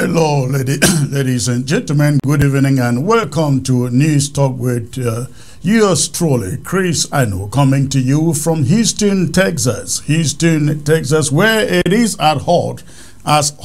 Hello, ladies and gentlemen. Good evening and welcome to News Talk with yours truly, Chris Ano, coming to you from Houston, Texas. Houston, Texas, where it is hot as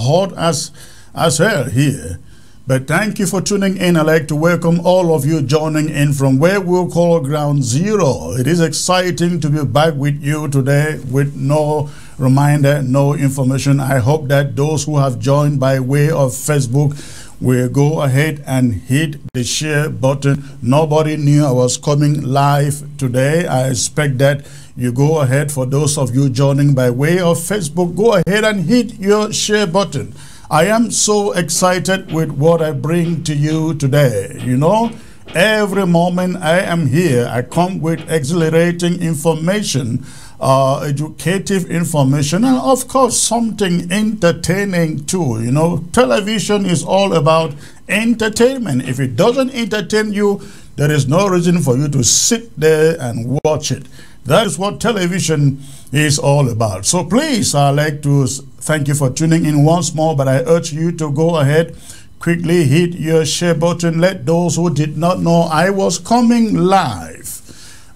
hell here. But thank you for tuning in. I'd like to welcome all of you joining in from where we'll call Ground Zero. It is exciting to be back with you today with no reminder, no information. I hope that those who have joined by way of Facebook will go ahead and hit the share button. Nobody knew I was coming live today. I expect that you go ahead. For those of you joining by way of Facebook, go ahead and hit your share button. I am so excited with what I bring to you today. You know, every moment I am here, I come with exhilarating information, educative information, and of course something entertaining too. You know, television is all about entertainment. If it doesn't entertain you, there is no reason for you to sit there and watch it. That is what television is all about. So please, I'd like to thank you for tuning in once more, but I urge you to go ahead, quickly hit your share button. Let those who did not know I was coming live,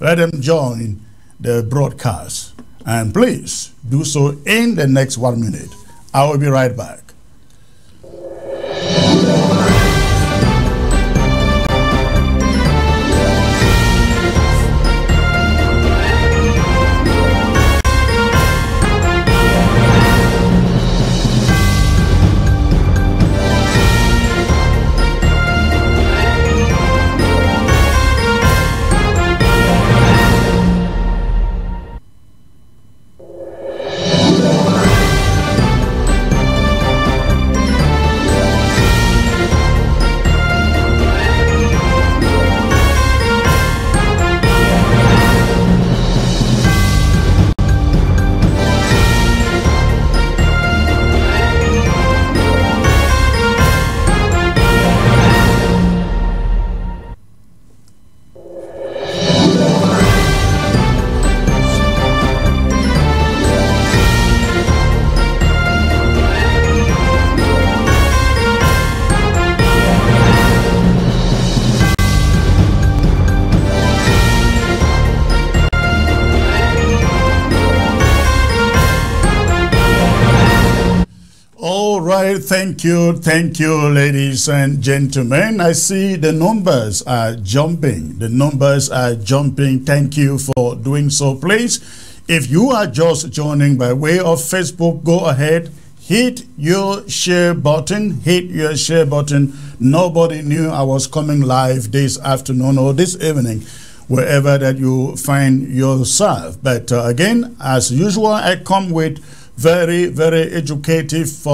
let them join the broadcast. And please do so in the next 1 minute. I will be right back. Thank you, ladies and gentlemen. I see the numbers are jumping. The numbers are jumping. Thank you for doing so. Please, if you are just joining by way of Facebook, go ahead, hit your share button. Hit your share button. Nobody knew I was coming live this afternoon or this evening, wherever that you find yourself. But again, as usual, I come with very, very educative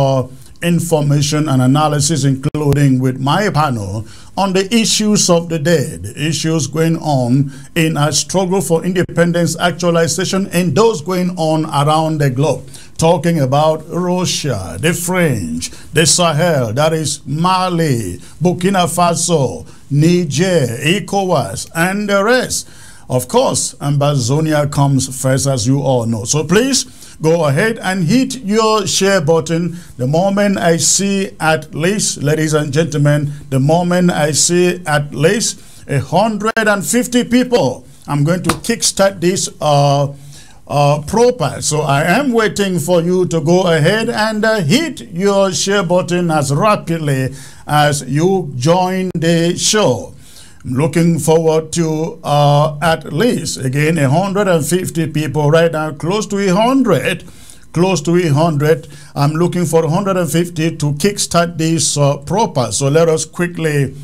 information and analysis, including with my panel on the issues of the day, the issues going on in our struggle for independence, actualization, and those going on around the globe. Talking about Russia, the French, the Sahel, that is Mali, Burkina Faso, Niger, ECOWAS, and the rest. Of course, Amazonia comes first, as you all know. So please, go ahead and hit your share button. The moment I see at least, ladies and gentlemen, the moment I see at least 150 people, I'm going to kickstart this proper. So I am waiting for you to go ahead and hit your share button as rapidly as you join the show. I'm looking forward to at least, again, 150 people right now, close to 100. Close to 100. I'm looking for 150 to kickstart this proper. So let us quickly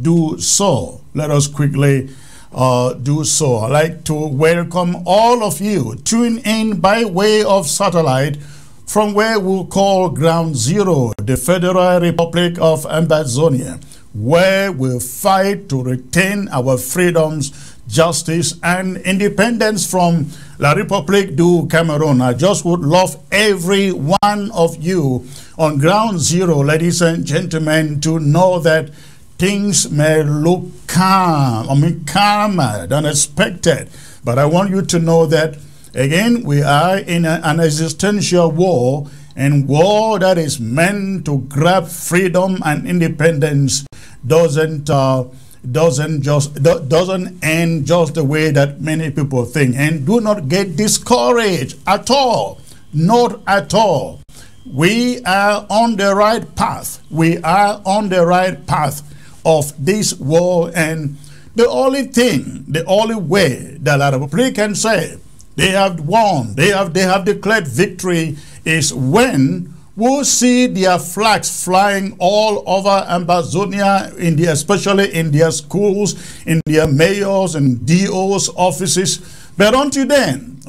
do so. Let us quickly do so. I'd like to welcome all of you. Tune in by way of satellite from where we'll call Ground Zero, the Federal Republic of Amazonia, where we fight to retain our freedoms, justice, and independence from La République du Cameroon. I just would love every one of you on Ground Zero, ladies and gentlemen, to know that things may look calmer than expected. But I want you to know that, again, we are in an existential war, And war that is meant to grab freedom and independence doesn't end just the way that many people think. And do not get discouraged at all. Not at all. We are on the right path. We are on the right path of this war. And the only thing, the only way that a people can say they have won, they have declared victory, is when we'll see their flags flying all over Amazonia, especially in their schools, in their mayors and DOs offices. But until then,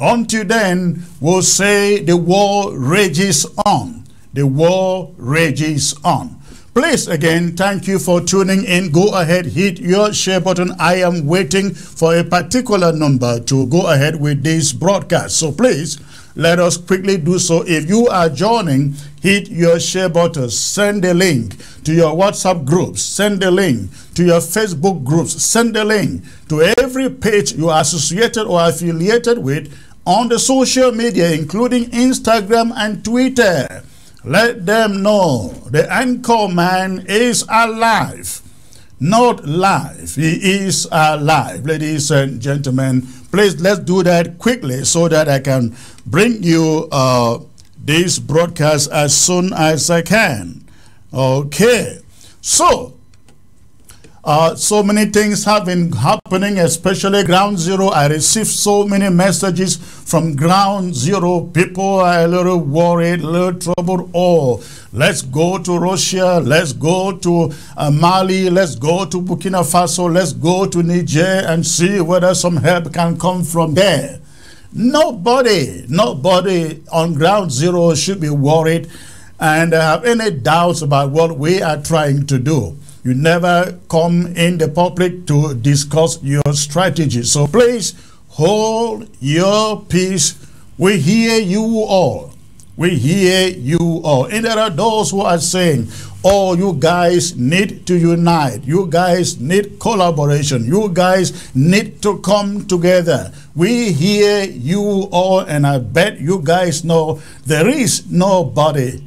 we'll say the war rages on. The war rages on. Please, again, thank you for tuning in. Go ahead, hit your share button. I am waiting for a particular number to go ahead with this broadcast. So please, let us quickly do so. If you are joining, hit your share button. Send a link to your WhatsApp groups. Send a link to your Facebook groups. Send a link to every page you are associated or affiliated with on the social media, including Instagram and Twitter. Let them know the anchor man is alive, not live. He is alive. Ladies and gentlemen, please, let's do that quickly so that I can bring you this broadcast as soon as I can. Okay. So many things have been happening, especially Ground Zero. I received so many messages from Ground Zero. People are a little worried, a little troubled. Oh, let's go to Russia. Let's go to Mali. Let's go to Burkina Faso. Let's go to Niger and see whether some help can come from there. Nobody on Ground Zero should be worried and have any doubts about what we are trying to do. You never come in the public to discuss your strategy. So please hold your peace. We hear you all. We hear you all. And there are those who are saying, oh, you guys need to unite. You guys need collaboration. You guys need to come together. We hear you all, and I bet you guys know there is nobody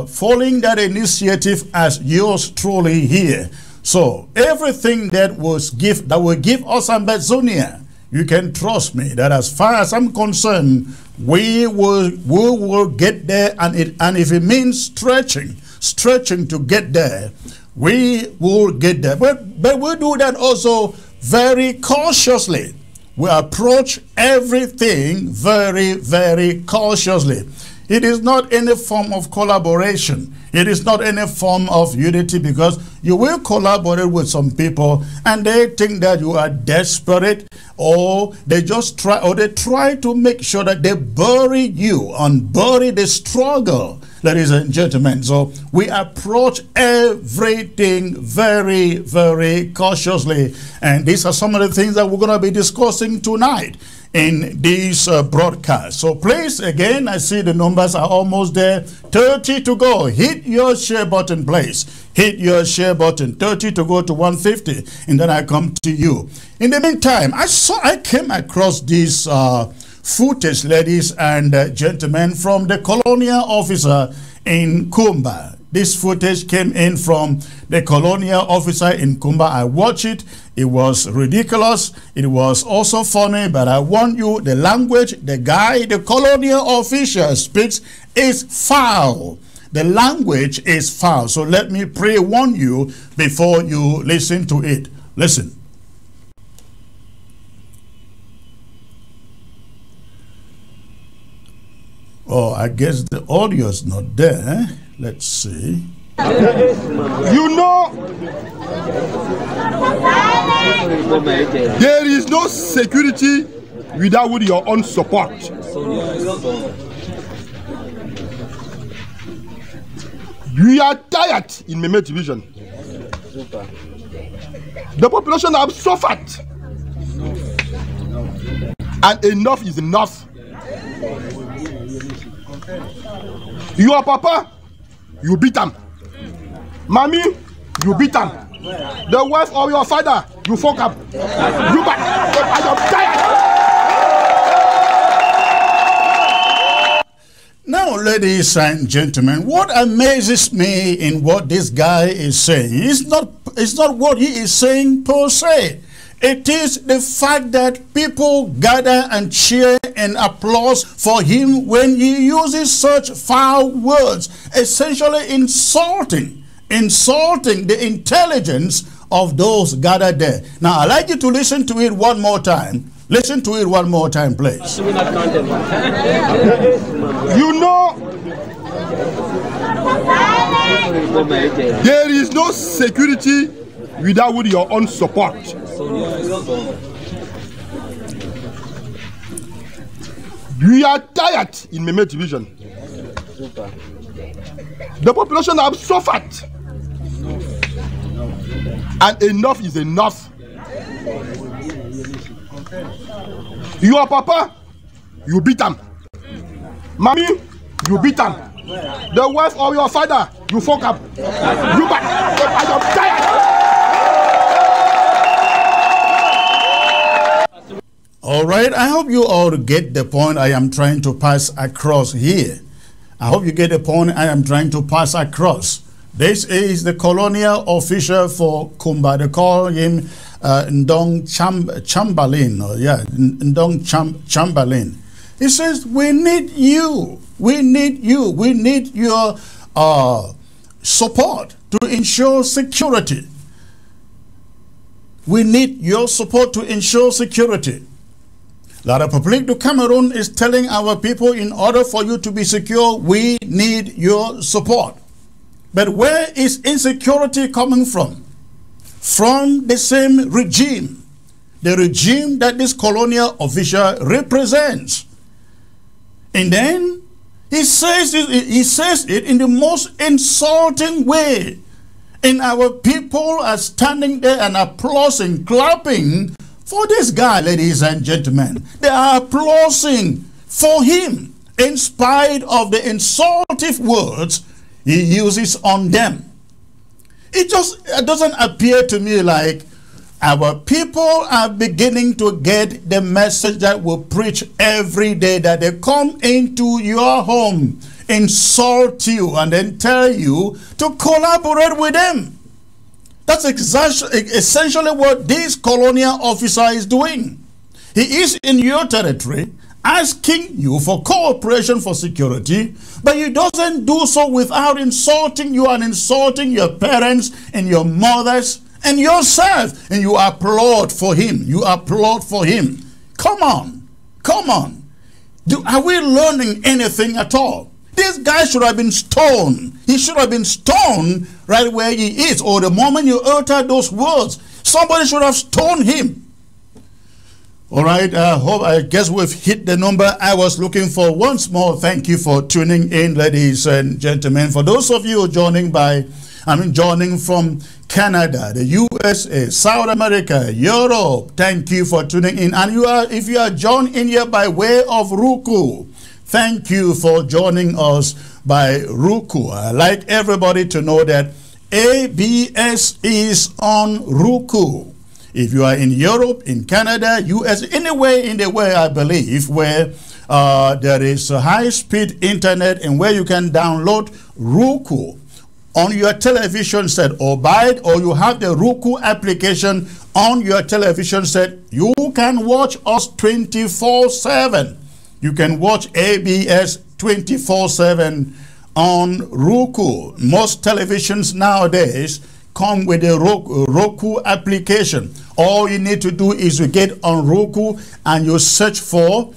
following that initiative as yours truly here. So everything that will give us Amazonia, you can trust me that as far as I'm concerned, we will get there, and if it means stretching to get there, we will get there. But we'll do that also very cautiously. We approach everything very, very cautiously. It is not any form of collaboration. It is not any form of unity, because you will collaborate with some people and they think that you are desperate, or they just try to make sure that they bury you and bury the struggle, ladies and gentlemen. So we approach everything very, very cautiously, and these are some of the things that we're going to be discussing tonight in this broadcast. So please, again, I see the numbers are almost there. 30 to go. Hit your share button, please. Hit your share button. 30 to go to 150, and then I come to you. In the meantime, I came across this footage, ladies and gentlemen, from the colonial officer in Kumba. This footage came in from the colonial officer in Kumba. I watched it. It was ridiculous. It was also funny, but I warn you, the language the colonial official speaks is foul. The language is foul. So let me pre-warn you before you listen to it. Listen. Oh, I guess the audio is not there. Let's see. You know, there is no security without your own support. We are tired in Meme division. The population have suffered, and enough is enough. Your papa, you beat him. Mommy, you beat him. The wife of your father, you fuck up. You back. I am tired. Now, ladies and gentlemen, what amazes me in what this guy is saying is not what he is saying per se. It is the fact that people gather and cheer and applause for him when he uses such foul words, essentially insulting the intelligence of those gathered there. Now, I'd like you to listen to it one more time. Listen to it one more time, please. You know, there is no security without your own support. We are tired in Meme division. The population have suffered, and enough is enough. Your papa, you beat him. Mommy, you beat him. The wife of your father, you fuck up. You back. I am tired. All right, I hope you all get the point I am trying to pass across here. I hope you get the point I am trying to pass across. This is the colonial official for Kumba. They call him Ndong Chamberlain. Ndong Chamberlain. He says, we need you. We need you. We need your support to ensure security. We need your support to ensure security. La République du Cameroon is telling our people, in order for you to be secure, we need your support. But where is insecurity coming from? From the same regime, the regime that this colonial official represents. And then he says it in the most insulting way. And our people are standing there and applauding, clapping for this guy, ladies and gentlemen. They are applauding for him in spite of the insultive words he uses on them. It doesn't appear to me like our people are beginning to get the message that we preach every day, that they come into your home, insult you, and then tell you to collaborate with them. That's essentially what this colonial officer is doing. He is in your territory, asking you for cooperation for security, but he doesn't do so without insulting you and insulting your parents and your mothers and yourself, and you applaud for him. You applaud for him. Come on. Come on. Are we learning anything at all? This guy should have been stoned. He should have been stoned right where he is, or the moment you utter those words, somebody should have stoned him. All right, I guess we've hit the number I was looking for. Once more, thank you for tuning in, ladies and gentlemen. For those of you joining from Canada, the USA, South America, Europe, thank you for tuning in. And if you are joined in here by way of Roku, thank you for joining us by Roku. I'd like everybody to know that ABS is on Roku. If you are in Europe, in Canada, US, anywhere in the world, I believe, where there is a high-speed internet and where you can download Roku on your television set, or you have the Roku application on your television set, you can watch us 24/7. You can watch ABS 24/7 on Roku. Most televisions nowadays come with the Roku application. All you need to do is you get on Roku and you search for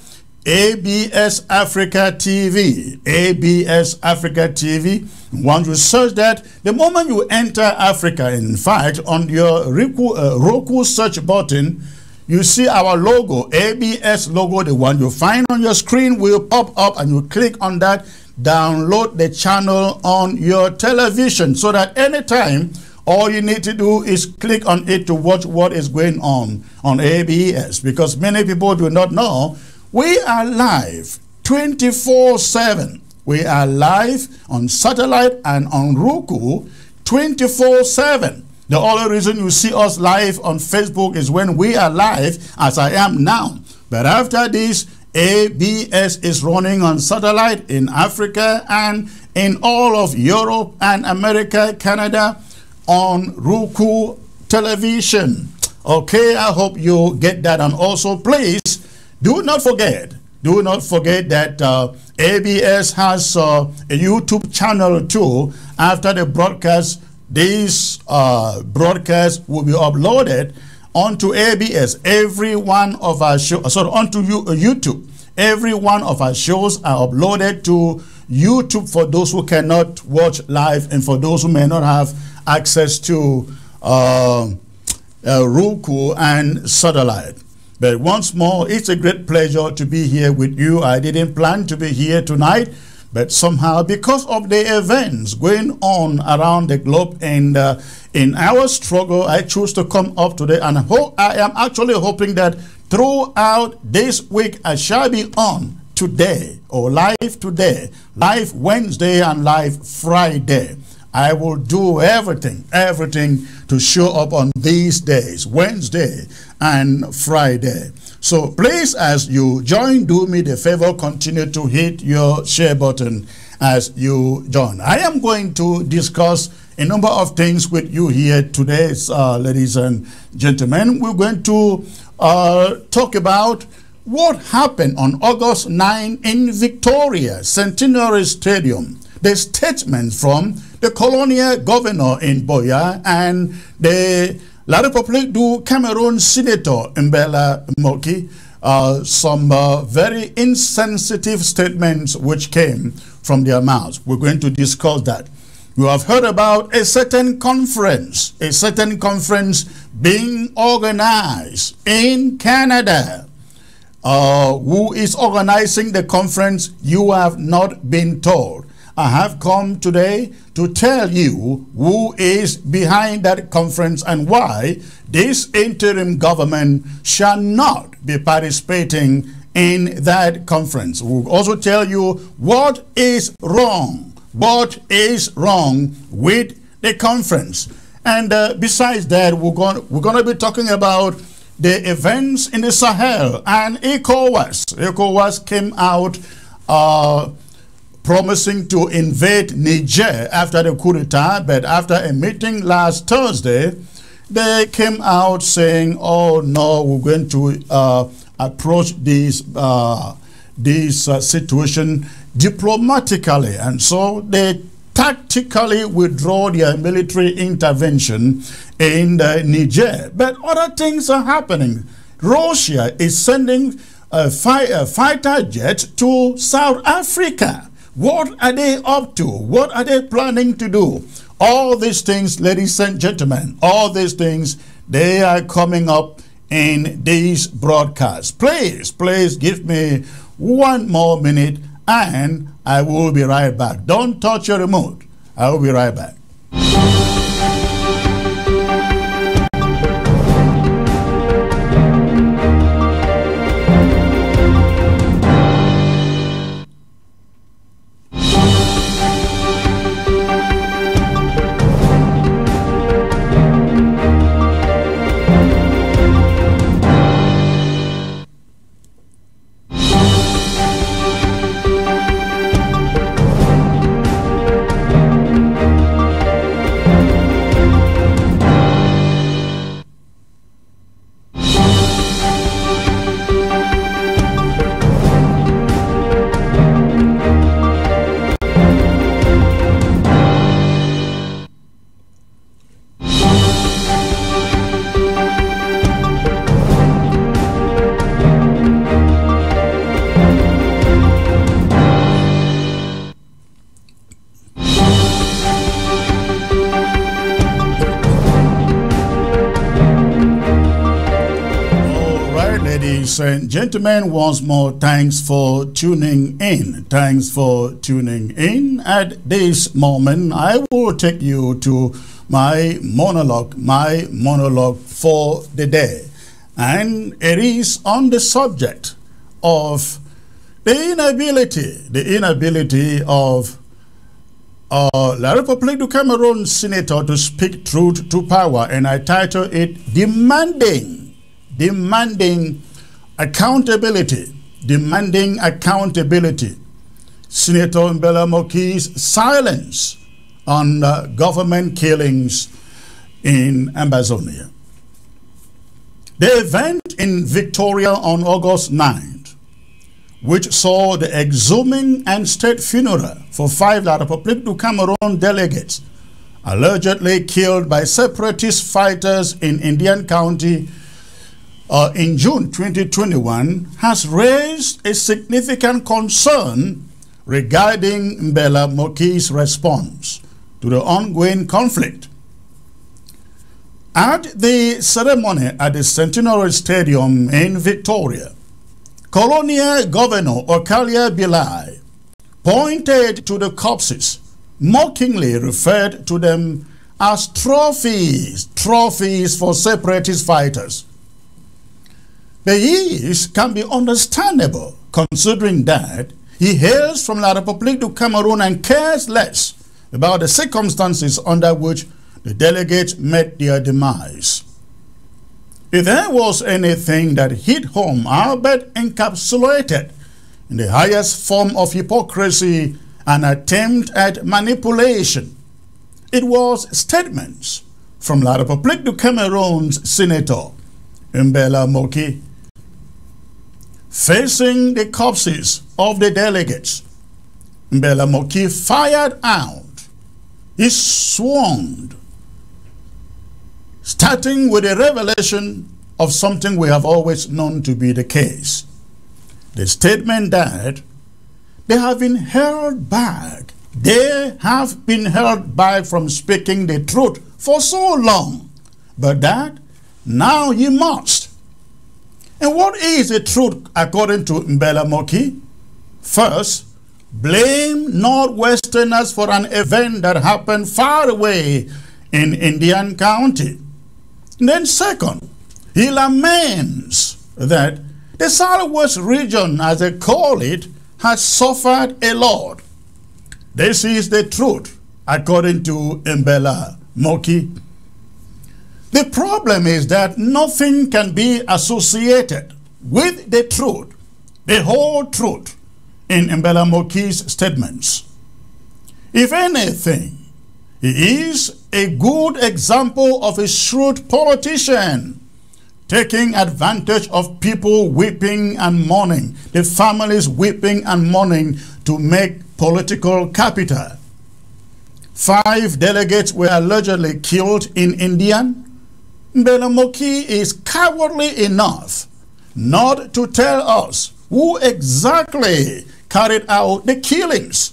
ABS Africa TV. ABS Africa TV. Once you search that, the moment you enter Africa, in fact, on your Roku search button, you see our logo, ABS logo, the one you find on your screen will pop up, and you click on that, download the channel on your television, so that anytime, all you need to do is click on it to watch what is going on ABS. Because many people do not know, we are live 24/7. We are live on satellite and on Roku 24/7. The only reason you see us live on Facebook is when we are live, as I am now. But after this, ABS is running on satellite in Africa and in all of Europe and America, Canada, on Roku television. Okay, I hope you get that. And also, please do not forget that ABS has a YouTube channel too. After the broadcast, this broadcast will be uploaded onto ABS. Every one of our shows, onto YouTube. Every one of our shows are uploaded to YouTube for those who cannot watch live and for those who may not have access to Roku and satellite. But once more, it's a great pleasure to be here with you. I didn't plan to be here tonight, but somehow, because of the events going on around the globe and in our struggle, I choose to come up today. And I am actually hoping that throughout this week, I shall be on today, or live today, live Wednesday and live Friday. I will do everything to show up on these days, Wednesday and Friday. So please, as you join, do me the favor, continue to hit your share button as you join. I am going to discuss a number of things with you here today, ladies and gentlemen. We're going to talk about what happened on August 9 in Victoria, Centenary Stadium. The statement from the colonial governor in Boya and the La République du Cameroon Senator Mbella Moki, some very insensitive statements which came from their mouths. We're going to discuss that. You have heard about a certain conference being organized in Canada. Who is organizing the conference? You have not been told. I have come today to tell you who is behind that conference and why this interim government shall not be participating in that conference. We'll also tell you what is wrong with the conference. And besides that, we're going to be talking about the events in the Sahel and ECOWAS. ECOWAS came out promising to invade Niger after the coup d'etat, but after a meeting last Thursday, they came out saying, oh no, we're going to approach this situation diplomatically. And so they tactically withdraw their military intervention in Niger. But other things are happening. Russia is sending a fighter jet to South Africa. What are they up to? What are they planning to do? All these things, ladies and gentlemen, all these things, they are coming up in these broadcasts. Please give me one more minute and I will be right back. Don't touch your remote. I will be right back. Ladies and gentlemen, once more, thanks for tuning in. Thanks for tuning in. At this moment, I will take you to my monologue for the day. And it is on the subject of the inability of La République du Cameroon Senator to speak truth to power. And I title it demanding accountability demanding accountability. Senator Mbella Moki's silence on government killings in Amazonia. The event in Victoria on August 9th, which saw the exhuming and state funeral for 5 La République du Cameroon delegates allegedly killed by separatist fighters in Indian County in June 2021, has raised a significant concern regarding Mbella Moki's response to the ongoing conflict. At the ceremony at the Centenary Stadium in Victoria, Colonial Governor Okalia Bilai pointed to the corpses, mockingly referred to them as trophies for separatist fighters. This can be understandable considering that he hails from La République du Cameroon and cares less about the circumstances under which the delegates met their demise. If there was anything that hit home, Albert encapsulated in the highest form of hypocrisy and attempt at manipulation, it was statements from La République du Cameroon's Senator Mbella Moki. Facing the corpses of the delegates, Mbella Moki fired out. He swooned, starting with a revelation of something we have always known to be the case. The statement that they have been held back. They have been held back from speaking the truth for so long, but that now ye must. And what is the truth according to Mbella Moki? First, blame Northwesterners for an event that happened far away in Indian County. And then second, he laments that the Southwest region, as they call it, has suffered a lot. This is the truth according to Mbella Moki. The problem is that nothing can be associated with the truth, the whole truth, in Mbella Moki's statements. If anything, he is a good example of a shrewd politician, taking advantage of people weeping and mourning, the families weeping and mourning to make political capital. 5 delegates were allegedly killed in India. Mbella Moki is cowardly enough not to tell us who exactly carried out the killings.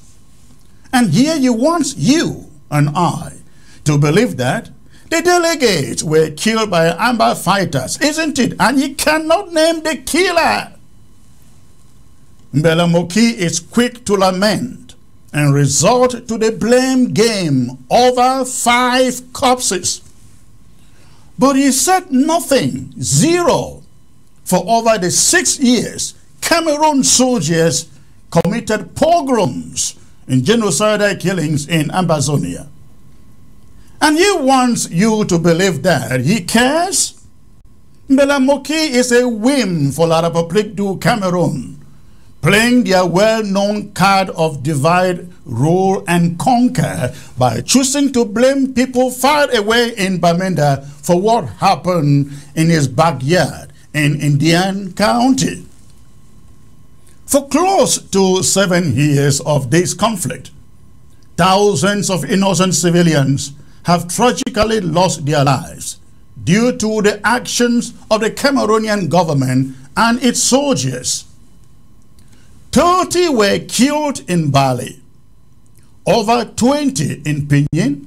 And here he wants you and I to believe that the delegates were killed by Amba fighters, isn't it? And he cannot name the killer. Mbella Moki is quick to lament and resort to the blame game over 5 corpses. But he said nothing, zero. For over the 6 years, Cameroon soldiers committed pogroms and genocidal killings in Amazonia. And he wants you to believe that he cares? Mbella Moki is a whim for La République du Cameroon, playing their well-known card of divide, rule, and conquer by choosing to blame people far away in Bamenda for what happened in his backyard in Indian County. For close to 7 years of this conflict, thousands of innocent civilians have tragically lost their lives due to the actions of the Cameroonian government and its soldiers. 30 were killed in Bali, over 20 in Pinyin,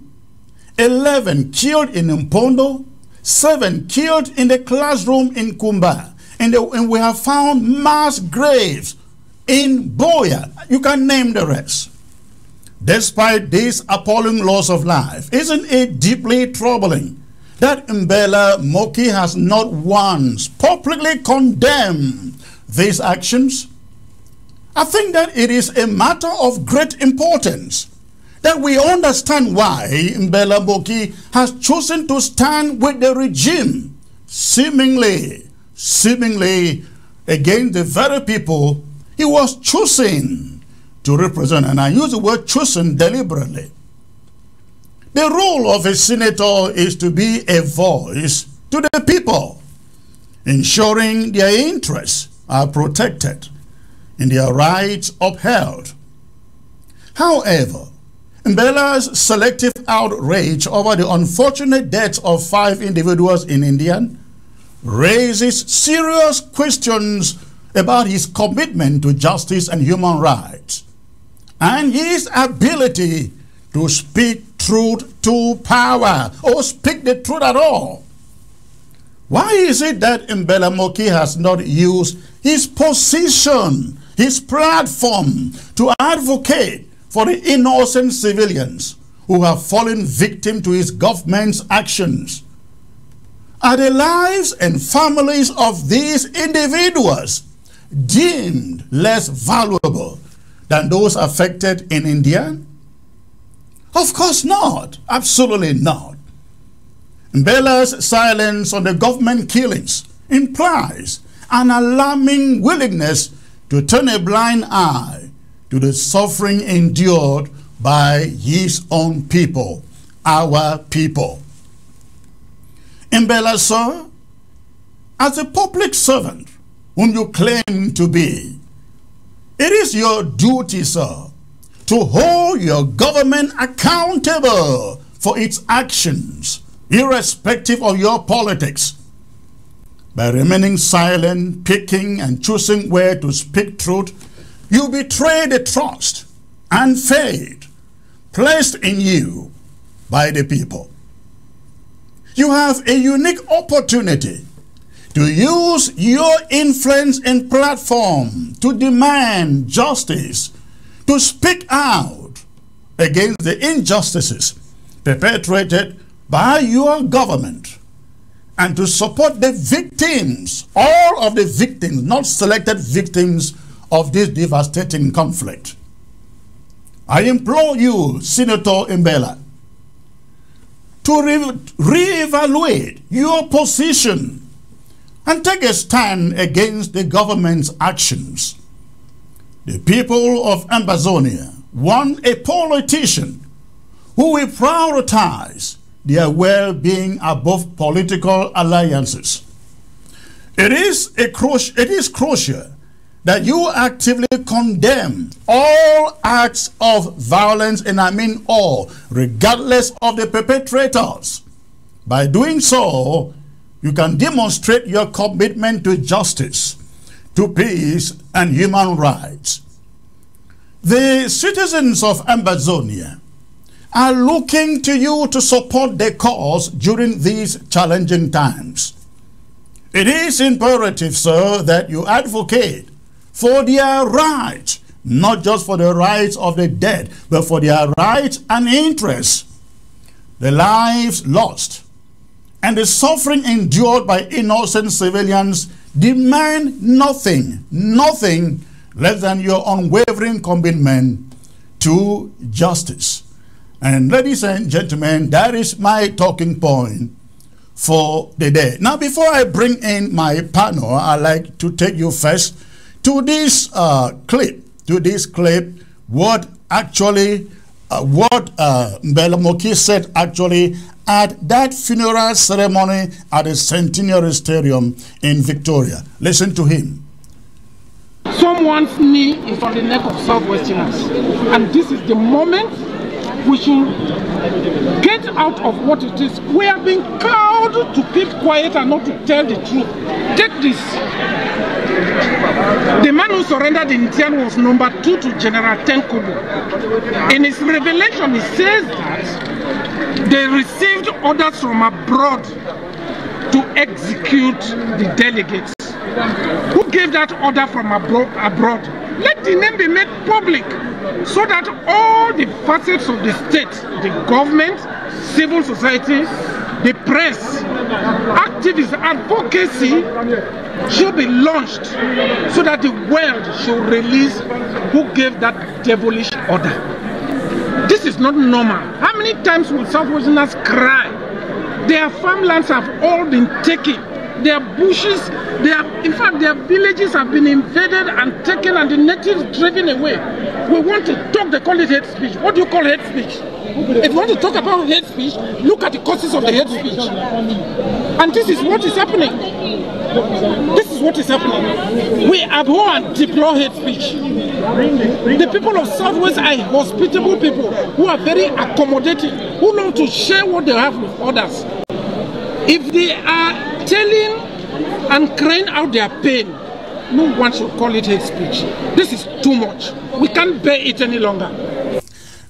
11 killed in Mpondo, 7 killed in the classroom in Kumba, and we have found mass graves in Boya. You can name the rest. Despite this appalling loss of life, isn't it deeply troubling that Mbella Moki has not once publicly condemned these actions? I think that it is a matter of great importance that we understand why Mbella Moki has chosen to stand with the regime, seemingly against the very people he was choosing to represent. And I use the word chosen deliberately. The role of a senator is to be a voice to the people, ensuring their interests are protected and their rights upheld. However, Mbella's selective outrage over the unfortunate deaths of 5 individuals in India raises serious questions about his commitment to justice and human rights, and his ability to speak truth to power, or speak the truth at all. Why is it that Mbella Moki has not used his position, his platform, to advocate for the innocent civilians who have fallen victim to his government's actions? Are the lives and families of these individuals deemed less valuable than those affected in India? Of course not. Absolutely not. Mbella's silence on the government killings implies an alarming willingness to turn a blind eye to the suffering endured by his own people, our people. Mbella, sir, as a public servant whom you claim to be, it is your duty, sir, to hold your government accountable for its actions, irrespective of your politics. By remaining silent, picking and choosing where to speak truth, you betray the trust and faith placed in you by the people. You have a unique opportunity to use your influence and platform to demand justice, to speak out against the injustices perpetrated by your government, and to support the victims, all of the victims, not selected victims of this devastating conflict. I implore you, Senator Mbella, to reevaluate your position and take a stand against the government's actions. The people of Amazonia want a politician who will prioritize their well-being above political alliances. It is crucial that you actively condemn all acts of violence, and I mean all, regardless of the perpetrators. By doing so, you can demonstrate your commitment to justice, to peace and human rights. The citizens of Amazonia are looking to you to support their cause during these challenging times. It is imperative, sir, that you advocate for their rights, not just for the rights of the dead, but for their rights and interests. The lives lost and the suffering endured by innocent civilians demand nothing less than your unwavering commitment to justice. And ladies and gentlemen, that is my talking point for the day. Now, before I bring in my panel, I'd like to take you first to this clip. What Mbella Moki said actually at that funeral ceremony at the Centenary Stadium in Victoria. Listen to him. Someone's knee is on the neck of Southwesterners, and this is the moment we should get out of what it is. We are being called to keep quiet and not to tell the truth. Take this. The man who surrendered in Tian was number 2 to General Tenkobo. In his revelation, he says that they received orders from abroad to execute the delegates. Who gave that order from abroad? Let the name be made public so that all the facets of the state, the government, civil society, the press, activists, advocacy should be launched so that the world should release who gave that devilish order. This is not normal. How many times will Southwesterners cry? Their farmlands have all been taken. Their bushes In fact, their villages have been invaded and taken and the natives driven away. We want to talk, they call it hate speech. What do you call hate speech? If you want to talk about hate speech, look at the causes of the hate speech. And this is what is happening. This is what is happening. We abhor and deplore hate speech. The people of Southwest are hospitable people who are very accommodating, who love to share what they have with others. If they are telling and crying out their pain, no one should call it hate speech. This is too much. We can't bear it any longer.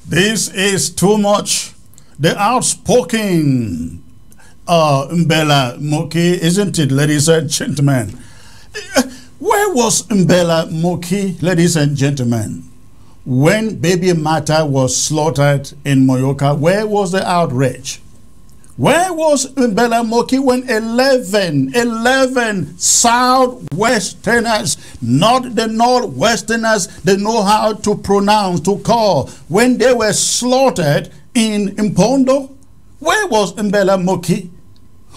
This is too much. The outspoken Mbella Moki, isn't it, ladies and gentlemen? Where was Mbella Moki, ladies and gentlemen, when baby Mata was slaughtered in Moyoka? Where was the outrage? Where was Mbella Moki when 11 Southwesterners, not the Northwesterners, they know how to pronounce, to call, when they were slaughtered in Mpondo? Where was Mbella Moki?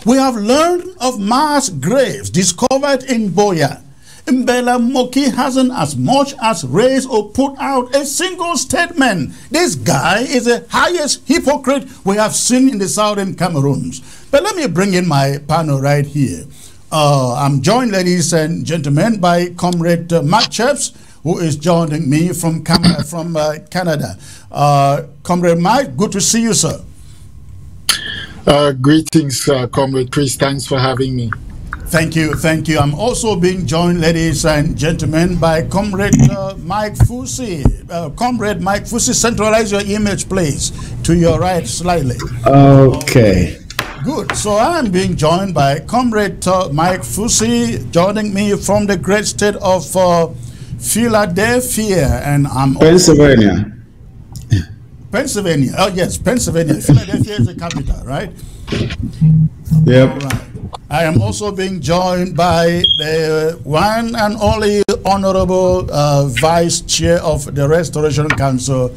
We have learned of mass graves discovered in Boya. Mbella Moki hasn't as much as raised or put out a single statement. This guy is the highest hypocrite we have seen in the southern Cameroons. But let me bring in my panel right here. I'm joined, ladies and gentlemen, by Comrade Mark Chaps, who is joining me from Canada. Comrade Mike, good to see you, sir. Greetings, Comrade Chris. Thanks for having me. Thank you, thank you. I'm also being joined, ladies and gentlemen, by Comrade Mike Fusi. Comrade Mike Fusi, centralize your image, please, to your right slightly. Okay. Good. So I'm being joined by Comrade Mike Fusi, joining me from the great state of Philadelphia, and I'm Pennsylvania. Pennsylvania. Oh yes, Pennsylvania. Philadelphia is the capital, right? Yep. All right. I am also being joined by the one and only Honorable Vice Chair of the Restoration Council,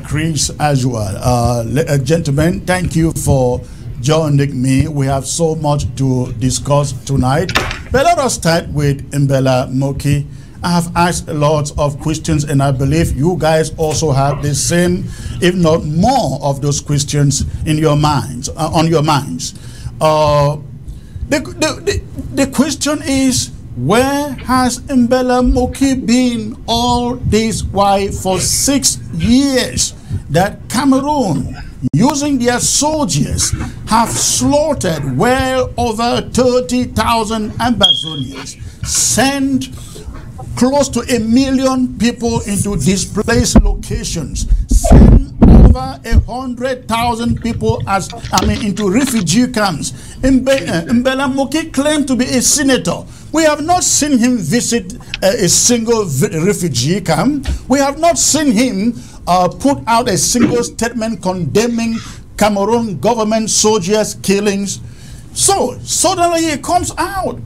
Chris Azua. Gentlemen, thank you for joining me. We have so much to discuss tonight. But let us start with Mbella Moki. I have asked lots of questions, and I believe you guys also have the same, if not more, of those questions in your minds, on your minds. The question is, where has Mbella Moki been all this while for 6 years that Cameroon, using their soldiers, have slaughtered well over 30,000 Amazonians, sent close to 1 million people into displaced locations, sent over 100,000 people into refugee camps. Mbella Moki claimed to be a senator. We have not seen him visit a single refugee camp. We have not seen him put out a single statement condemning Cameroon government soldiers' killings. So suddenly he comes out,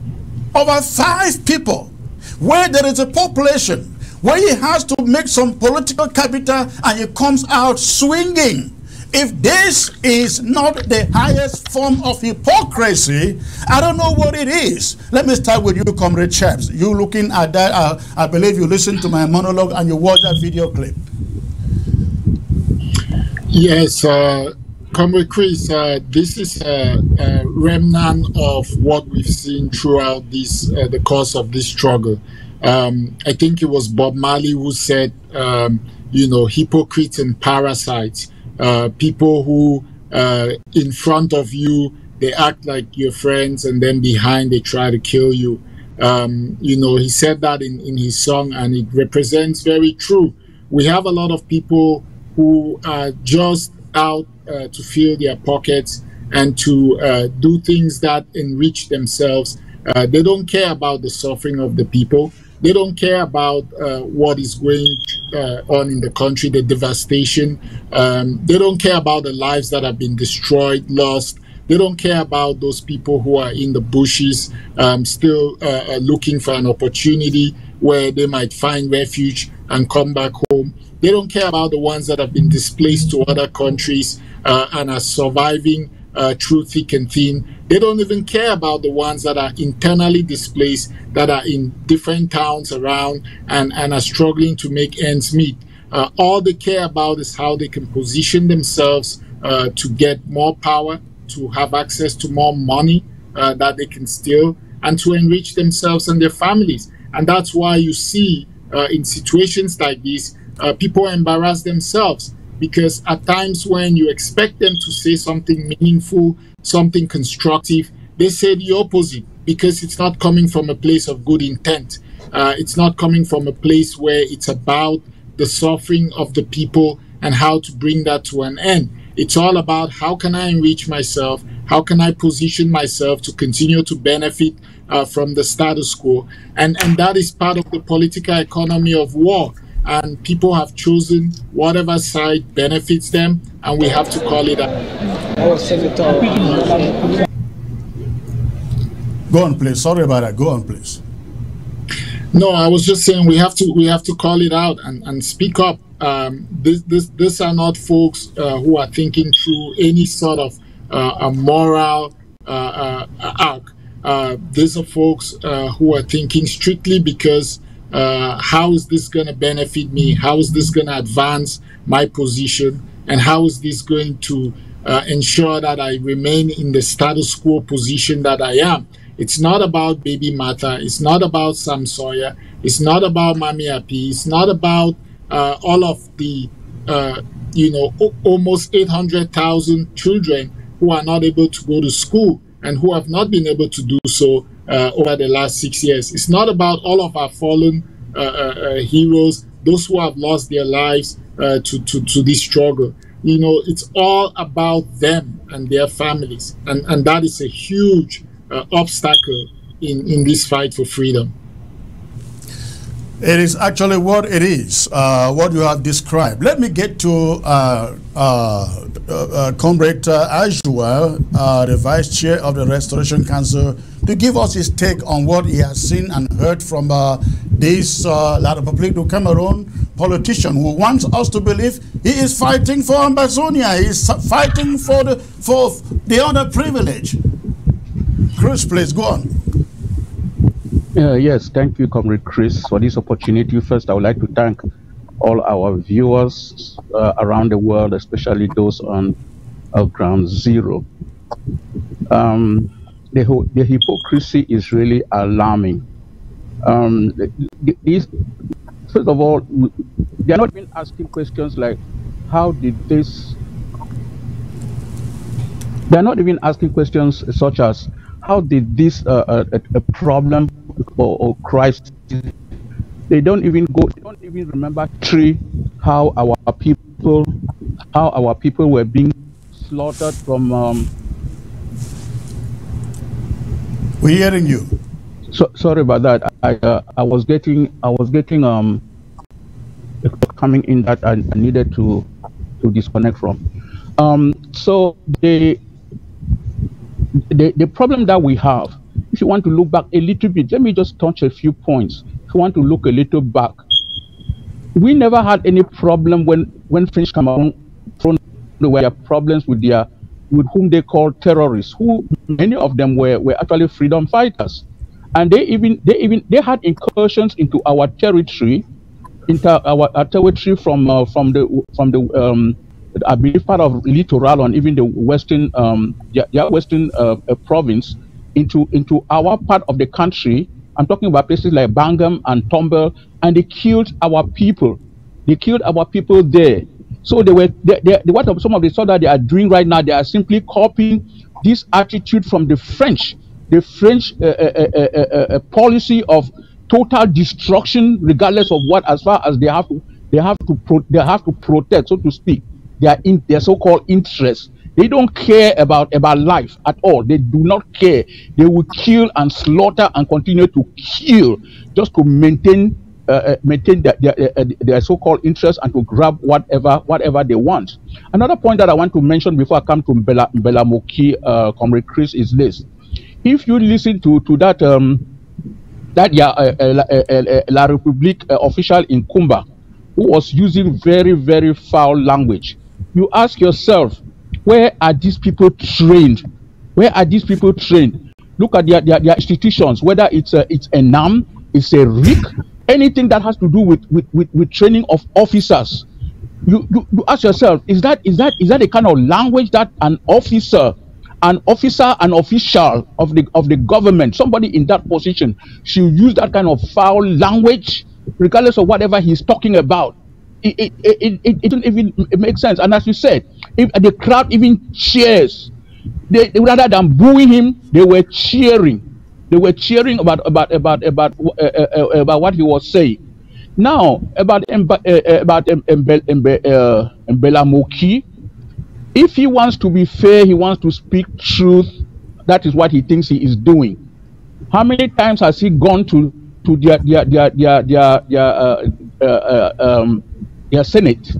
over 5 people, where there is a population, where he has to make some political capital, and he comes out swinging. If this is not the highest form of hypocrisy, I don't know what it is. Let me start with you, Comrade Chaps. You looking at that, I believe you listened to my monologue and you watched that video clip. Yes, Comrade Chris, this is a remnant of what we've seen throughout the course of this struggle. I think it was Bob Marley who said, hypocrites and parasites, people who in front of you, they act like your friends, and then behind they try to kill you. He said that in his song, and it represents very true. We have a lot of people who are just out to fill their pockets and to do things that enrich themselves. They don't care about the suffering of the people. They don't care about what is going on in the country, the devastation. They don't care about the lives that have been destroyed, lost. They don't care about those people who are in the bushes, still looking for an opportunity where they might find refuge and come back home. They don't care about the ones that have been displaced to other countries and are surviving through thick and thin. They don't even care about the ones that are internally displaced, that are in different towns around and are struggling to make ends meet. All they care about is how they can position themselves to get more power, to have access to more money that they can steal, and to enrich themselves and their families. And that's why you see in situations like this, people embarrass themselves, because at times when you expect them to say something meaningful, something constructive, they say the opposite, because it's not coming from a place of good intent. It's not coming from a place where it's about the suffering of the people and how to bring that to an end. It's all about how can I enrich myself, how can I position myself to continue to benefit from the status quo. And that is part of the political economy of war. And people have chosen whatever side benefits them, and we have to call it out. Go on, please. Sorry about that. Go on, please. No, I was just saying we have to call it out and speak up. These are not folks who are thinking through any sort of a moral arc. These are folks who are thinking strictly because how is this going to benefit me? How is this going to advance my position? And how is this going to ensure that I remain in the status quo position that I am? It's not about Baby Martha. It's not about Sam Sawyer. It's not about Mami Api. It's not about all of the, almost 800,000 children who are not able to go to school and who have not been able to do so over the last 6 years. It's not about all of our fallen heroes, those who have lost their lives to this struggle. It's all about them and their families. And that is a huge obstacle in this fight for freedom. It is actually what it is, what you have described. Let me get to Comrade Ajua, the Vice Chair of the Restoration Council, to give us his take on what he has seen and heard from this La République du Cameroon politician who wants us to believe he is fighting for Ambazonia, he is fighting for the underprivileged. Chris, please go on. Yes, thank you, Comrade Chris, for this opportunity. First, I would like to thank all our viewers around the world, especially those on Ground Zero. The hypocrisy is really alarming. First of all, they are not even asking questions like, how did this... They are not even asking questions such as, how did this a problem or crisis? They don't even remember how our people were being slaughtered from. We're hearing you. So sorry about that. I was getting coming in that I needed to disconnect from. So the problem that we have, if you want to look back a little bit, let me just touch a few points. If you want to look a little back, we never had any problem when French Cameroon were problems with whom they call terrorists, who many of them were actually freedom fighters, and they had incursions into our territory, from the I believe part of littoral and even the western province into our part of the country. I'm talking about places like Bangam and Tombel, and they killed our people. They killed our people there. So what some of the stuff that they are doing right now, they are simply copying this attitude from the French policy of total destruction, regardless of what, as far as they have to protect, so to speak, their so-called interests. They don't care about life at all. They do not care. They will kill and slaughter and continue to kill just to maintain their so-called interests and to grab whatever they want. Another point that I want to mention before I come to Mbella Moki, Comrade Chris, is this: if you listen to that La République official in Kumba, who was using very, very foul language, you ask yourself, Where are these people trained? Where are these people trained? Look at their institutions, whether it's a NAM, it's a RIC, anything that has to do with training of officers. You ask yourself, is that a kind of language that an officer, an official of the government, somebody in that position, should use that kind of foul language, regardless of whatever he's talking about? It doesn't even make sense. And as you said, if the crowd even cheers, they rather than booing him, they were cheering. They were cheering about what he was saying. Now about Mbella Moki, if he wants to be fair, he wants to speak truth. That is what he thinks he is doing. How many times has he gone to their Senate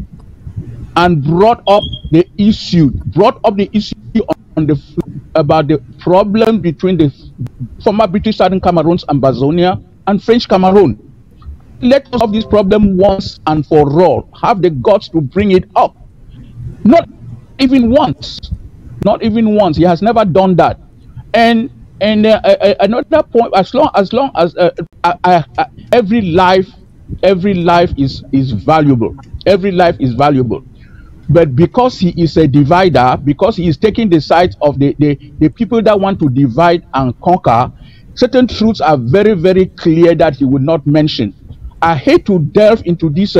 and brought up the issue on the about the problem between the former British Southern Cameroons, Ambazonia, and French Cameroon? Let us solve this problem once and for all. Have the guts to bring it up. Not even once. Not even once. He has never done that. And another point, as long as every life is valuable. Every life is valuable. But because he is a divider, because he is taking the sides of the people that want to divide and conquer, certain truths are very, very clear that he would not mention. I hate to delve into this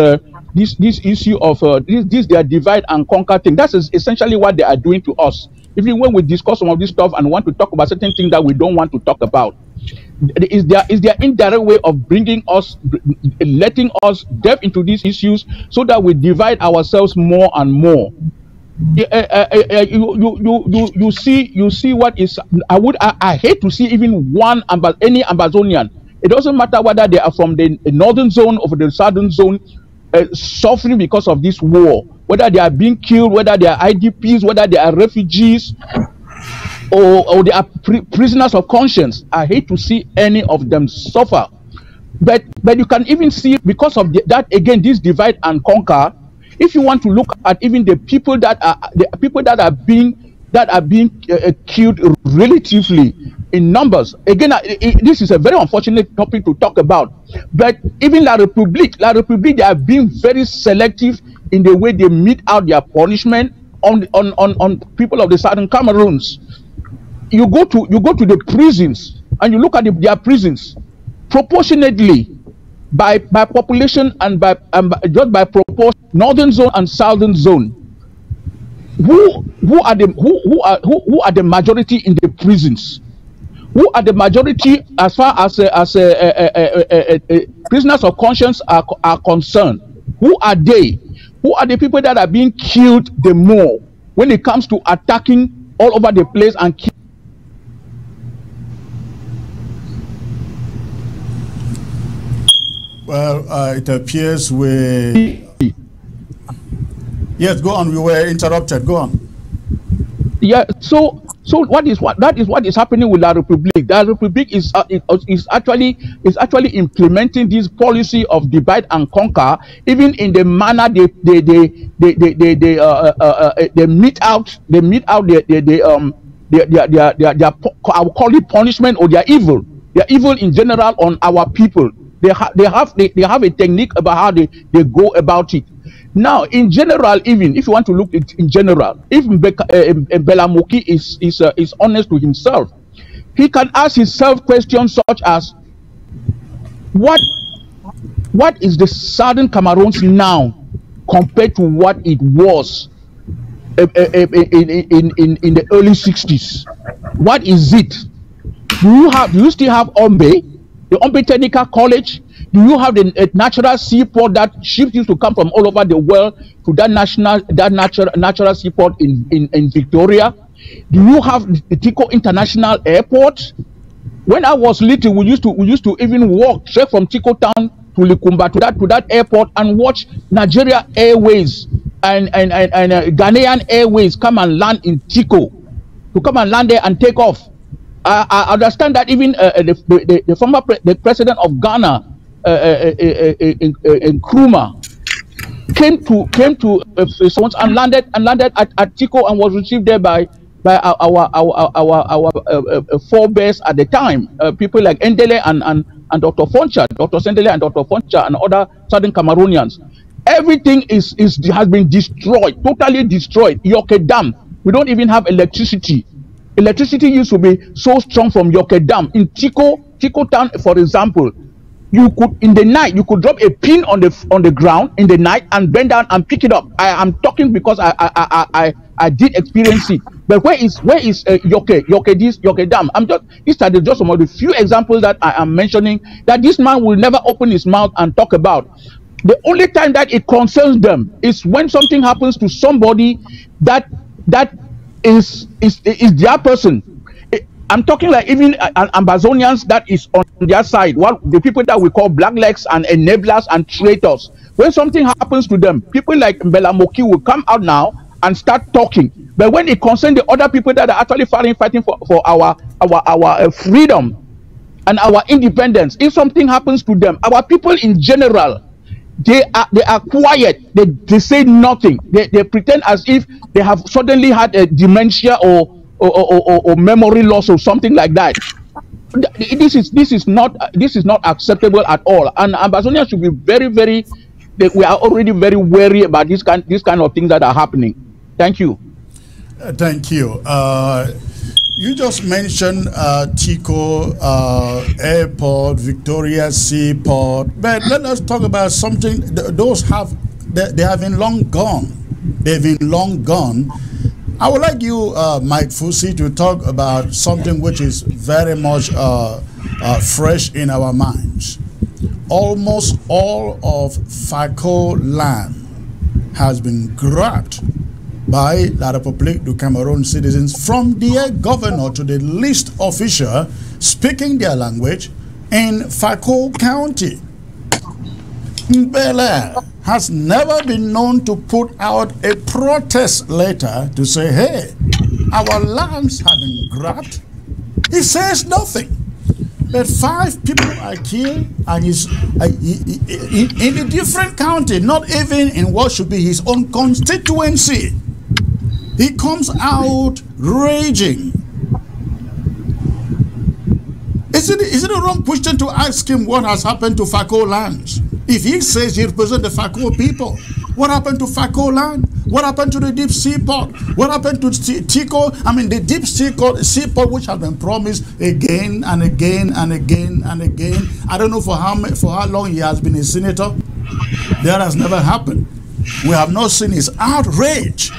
issue of this their divide and conquer thing. That's essentially what they are doing to us. Even when we discuss some of this stuff and want to talk about certain things that we don't want to talk about, is their indirect way of bringing us, letting us delve into these issues so that we divide ourselves more and more. You see what is. I hate to see even any Ambazonian. It doesn't matter whether they are from the northern zone or the southern zone, suffering because of this war. Whether they are being killed, whether they are IDPs, whether they are refugees, or they are prisoners of conscience. I hate to see any of them suffer. But you can even see, because of that again, this divide and conquer. If you want to look at even the people that are being killed relatively in numbers. Again, this is a very unfortunate topic to talk about. But even La République, they are being very selective in the way they mete out their punishment on people of the Southern Cameroons. You go to the prisons and you look at their prisons proportionately by population and just by proportion, northern zone and southern zone. Who are the majority in the prisons? Who are the majority as far as prisoners of conscience are concerned? Who are they? Who are the people that are being killed the more when it comes to attacking all over the place and killing? Well, it appears we... Yes, go on. We were interrupted. Go on. Yeah. So that is what is happening with La République. La République is actually implementing this policy of divide and conquer, even in the manner they mete out their I will call it punishment, or their evil. Their evil in general on our people. They have a technique about how they go about it. Now, in general, even if you want to look at in general, if Mbella Moki is honest to himself, he can ask himself questions such as, what is the Southern Cameroons now compared to what it was in the early 60s? What is it? Do you still have Ombe, the Ombe Technical College? Do you have the natural seaport that ships used to come from all over the world to that natural seaport in Victoria? Do you have the Tico International Airport? When I was little, we used to even walk straight from Tico Town to Likumba to that airport and watch Nigeria Airways and Ghanaian Airways come and land in Tico, to come and land there and take off. I understand that even the former president of Ghana, Nkrumah, came to response and landed at Tico and was received there by our forebears at the time, people like Ndele and Dr. Foncha, Dr. Sendele and Dr. Foncha and other Southern Cameroonians. Everything has been destroyed, totally destroyed. Yoke Dam, we don't even have electricity. Electricity used to be so strong from Yoke Dam. In Tico town, for example, you could in the night you could drop a pin on the ground in the night and bend down and pick it up. I am talking because I did experience it. But where is Yoke Dam? These are just some of the few examples that I am mentioning that this man will never open his mouth and talk about. The only time that it concerns them is when something happens to somebody that is their person. I'm talking like even Amazonians that is on their side, the people that we call blacklegs and enablers and traitors. When something happens to them, people like Mbella Moki will come out now and start talking. But when it concerns the other people that are actually fighting for our freedom and our independence, if something happens to them, our people in general, they are quiet. They say nothing. They pretend as if they have suddenly had a dementia or memory loss or something like that. This is not acceptable at all. And Ambazonians should be very we are already very wary about this kind of things that are happening. Thank you. Thank you. You just mentioned Tico Airport, Victoria Seaport, but let us talk about something. Those they have been long gone. They've been long gone. I would like you, Mike Fusi, to talk about something which is very much fresh in our minds. Almost all of FACO land has been grabbed by La République du Cameroon citizens, from their governor to the least official speaking their language in FACO County. Mbella has never been known to put out a protest letter to say, hey, our lands have been grabbed. He says nothing. But 5 people are killed, and he's in a different county, not even in what should be his own constituency. He comes out raging. Is it a wrong question to ask him what has happened to FACO lands? If he says he represents the FACO people, what happened to FACO land? What happened to the deep seaport? What happened to Tico? I mean, the deep seaport which has been promised again and again and again and again. I don't know for how long he has been a senator. That has never happened. We have not seen his outrage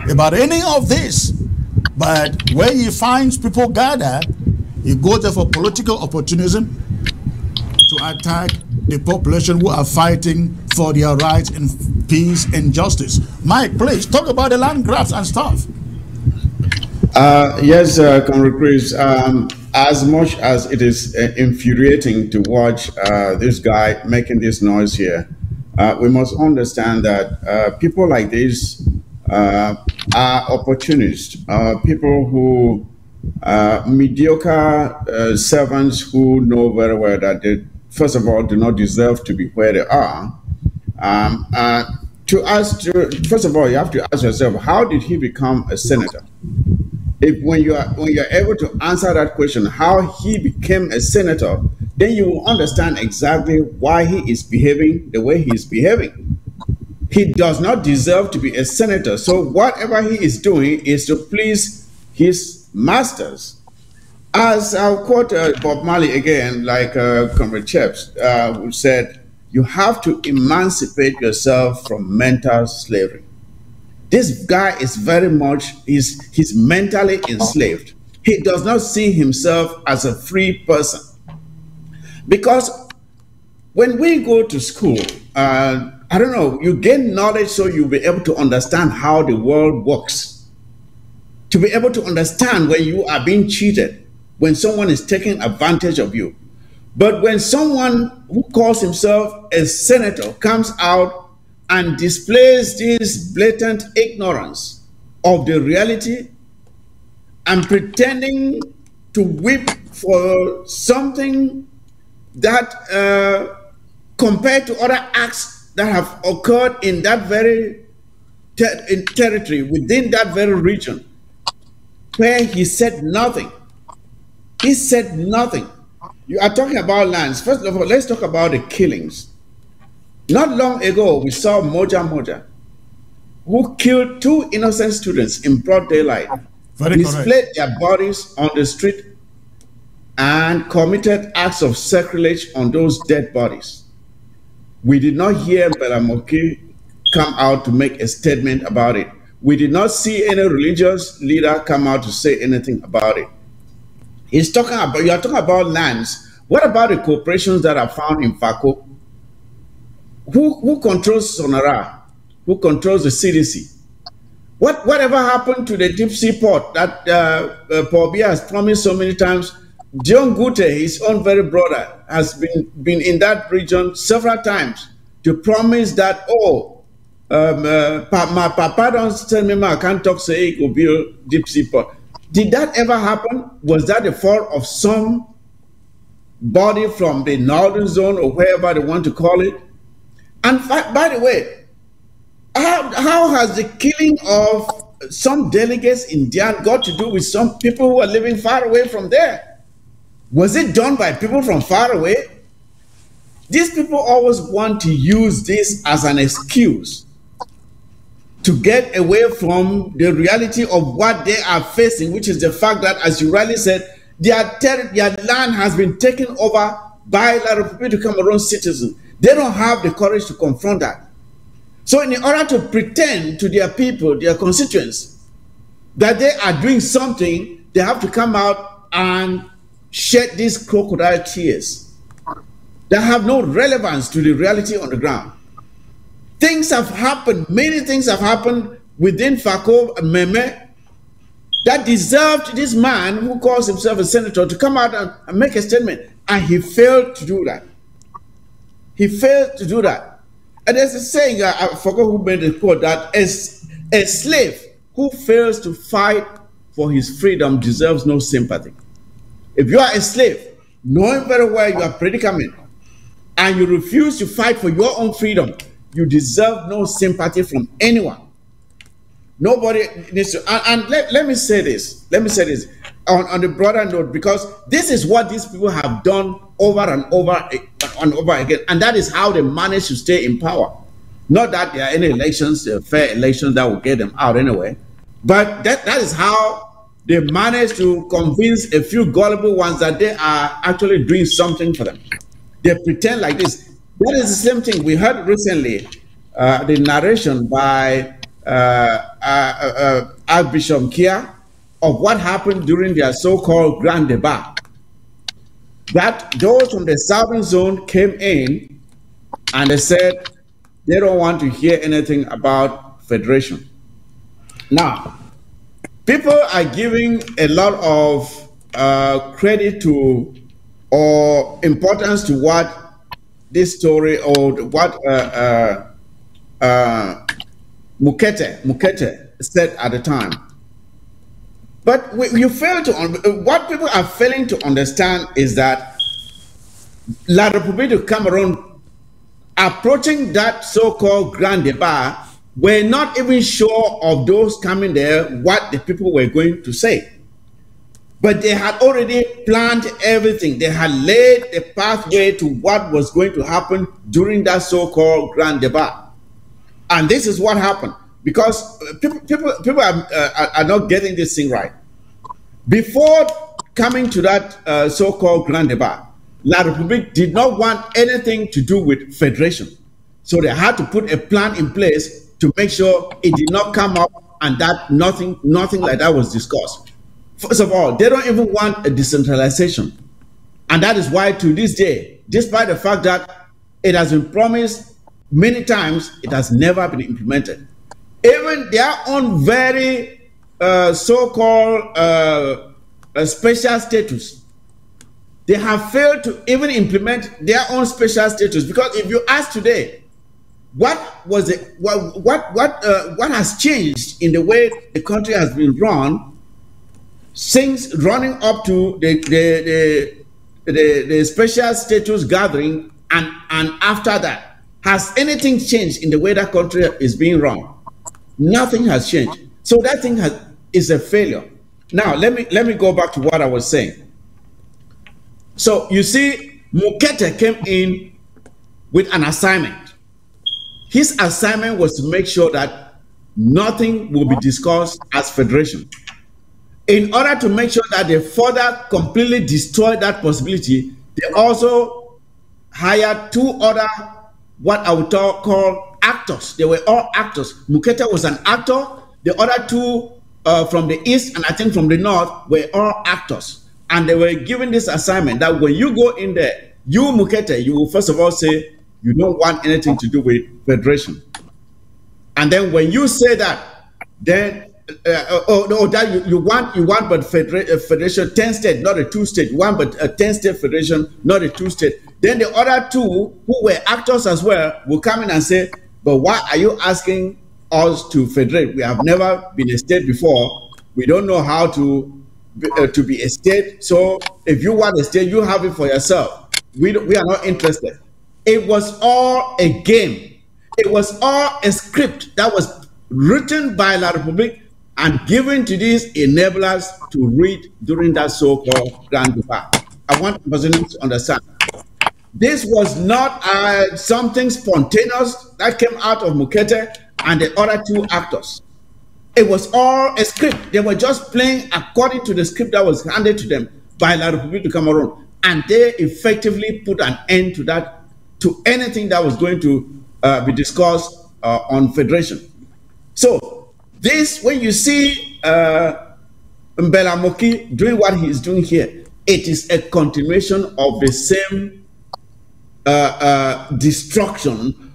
about any of this. But when he finds people gather, he goes there for political opportunism to attack the population who are fighting for their rights and peace and justice. Mike, please talk about the land grabs and stuff. Yes, Comrade Chris. As much as it is infuriating to watch this guy making this noise here, we must understand that people like this are opportunists, people who mediocre servants who know very well that they, first of all, do not deserve to be where they are. First of all, you have to ask yourself, how did he become a senator? When you're able to answer that question, how he became a senator, then you will understand exactly why he is behaving the way he is behaving. He does not deserve to be a senator. So whatever he is doing is to please his masters. As I'll quote Bob Marley again, like Comrade Chaps, who said, you have to emancipate yourself from mental slavery. This guy is very much, he's mentally enslaved. He does not see himself as a free person. Because when we go to school, I don't know, you gain knowledge so you'll be able to understand how the world works. To be able to understand when you are being cheated, when someone is taking advantage of you. But when someone who calls himself a senator comes out and displays this blatant ignorance of the reality and pretending to weep for something that compared to other acts that have occurred in that very territory, within that very region, where he said nothing. He said nothing. You are talking about lands. First of all, let's talk about the killings. Not long ago, we saw Moja, who killed 2 innocent students in broad daylight, displayed their bodies on the street, and committed acts of sacrilege on those dead bodies. We did not hear Mbella Moki come out to make a statement about it. We did not see any religious leader come out to say anything about it. He's talking about, you are talking about lands. What about the corporations that are found in Fako? Who controls Sonara? Who controls the CDC? Whatever happened to the deep sea port that Paul Biya has promised so many times? John Gov't, his own very brother, has been in that region several times to promise that, my papa don't tell me I can't talk, say it will build deep sea port. Did that ever happen? Was that the fault of some body from the northern zone or wherever they want to call it? And by the way, how has the killing of some delegates in Dian got to do with some people who are living far away from there? Was it done by people from far away? These people always want to use this as an excuse to get away from the reality of what they are facing, which is the fact that, as you rightly said, their land has been taken over by a lot of people to Cameroon citizens. They don't have the courage to confront that. So in order to pretend to their people, their constituents, that they are doing something, they have to come out and shed these crocodile tears that have no relevance to the reality on the ground. Things have happened, many things have happened within Fako and Meme that deserved this man who calls himself a senator to come out and make a statement, and he failed to do that. He failed to do that. And there's a saying, I forgot who made the quote, that a slave who fails to fight for his freedom deserves no sympathy. If you are a slave, knowing very well your predicament, and you refuse to fight for your own freedom, you deserve no sympathy from anyone. Nobody needs to. And let me say this. Let me say this on the broader note, because this is what these people have done over and over and over again, and that is how they manage to stay in power. Not that there are any elections, fair elections that will get them out anyway, but that is how they manage to convince a few gullible ones that they are actually doing something for them. They pretend like this. That is the same thing we heard recently, the narration by Archbishop Kia of what happened during their so-called grand debate. That those from the southern zone came in and they said they don't want to hear anything about federation. Now, people are giving a lot of credit to or importance to what this story or what Mukete said at the time. But you fail to, what people are failing to understand is that La République du Cameroon, approaching that so-called grand debate, were not even sure of those coming there what the people were going to say. But they had already planned everything. They had laid the pathway to what was going to happen during that so-called grand debate. And this is what happened, because people are not getting this thing right. Before coming to that so-called grand debate, La République did not want anything to do with federation. So they had to put a plan in place to make sure it did not come up and that nothing like that was discussed. First of all, they don't even want a decentralization. And that is why to this day, despite the fact that it has been promised many times, it has never been implemented. Even their own very so-called special status, they have failed to even implement their own special status. Because if you ask today, what was it? What has changed in the way the country has been run since running up to the special status gathering and after that? Has anything changed in the way that country is being run? Nothing has changed. So that thing is a failure. Now, let me go back to what I was saying. So you see, Moki came in with an assignment. His assignment was to make sure that nothing will be discussed as federation. In order to make sure that they further completely destroy that possibility, they also hired two other, what I would call actors. They were all actors. Moki was an actor. The other two from the east and I think from the north were all actors. And they were given this assignment that when you go in there, you, Moki, you will first of all say, you don't want anything to do with federation. And then when you say that, then that you want but federation 10 state, not a 2 state. You want but a 10 state federation, not a 2 state. Then the other two who were actors as well will come in and say, but why are you asking us to federate? We have never been a state before. We don't know how to be a state. So if you want a state, you have it for yourself. We are not interested. It was all a game. It was all a script that was written by La Republique and given to these enablers to read during that so-called Grand Depart. I want President to understand. This was not something spontaneous that came out of Moki and the other two actors. It was all a script. They were just playing according to the script that was handed to them by La Republique du Cameroon. And they effectively put an end to that, to anything that was going to be discussed on federation. So this, when you see Mbella Moki doing what he is doing here, it is a continuation of the same destruction,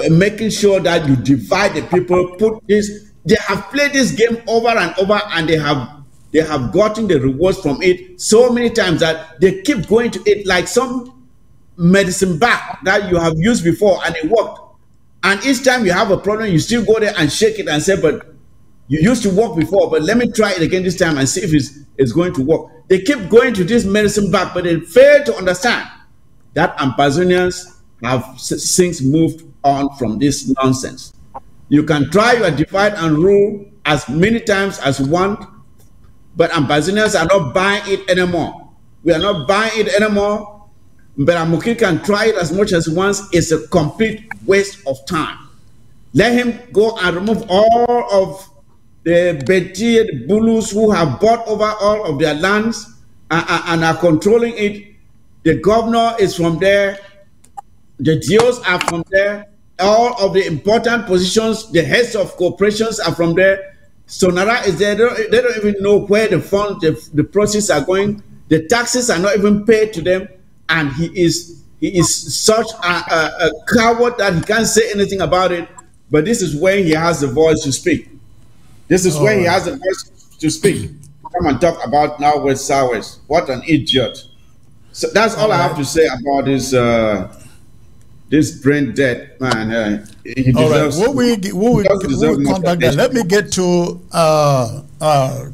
making sure that you divide the people, put this, they have played this game over and over, and they have gotten the rewards from it so many times that they keep going to it like some medicine bag that you have used before and it worked. And each time you have a problem, you still go there and shake it and say, but you used to work before, but let me try it again this time and see if it's going to work. They keep going to this medicine bag, but they fail to understand that Amazonians have since moved on from this nonsense. You can try your divide and rule as many times as you want, but Amazonians are not buying it anymore. We are not buying it anymore. But Moki can try it as much as he wants. It's a complete waste of time. Let him go and remove all of the Betty, the Bulus who have bought over all of their lands and are controlling it. The governor is from there. The DOs are from there. All of the important positions, the heads of corporations are from there. Sonara is there. They don't even know where the funds, the proceeds are going. The taxes are not even paid to them. And he is such a coward that he can't say anything about it. But this is when he has the voice to speak. This is when he has the voice to speak. Come and talk about now West Southwest. What an idiot! So that's all I have to say about this brain dead man. He deserves, all right. We'll come back there. Let me get to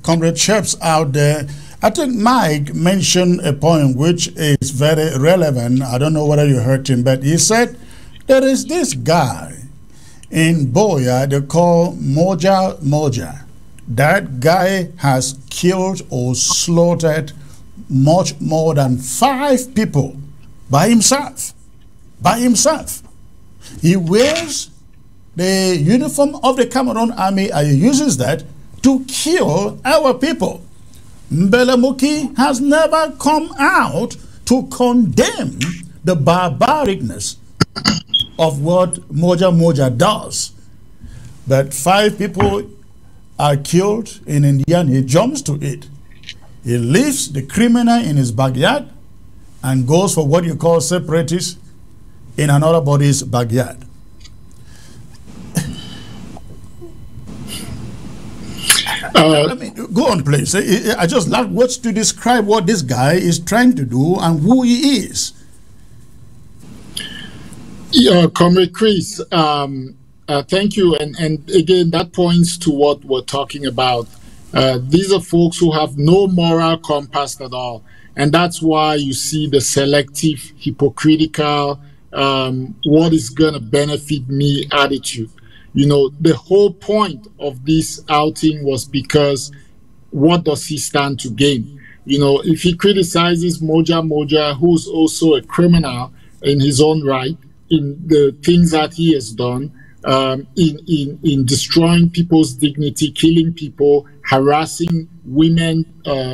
Comrade Sheps out there. I think Mike mentioned a point which is very relevant. I don't know whether you heard him, but he said there is this guy in Boya they call Moja. That guy has killed or slaughtered much more than 5 people by himself. By himself. He wears the uniform of the Cameroon army and he uses that to kill our people. Mbella Moki has never come out to condemn the barbaricness of what Moja does. But 5 people are killed in India and he jumps to it. He leaves the criminal in his backyard and goes for what you call separatists in another body's backyard. I mean, go on, please. I just love words to describe what this guy is trying to do and who he is. Yeah, Comrade Chris, thank you. And again, that points to what we're talking about. These are folks who have no moral compass at all. And that's why you see the selective, hypocritical what is going to benefit me attitude. You know, the whole point of this outing was because what does he stand to gain? You know, if he criticizes Moja, who's also a criminal in his own right, in the things that he has done, in destroying people's dignity, killing people, harassing women,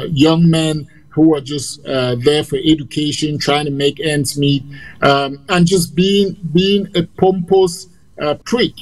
young men who are just there for education, trying to make ends meet, and just being a pompous prick,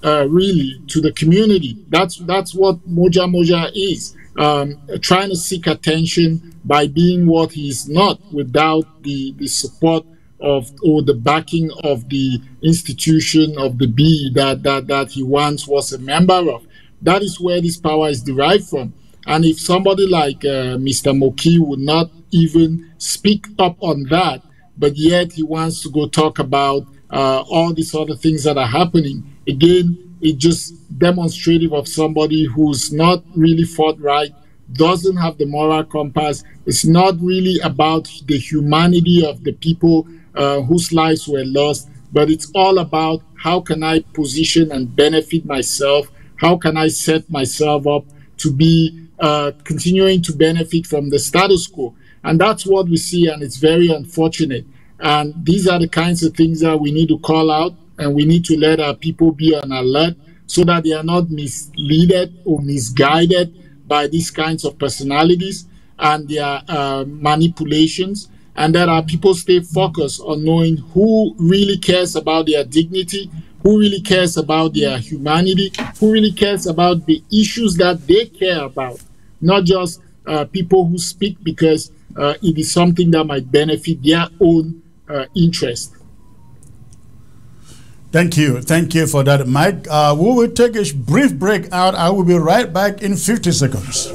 really, to the community. That's what Moja is. Trying to seek attention by being what he is not, without the support of or the backing of the institution of the B that he once was a member of. That is where this power is derived from. And if somebody like Mr. Moki would not even speak up on that, but yet he wants to go talk about all these other things that are happening, again, it's just demonstrative of somebody who's not really forthright, doesn't have the moral compass. It's not really about the humanity of the people whose lives were lost, but it's all about how can I position and benefit myself? How can I set myself up to be continuing to benefit from the status quo? And that's what we see, and it's very unfortunate. And these are the kinds of things that we need to call out, and we need to let our people be on alert so that they are not misled or misguided by these kinds of personalities and their manipulations, and that our people stay focused on knowing who really cares about their dignity, who really cares about their humanity, who really cares about the issues that they care about, not just people who speak because it is something that might benefit their own interest. Thank you for that, Mike. We will take a brief break out. I will be right back in 50 seconds.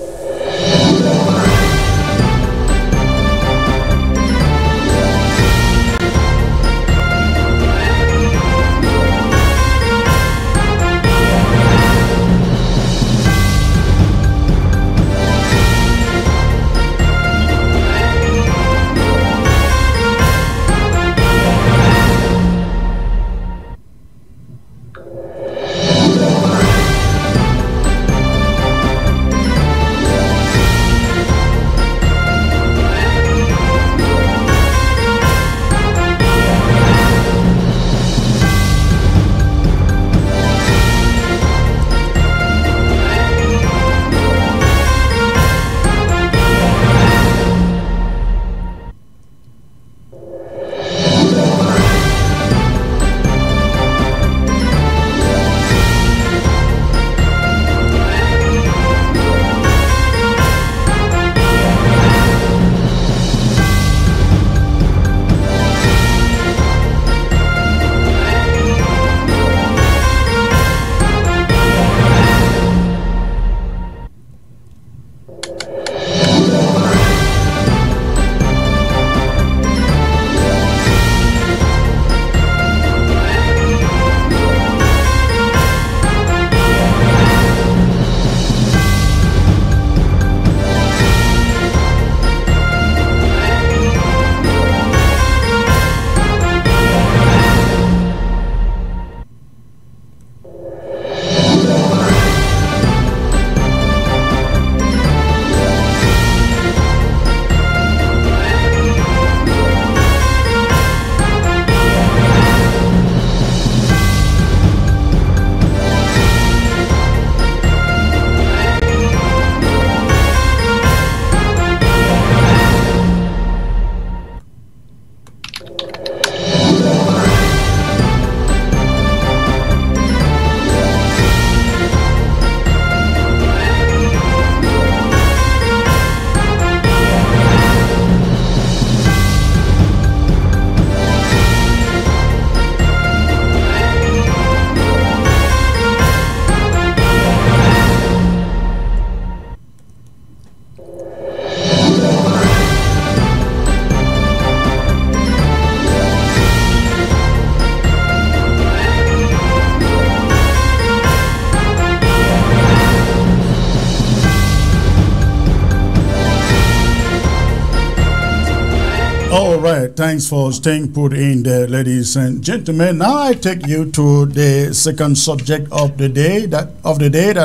All right, thanks for staying put in there, ladies and gentlemen. Now I take you to the second subject of the day that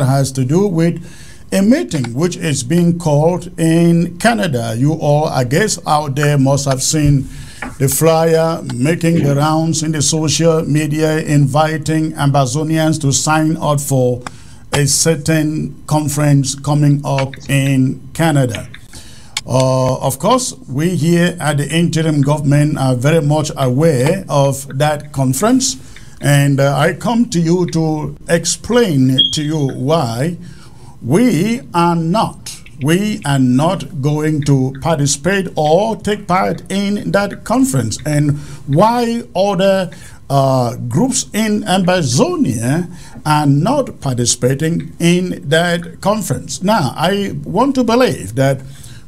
has to do with a meeting which is being called in Canada. You all, I guess, out there must have seen the flyer making the rounds in the social media inviting Ambazonians to sign up for a certain conference coming up in Canada. Of course, we here at the interim government are very much aware of that conference, and I come to you to explain to you why we are not going to participate or take part in that conference, and why other groups in Ambazonia are not participating in that conference. Now, I want to believe that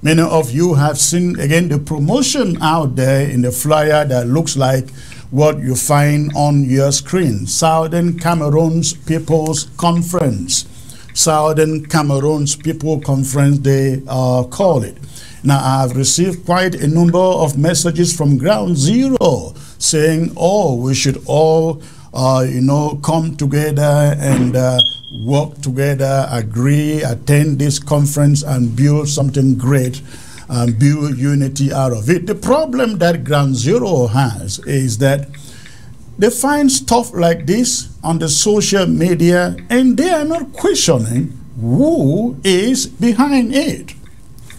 many of you have seen, again, the promotion out there in the flyer that looks like what you find on your screen. Southern Cameroon's People's Conference. Southern Cameroon's People Conference, they call it. Now, I've received quite a number of messages from Ground Zero saying, oh, we should all, come together and work together, agree, attend this conference and build something great and build unity out of it. The problem that Ground Zero has is that they find stuff like this on the social media and they are not questioning who is behind it.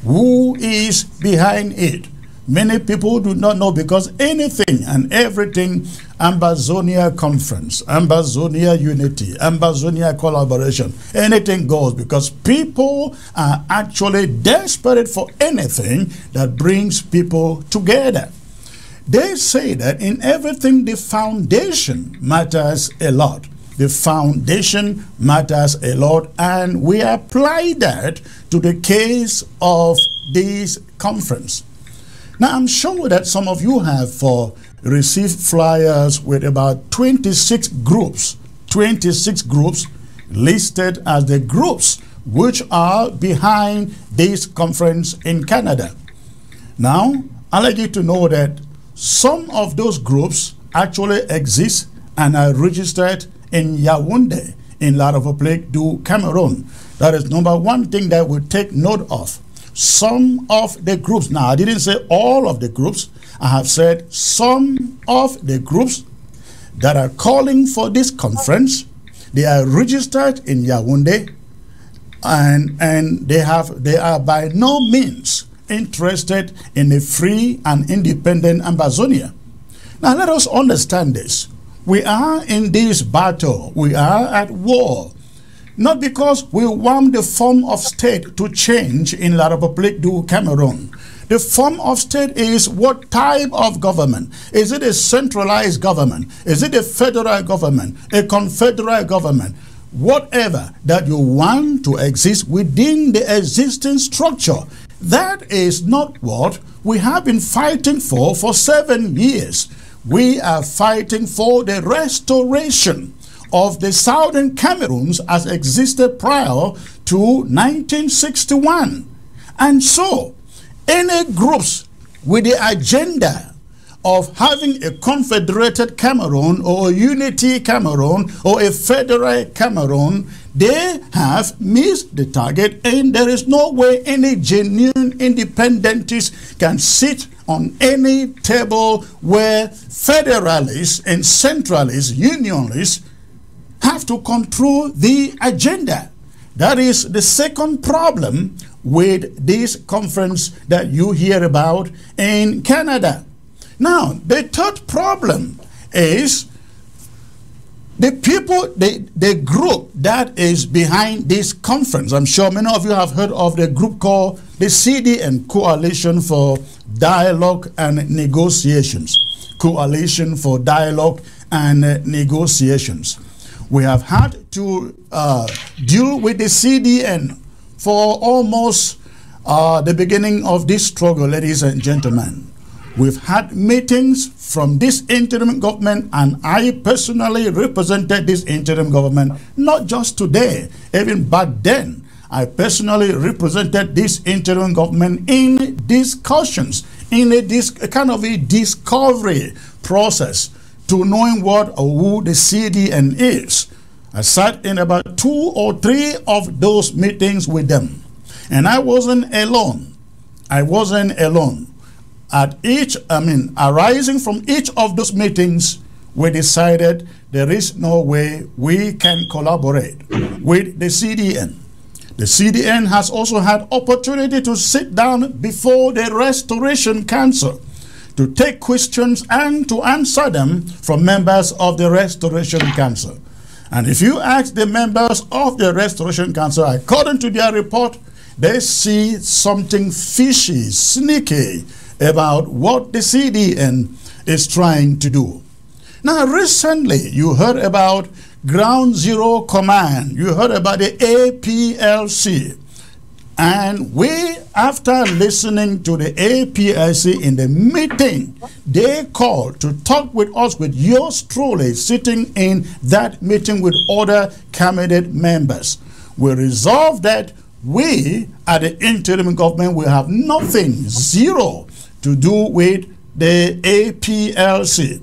Who is behind it? Many people do not know, because anything and everything, Ambazonia Conference, Ambazonia Unity, Ambazonia Collaboration, anything goes, because people are actually desperate for anything that brings people together. They say that in everything, the foundation matters a lot. The foundation matters a lot, and we apply that to the case of this conference. Now, I'm sure that some of you have received flyers with about 26 groups listed as the groups which are behind this conference in Canada. Now, I'd like you to know that some of those groups actually exist and are registered in Yaoundé, in La République du Cameroon. That is number one thing that we take note of. Some of the groups, now I didn't say all of the groups, I have said some of the groups that are calling for this conference, they are registered in Yaoundé, and they are by no means interested in a free and independent Ambazonia. Now let us understand this. We are in this battle, we are at war. Not because we want the form of state to change in La République du Cameroon. The form of state is what type of government? Is it a centralized government? Is it a federal government? A confederal government? Whatever that you want to exist within the existing structure. That is not what we have been fighting for 7 years. We are fighting for the restoration of the Southern Cameroons as existed prior to 1961. And so, any groups with the agenda of having a confederated Cameroon or a unity Cameroon or a federal Cameroon, they have missed the target, and there is no way any genuine independentists can sit on any table where federalists and centralists, unionists, have to control the agenda. That is the second problem with this conference that you hear about in Canada. Now, the third problem is the people, the group that is behind this conference. I'm sure many of you have heard of the group called the Cdn, Coalition for Dialogue and Negotiations. Coalition for Dialogue and Negotiations. We have had to deal with the Cdn for almost the beginning of this struggle, ladies and gentlemen. We've had meetings from this interim government, and I personally represented this interim government, not just today, even back then. I personally represented this interim government in discussions, in a kind of a discovery process to knowing what or who the CDN is. I sat in about 2 or 3 of those meetings with them. And I wasn't alone. I wasn't alone. At each, arising from each of those meetings, we decided there is no way we can collaborate with the CDN. The CDN has also had opportunity to sit down before the Restoration Council to take questions and to answer them from members of the Restoration Council. And if you ask the members of the Restoration Council, according to their report, they see something fishy, sneaky about what the CDN is trying to do. Now, recently, you heard about Ground Zero Command. You heard about the APLC. And we, after listening to the APLC in the meeting, they called to talk with us, with yours truly, sitting in that meeting with other cabinet members. We resolved that we, at the interim government, will have nothing, zero, to do with the APLC.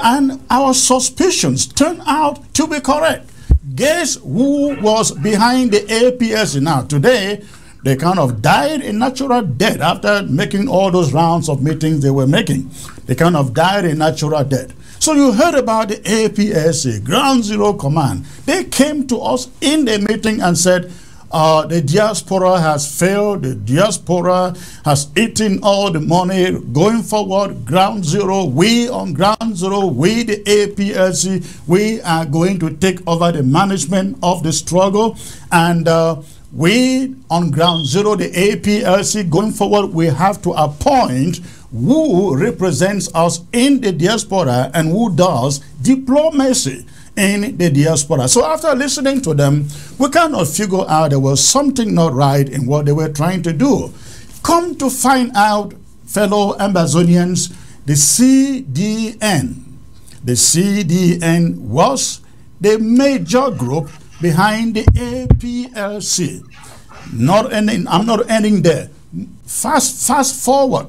And our suspicions turned out to be correct. Guess who was behind the APLC? Now, today, they kind of died a natural death after making all those rounds of meetings they were making. They kind of died a natural death. So you heard about the APLC, Ground Zero Command. They came to us in the meeting and said, the diaspora has failed. The diaspora has eaten all the money. Going forward, Ground Zero, we on Ground Zero, we the APLC, we are going to take over the management of the struggle. And we on Ground Zero, the APLC, going forward, we have to appoint who represents us in the diaspora and who does diplomacy in the diaspora. So after listening to them, we cannot figure out there was something not right in what they were trying to do. Come to find out, fellow Amazonians, the CDN was the major group behind the APLC. I'm not ending there. Fast forward.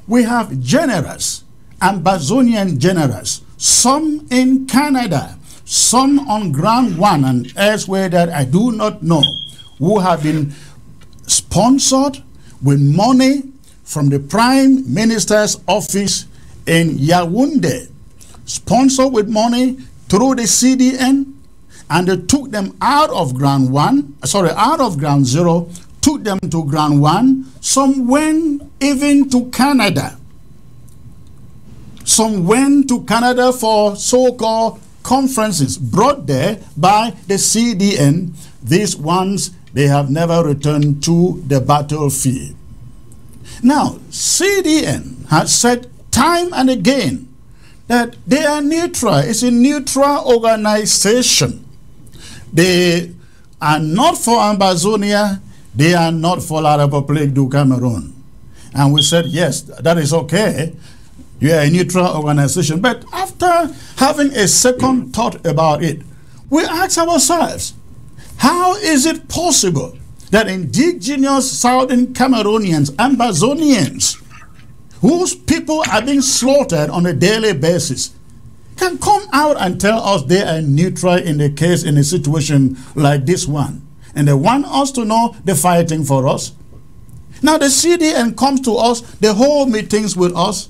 We have generals, Amazonian generals, some in Canada, some on Ground 1 and elsewhere that I do not know, who have been sponsored with money from the Prime Minister's office in Yaoundé, sponsored with money through the CDN, and they took them out of Ground 0, took them to Ground 1. Some went even to Canada. Some went to Canada for so-called conferences brought there by the CDN. These ones, they have never returned to the battlefield. Now, CDN has said time and again that they are neutral. It's a neutral organization. They are not for Amazonia. They are not for La République du Cameroon. And we said, yes, that is okay. You are a neutral organization. But after having a second thought about it, we ask ourselves, how is it possible that indigenous Southern Cameroonians, Amazonians, whose people are being slaughtered on a daily basis, can come out and tell us they are neutral in a situation like this one? And they want us to know they're fighting for us. Now the CDN comes to us, they hold meetings with us,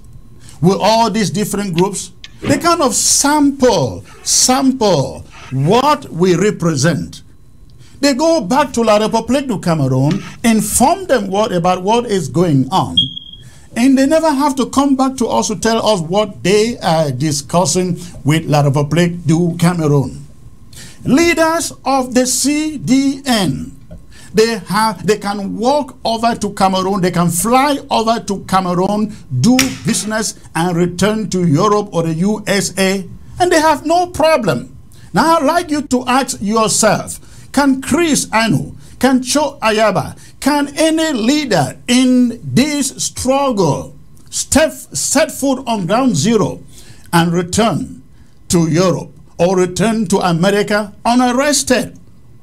with all these different groups. They kind of sample what we represent. They go back to La République du Cameroon, inform them about what is going on, and they never have to come back to us to tell us what they are discussing with La République du Cameroon. Leaders of the CDN, they can walk over to Cameroon, they can fly over to Cameroon, do business and return to Europe or the USA, and they have no problem. Now I'd like you to ask yourself, can Chris Anu, can Cho Ayaba, can any leader in this struggle set foot on Ground Zero and return to Europe or return to America unarrested?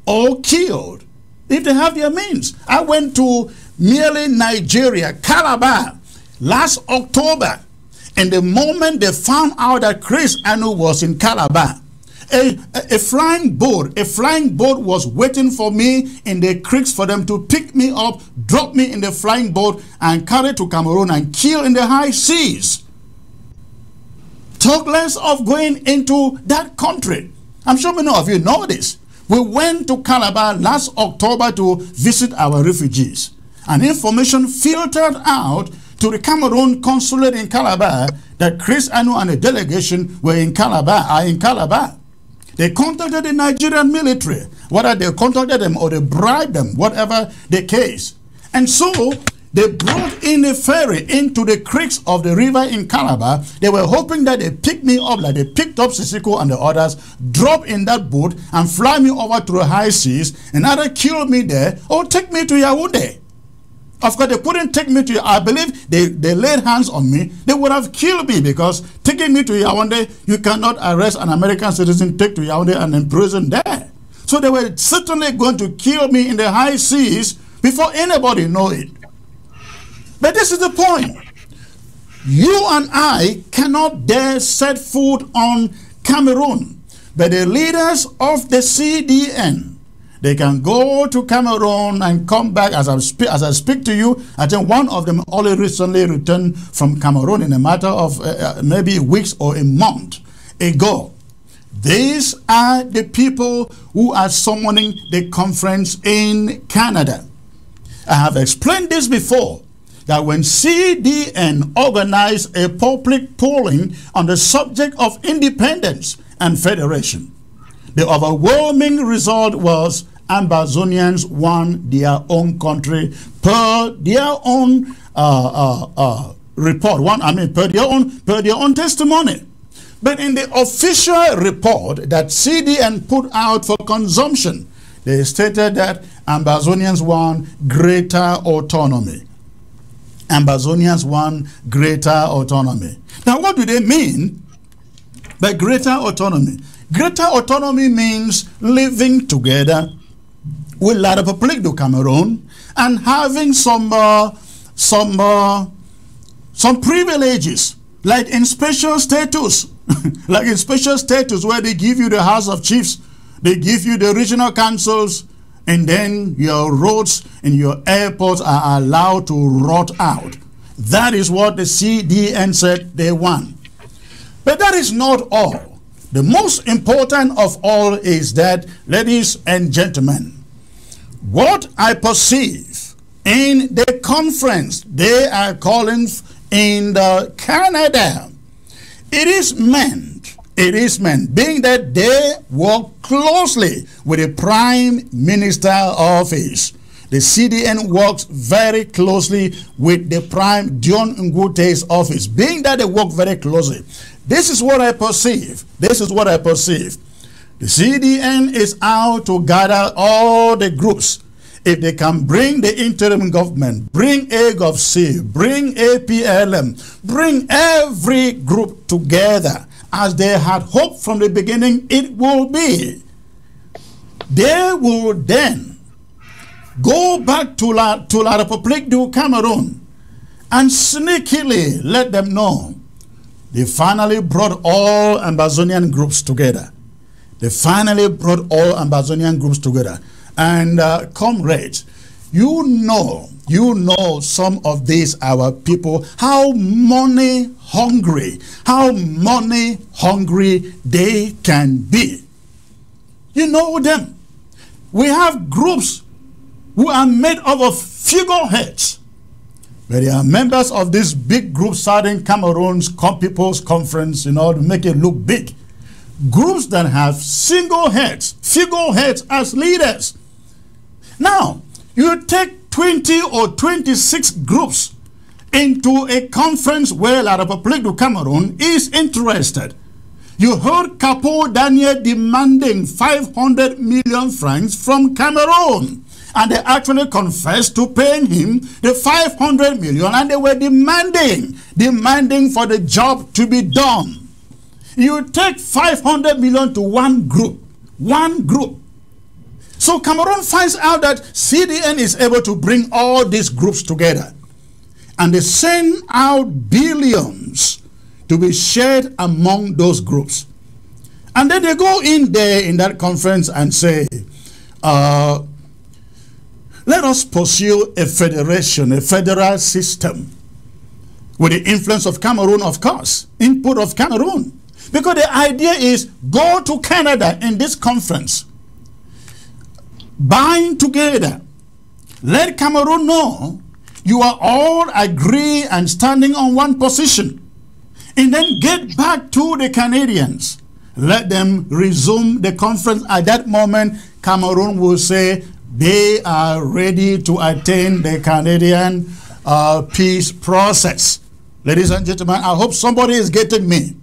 or killed if they have their means. I went to merely Nigeria, Calabar, last October, and the moment they found out that Chris Anu was in Calabar, a flying boat was waiting for me in the creeks for them to pick me up, drop me in the flying boat, and carry to Cameroon and kill in the high seas. Talk less of going into that country. I'm sure many of you know this. We went to Calabar last October to visit our refugees, and information filtered out to the Cameroon consulate in Calabar that Chris Anu and a delegation were in Calabar. They contacted the Nigerian military, whether they contacted them or they bribed them, whatever the case. And so they brought in a ferry into the creeks of the river in Calabar. They were hoping that they picked me up like they picked up Sisiko and the others, drop in that boat and fly me over to the high seas and either kill me there or take me to Yaoundé. Of course, they couldn't take me to, I believe they laid hands on me. They would have killed me, because taking me to Yaoundé, you cannot arrest an American citizen, take to Yaoundé and imprison there. So they were certainly going to kill me in the high seas before anybody knew it. But this is the point. You and I cannot dare set foot on Cameroon. But the leaders of the CDN, they can go to Cameroon and come back. As I speak to you, I think one of them only recently returned from Cameroon in a matter of maybe weeks or a month ago. These are the people who are summoning the conference in Canada. I have explained this before, that when CDN organized a public polling on the subject of independence and federation, the overwhelming result was Ambazonians won their own country per their own report. Per their own testimony. But in the official report that CDN put out for consumption, they stated that Ambazonians won greater autonomy. Ambazonians won greater autonomy. Now, what do they mean by greater autonomy? Greater autonomy means living together with La République du Cameroon and having some privileges, like in special status, like in special status where they give you the House of Chiefs, they give you the regional councils, and then your roads and your airports are allowed to rot out. That is what the CDN said they want. But that is not all. The most important of all is that, ladies and gentlemen, what I perceive in the conference they are calling in Canada, it is meant, being that they work closely with the Prime Minister office. The CDN works very closely with the Prime Dion Ngute's office, being that they work very closely. This is what I perceive. This is what I perceive. The CDN is out to gather all the groups. If they can bring the interim government, bring Gov't, bring APLM, bring every group together as they had hoped from the beginning it will be, they will then go back to La République du Cameroon and sneakily let them know they finally brought all Ambazonian groups together. They finally brought all Ambazonian groups together. And comrades, you know some of these our people, how money hungry they can be. You know them. We have groups who are made up of figureheads, but they are members of this big group, Southern Cameroon's People's Conference, to make it look big. Groups that have single heads, figureheads as leaders. Now, you take 20 or 26 groups into a conference where La République du Cameroon is interested. You heard Capo Daniel demanding 500 million francs from Cameroon. And they actually confessed to paying him the 500 million, and they were demanding for the job to be done. You take 500 million to one group. So Cameroon finds out that CDN is able to bring all these groups together. And they send out billions to be shared among those groups. And then they go in there in that conference and say, let us pursue a federation, a federal system, with the influence of Cameroon, of course, input of Cameroon. Because the idea is, go to Canada in this conference, bind together, let Cameroon know you are all agree and standing on one position, and then get back to the Canadians. Let them resume the conference. At that moment, Cameroon will say they are ready to attain the Canadian peace process. Ladies and gentlemen, I hope somebody is getting me.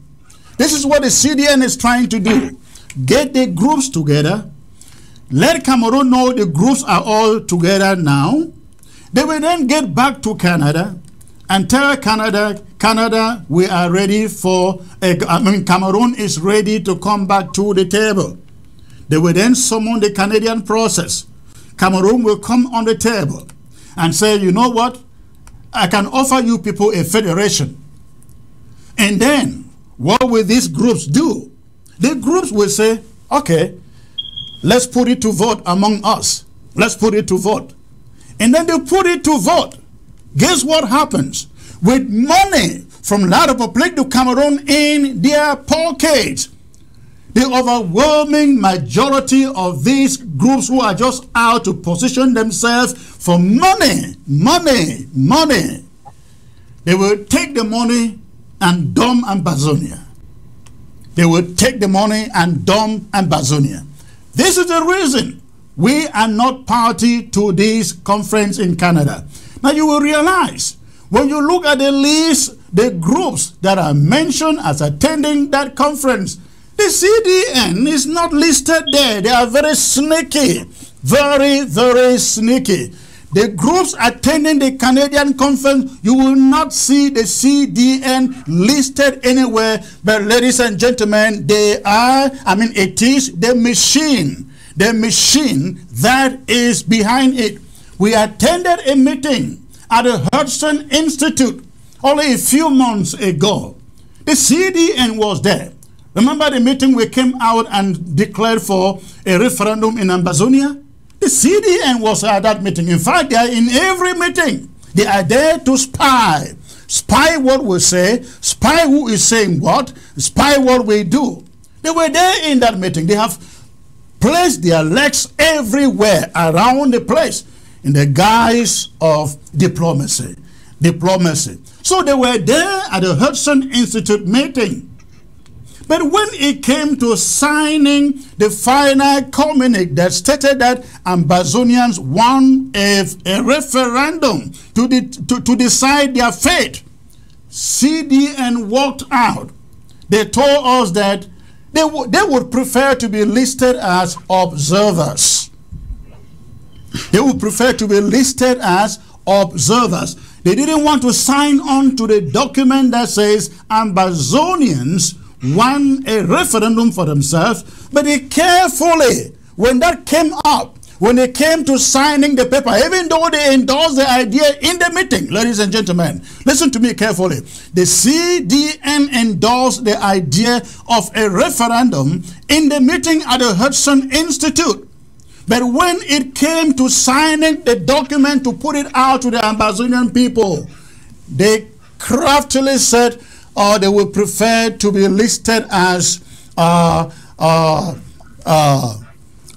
This is what the CDN is trying to do. Get the groups together. Let Cameroon know the groups are all together now. They will then get back to Canada and tell Canada, we are ready for, Cameroon is ready to come back to the table. They will then summon the Canadian process. Cameroon will come on the table and say, you know what? I can offer you people a federation. And then, what will these groups do? The groups will say, okay, let's put it to vote among us. Let's put it to vote. And then they put it to vote. Guess what happens? With money from La République du Cameroon in their pockets, the overwhelming majority of these groups who are just out to position themselves for money, they will take the money and dump Ambazonia. They will take the money and dump Ambazonia. This is the reason we are not party to this conference in Canada. Now you will realize, when you look at the list, the groups that are mentioned as attending that conference, the CDN is not listed there. They are very sneaky, very, very sneaky. The groups attending the Canadian conference, you will not see the CDN listed anywhere. But ladies and gentlemen, they are, it is the machine that is behind it. We attended a meeting at the Hudson Institute only a few months ago. The CDN was there. Remember the meeting we came out and declared for a referendum in Ambazonia? The CDN was at that meeting. In fact, they are in every meeting. They are there to spy. Spy what we say, spy who is saying what, spy what we do. They were there in that meeting. They have placed their legs everywhere around the place in the guise of diplomacy. So they were there at the Hudson Institute meeting. But when it came to signing the final communique that stated that Ambazonians won a referendum to decide their fate, CDN walked out. They told us that they would prefer to be listed as observers. They would prefer to be listed as observers. They didn't want to sign on to the document that says Ambazonians won a referendum for themselves, but they carefully, when that came up, when they came to signing the paper, even though they endorsed the idea in the meeting, ladies and gentlemen, listen to me carefully. The CDN endorsed the idea of a referendum in the meeting at the Hudson Institute. But when it came to signing the document to put it out to the Ambazonian people, they craftily said, they would prefer to be listed as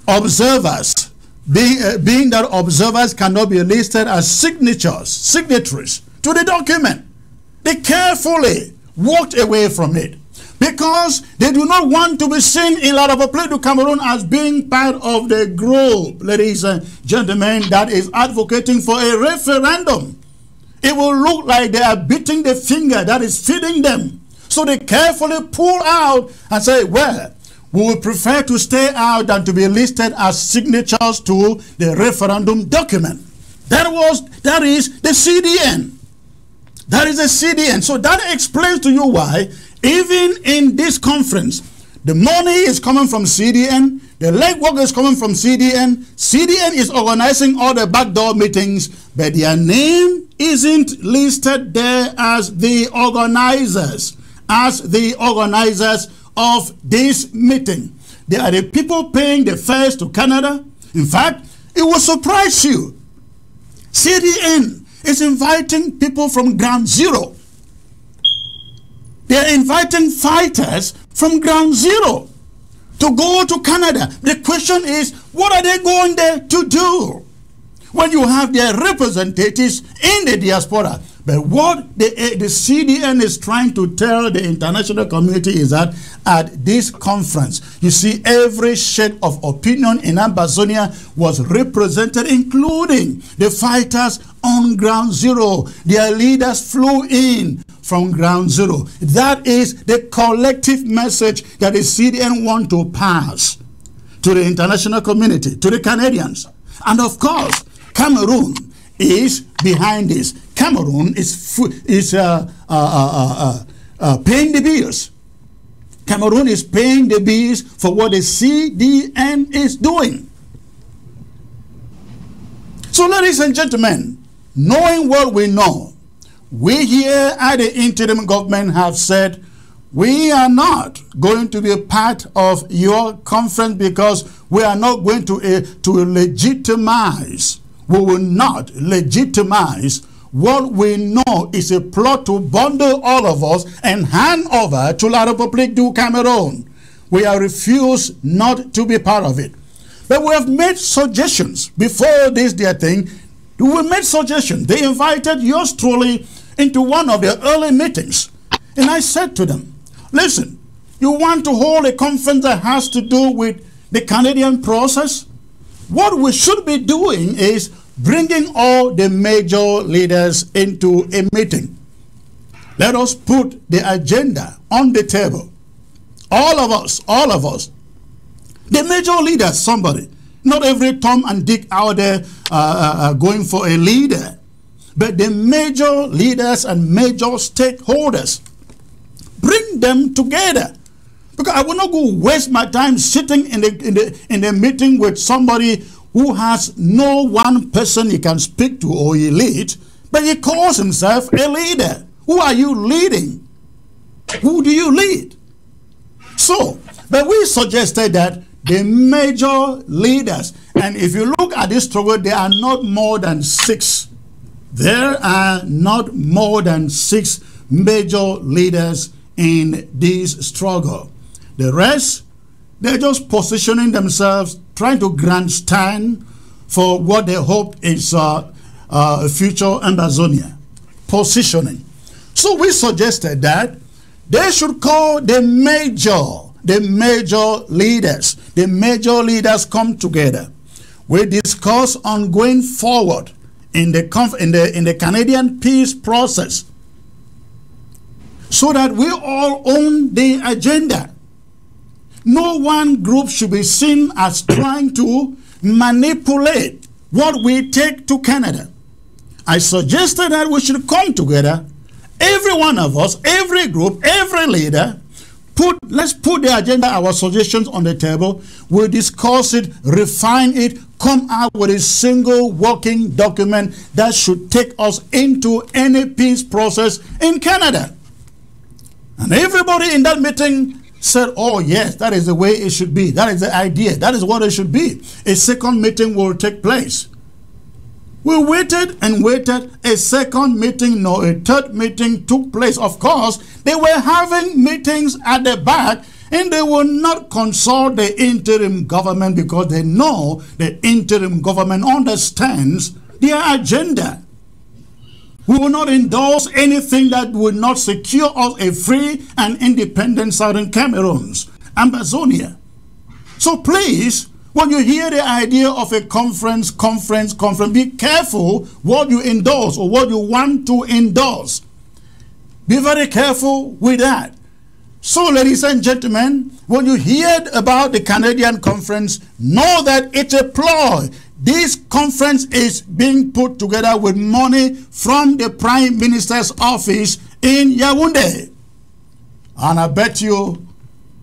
observers, being that observers cannot be listed as signatories to the document. They carefully walked away from it because they do not want to be seen in La République du Cameroon as being part of the group, ladies and gentlemen, that is advocating for a referendum. It will look like they are beating the finger that is feeding them. So they carefully pull out and say, well, we would prefer to stay out than to be listed as signatures to the referendum document. That is the CDN. That is the CDN. So that explains to you why, even in this conference, the money is coming from CDN, The legwork is coming from CDN. CDN is organizing all the backdoor meetings, but their name isn't listed there as the organizers, of this meeting. They are the people paying the fares to Canada. In fact, it will surprise you. CDN is inviting people from Ground Zero. They are inviting fighters from Ground Zero to go to Canada. The question is, what are they going there to do? When you have their representatives in the diaspora. But what the CDN is trying to tell the international community is that at this conference, you see every shade of opinion in Amazonia was represented, including the fighters on Ground Zero. Their leaders flew in from Ground Zero. That is the collective message that the CDN want to pass to the international community, to the Canadians. And of course, Cameroon is behind this. Cameroon is paying the bills. Cameroon is paying the bills for what the CDN is doing. So, ladies and gentlemen, knowing what we know, we here at the interim government have said we are not going to be a part of your conference because we are not going to legitimize. We will not legitimize what we know is a plot to bundle all of us and hand over to La République du Cameroon. We have refused not to be part of it. But we have made suggestions before this their thing. We made suggestions. They invited yours truly into one of their early meetings. And I said to them, listen, you want to hold a conference that has to do with the Canadian process? What we should be doing is bringing all the major leaders into a meeting. Let us put the agenda on the table. All of us. The major leaders, somebody. Not every Tom and Dick out there going for a leader. But the major leaders and major stakeholders. Bring them together. Because I will not go waste my time sitting in the meeting with somebody who has no one person he can speak to or he lead, but he calls himself a leader. Who are you leading? Who do you lead? So, but we suggested that the major leaders, and if you look at this struggle, there are not more than 6. There are not more than 6 major leaders in this struggle. The rest, they're just positioning themselves, trying to grandstand for what they hope is a future Amazonia. Positioning. So we suggested that they should call the major leaders. The major leaders come together. We discuss on going forward in the Canadian peace process so that we all own the agenda. No one group should be seen as trying to manipulate what we take to Canada. I suggested that we should come together, every one of us, every group, every leader, let's put the agenda, our suggestions on the table. We'll discuss it, refine it, come out with a single working document that should take us into any peace process in Canada. And everybody in that meeting said, oh yes, that is the way it should be. That is the idea. That is what it should be. A second meeting will take place. We waited and waited. A second meeting, no, a third meeting took place. Of course, they were having meetings at the back and they will not consult the interim government because they know the interim government understands their agenda. We will not endorse anything that will not secure us a free and independent Southern Cameroons, Amazonia. So please, when you hear the idea of a conference, be careful what you endorse or what you want to endorse. Be very careful with that. So, ladies and gentlemen, when you hear about the Canadian conference, know that it's a ploy. This conference is being put together with money from the Prime Minister's office in Yaoundé. And I bet you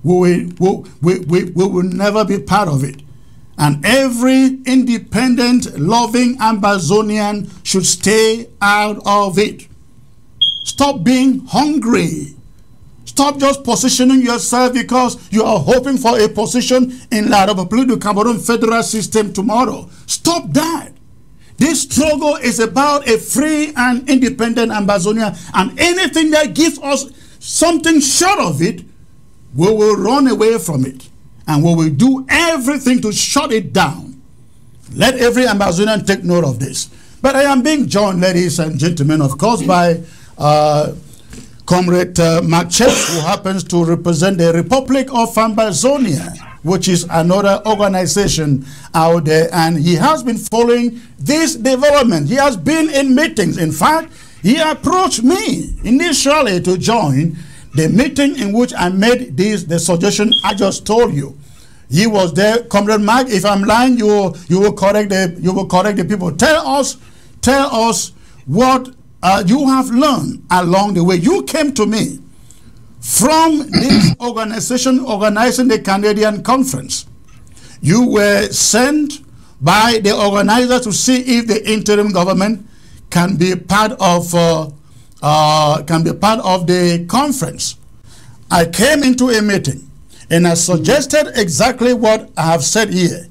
we will never be part of it. And every independent, loving Ambazonian should stay out of it. Stop being hungry. Stop just positioning yourself because you are hoping for a position in the Republic Cameroon federal system tomorrow. Stop that. This struggle is about a free and independent Ambazonia, and anything that gives us something short of it, we will run away from it. And we will do everything to shut it down. Let every Ambazonian take note of this. But I am being joined, ladies and gentlemen, of course, by Comrade Mark Chess, who happens to represent the Republic of Ambazonia, which is another organization out there. And he has been following this development. He has been in meetings. In fact, he approached me initially to join the meeting in which I made the suggestion I just told you. He was there. Comrade Mark, if I'm lying, you will correct the people. Tell us what you have learned along the way. You came to me from this organization organizing the Canadian conference. You were sent by the organizer to see if the interim government can be part of the conference. I came into a meeting and I suggested exactly what I have said here.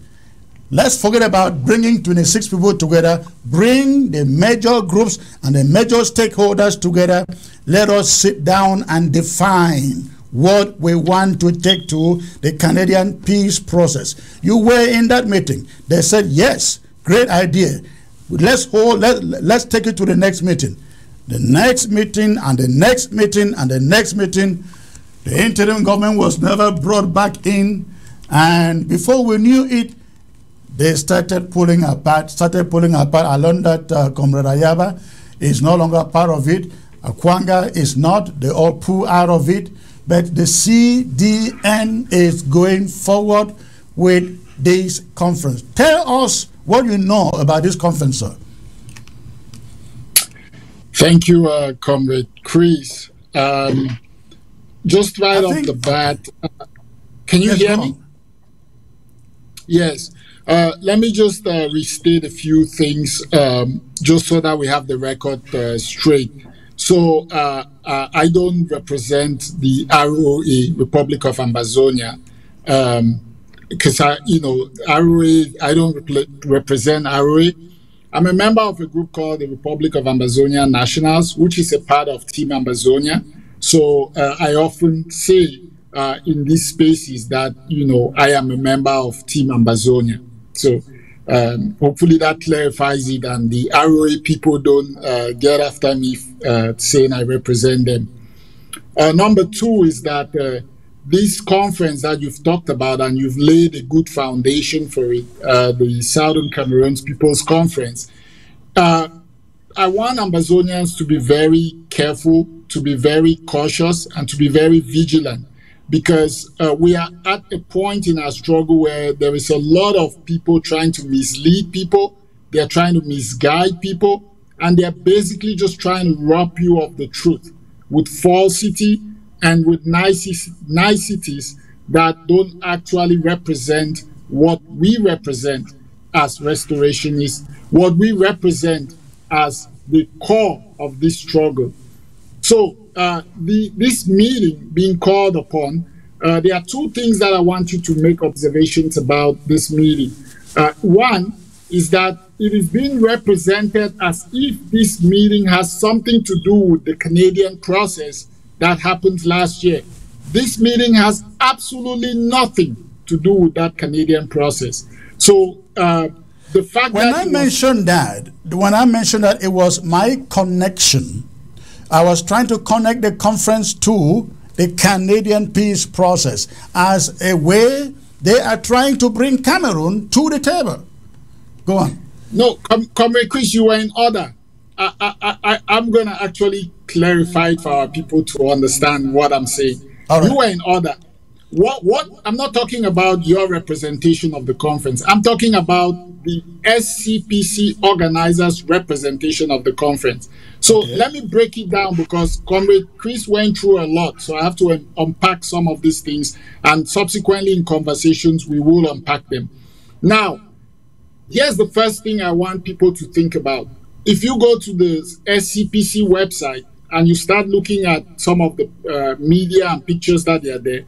Let's forget about bringing 26 people together. Bring the major groups and the major stakeholders together. Let us sit down and define what we want to take to the Canadian peace process. You were in that meeting. They said, yes, great idea. Let's take it to the next meeting. The next meeting and the next meeting and the next meeting, the interim government was never brought back in, and before we knew it, they started pulling apart. I learned that Comrade Ayaba is no longer part of it. Akwanga is not. They all pull out of it. But the CDN is going forward with this conference. Tell us what you know about this conference, sir. Thank you, Comrade Chris. Just right off the bat, can you hear me? Yes. Let me just restate a few things just so that we have the record straight. So I don't represent the ROA, Republic of Ambazonia, because I don't represent ROA. I'm a member of a group called the Republic of Ambazonia Nationals, which is a part of Team Ambazonia. So I often say in these spaces that, I am a member of Team Ambazonia. So hopefully that clarifies it, and the ROA people don't get after me saying I represent them. Number two is that this conference that you've talked about, and you've laid a good foundation for it, the Southern Cameroon's People's Conference. I want Ambazonians to be very careful, to be very cautious, and to be very vigilant, because we are at a point in our struggle where there is a lot of people trying to mislead people. They're trying to misguide people, and they're basically just trying to rob you of the truth with falsity and with niceties that don't actually represent what we represent as restorationists, what we represent as the core of this struggle. So this meeting being called upon, there are two things that I want you to make observations about this meeting. One is that it is being represented as if this meeting has something to do with the Canadian process that happened last year. This meeting has absolutely nothing to do with that Canadian process. So the fact when I mentioned that, it was my connection. I was trying to connect the conference to the Canadian peace process as a way they are trying to bring Cameroon to the table. Go on. No, Comrade Chris, you were in order. I'm going to actually clarify it for our people to understand what I'm saying. All right. You were in order. what I'm not talking about your representation of the conference. I'm talking about the SCPC organizers' representation of the conference. So let me break it down, because Comrade Chris went through a lot. So I have to unpack some of these things, and subsequently in conversations, we will unpack them. Now, here's the first thing I want people to think about. If you go to the SCPC website and you start looking at some of the media and pictures that are there,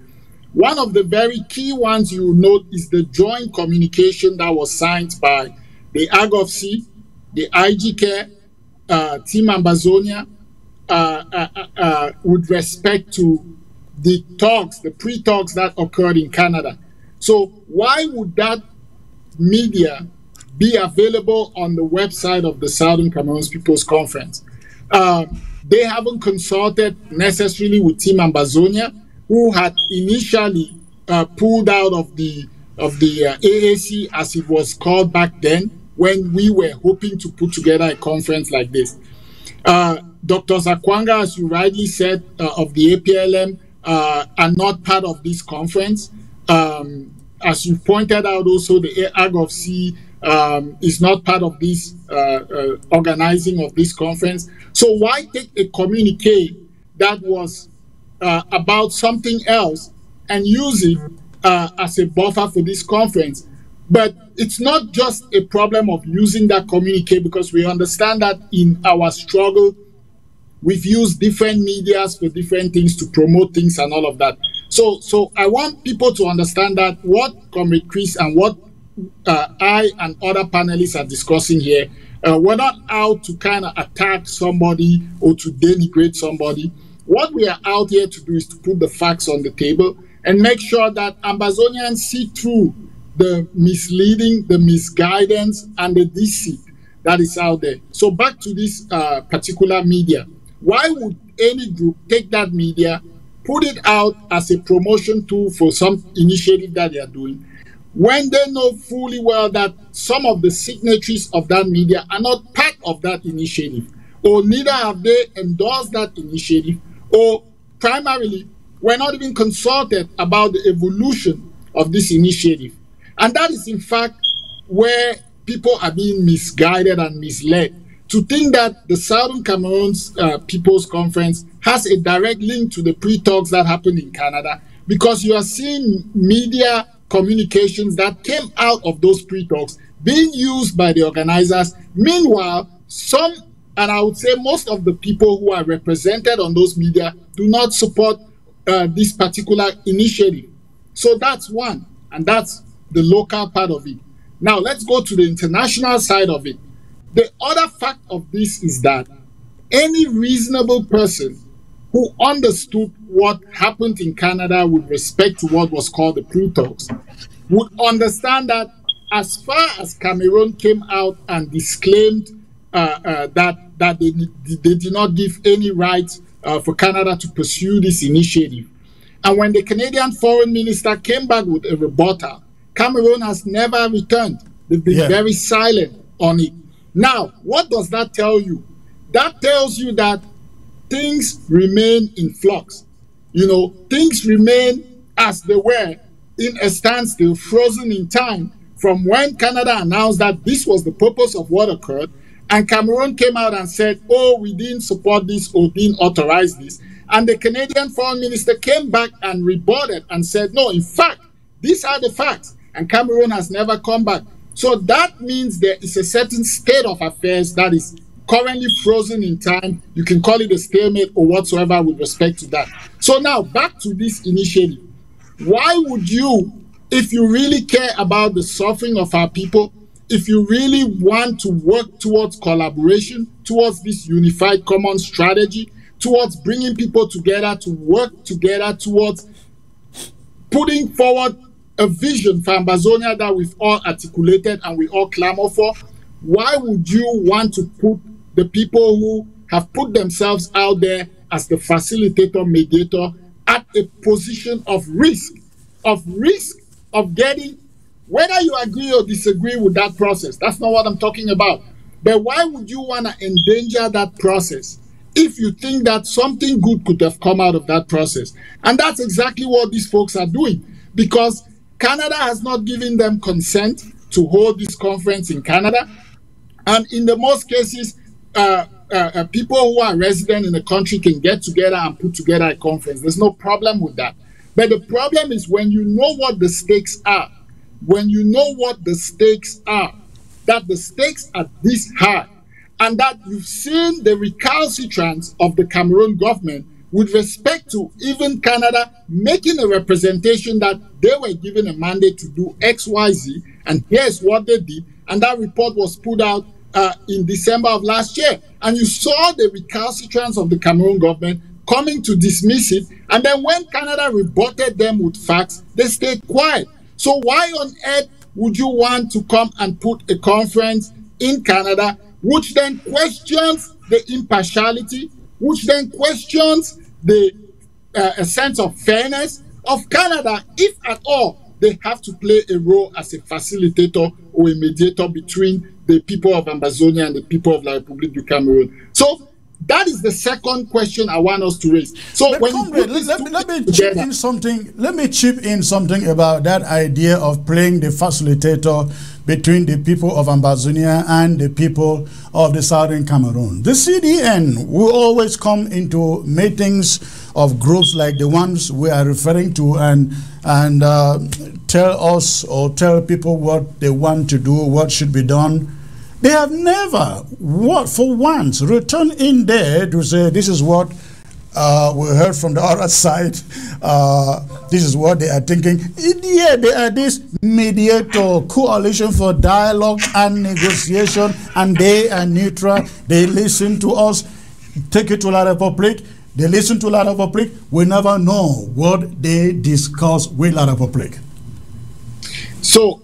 one of the very key ones you will note is the joint communication that was signed by the Gov't, the IGCare, Team Ambazonia, with respect to the talks, the pre-talks that occurred in Canada. So why would that media be available on the website of the Southern Cameroons People's Conference? They haven't consulted necessarily with Team Ambazonia, who had initially pulled out of the AAC, as it was called back then, when we were hoping to put together a conference like this. Dr. Zakwanga, as you rightly said, of the APLM, are not part of this conference. As you pointed out also, the Gov't is not part of this organizing of this conference. So why take a communique that was about something else and use it as a buffer for this conference? But it's not just a problem of using that communique, because we understand that in our struggle, we've used different medias for different things to promote things and all of that. So I want people to understand that what Comrade Chris and what I and other panelists are discussing here, we're not out to kind of attack somebody or to denigrate somebody. What we are out here to do is to put the facts on the table and make sure that Ambazonians see through the misleading, the misguidance, and the deceit that is out there. So back to this particular media. Why would any group take that media, put it out as a promotion tool for some initiative that they are doing, when they know fully well that some of the signatories of that media are not part of that initiative, or neither have they endorsed that initiative, or primarily were not even consulted about the evolution of this initiative? And that is in fact where people are being misguided and misled to think that the Southern Cameroons People's Conference has a direct link to the pre-talks that happened in Canada, because you are seeing media communications that came out of those pre-talks being used by the organizers. Meanwhile, some, and I would say most of the people who are represented on those media do not support this particular initiative. So that's one, and that's the local part of it. Now let's go to the international side of it. The other fact of this is that any reasonable person who understood what happened in Canada with respect to what was called the pre-talks would understand that as far as Cameroon came out and disclaimed that they did not give any right for Canada to pursue this initiative, and when the Canadian foreign minister came back with a rebuttal, Cameroon has never returned. They've been very silent on it. Now, what does that tell you? That tells you that things remain in flux. You know, things remain as they were, in a standstill, frozen in time, from when Canada announced that this was the purpose of what occurred, and Cameroon came out and said, oh, we didn't support this or didn't authorize this. And the Canadian foreign minister came back and rebutted and said, no, in fact, these are the facts. And Cameroon has never come back. So that means there is a certain state of affairs that is currently frozen in time. You can call it a stalemate or whatsoever with respect to that. So now back to this initiative. Why would you, if you really care about the suffering of our people, if you really want to work towards collaboration, towards this unified common strategy, towards bringing people together to work together towards putting forward a vision for Ambazonia that we've all articulated and we all clamor for, why would you want to put the people who have put themselves out there as the facilitator, mediator, at a position of risk of getting, whether you agree or disagree with that process, that's not what I'm talking about. But why would you want to endanger that process if you think that something good could have come out of that process. And that's exactly what these folks are doing, because Canada has not given them consent to hold this conference in Canada. And in the most cases, people who are resident in the country can get together and put together a conference. There's no problem with that. But the problem is when you know what the stakes are, when you know what the stakes are, that the stakes are this high, and that you've seen the recalcitrance of the Cameroon government with respect to even Canada making a representation that they were given a mandate to do X, Y, Z, and here's what they did. And that report was put out in December of last year. And you saw the recalcitrance of the Cameroon government coming to dismiss it. And then when Canada rebutted them with facts, they stayed quiet. So why on earth would you want to come and put a conference in Canada, which then questions the impartiality, which then questions the a sense of fairness of Canada, if at all they have to play a role as a facilitator or a mediator between the people of Ambazonia and the people of La République du Cameroon? So that is the second question I want us to raise. So but when comrade, let me chip in something. Let me chip in something about that idea of playing the facilitator between the people of Ambazonia and the people of the southern Cameroon. The CDN will always come into meetings of groups like the ones we are referring to and tell us or tell people what they want to do, what should be done. They have never, for once, returned in there to say, this is what we heard from the other side. This is what they are thinking. Yeah, they are this mediator, coalition for dialogue and negotiation, and they are neutral. They listen to us. Take it to La République. They listen to La République. We never know what they discuss with La République. So,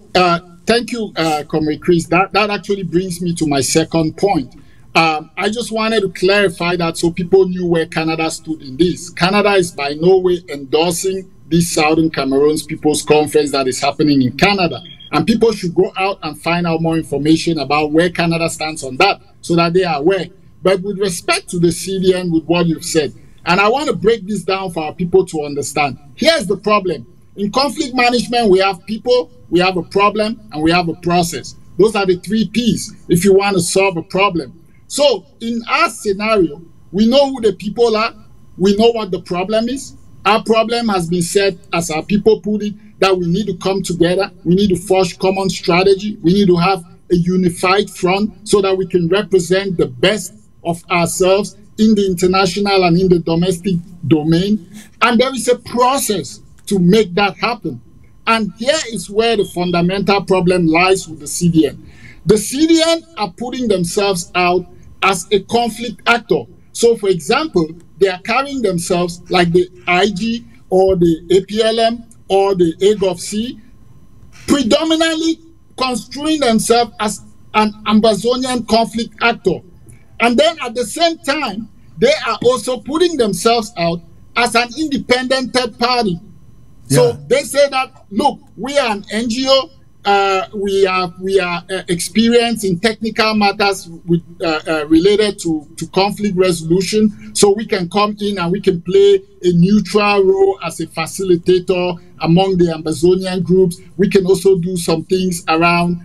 thank you, Comrade Chris. That actually brings me to my second point. I just wanted to clarify that so people knew where Canada stood in this. Canada is by no way endorsing this Southern Cameroon's People's Conference that is happening in Canada. And people should go out and find out more information about where Canada stands on that so that they are aware. But with respect to the CDN, with what you've said, and I want to break this down for our people to understand. Here's the problem. In conflict management, we have people, we have a problem, and we have a process. Those are the 3 Ps if you want to solve a problem. So in our scenario, we know who the people are. We know what the problem is. Our problem has been said, as our people put it, that we need to come together. We need to forge common strategy. We need to have a unified front so that we can represent the best of ourselves in the international and in the domestic domain. And there is a process to make that happen. And here is where the fundamental problem lies with the CDN. The CDN are putting themselves out as a conflict actor. So, for example, they are carrying themselves like the IG or the APLM or the Gov't, predominantly construing themselves as an Ambazonian conflict actor. And then at the same time, they are also putting themselves out as an independent third party. Yeah. So they say that, look, we are an NGO. We are experienced in technical matters with, related to conflict resolution, so we can come in and we can play a neutral role as a facilitator among the Ambazonian groups. We can also do some things around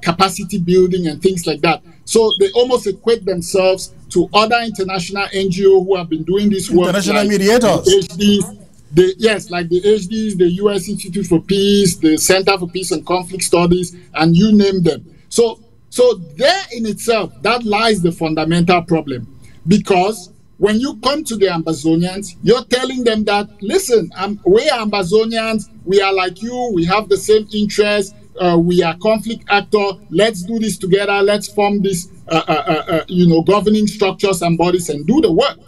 capacity building and things like that. So they almost equate themselves to other international NGO who have been doing this work. International mediators. Yes, like the HDs, the U.S. Institute for Peace, the Center for Peace and Conflict Studies, and you name them. So there in itself, that lies the fundamental problem. Because when you come to the Ambazonians, you're telling them that, listen, we are Ambazonians, we are like you, we have the same interests, we are conflict actor, let's do this together, let's form this, governing structures and bodies and do the work.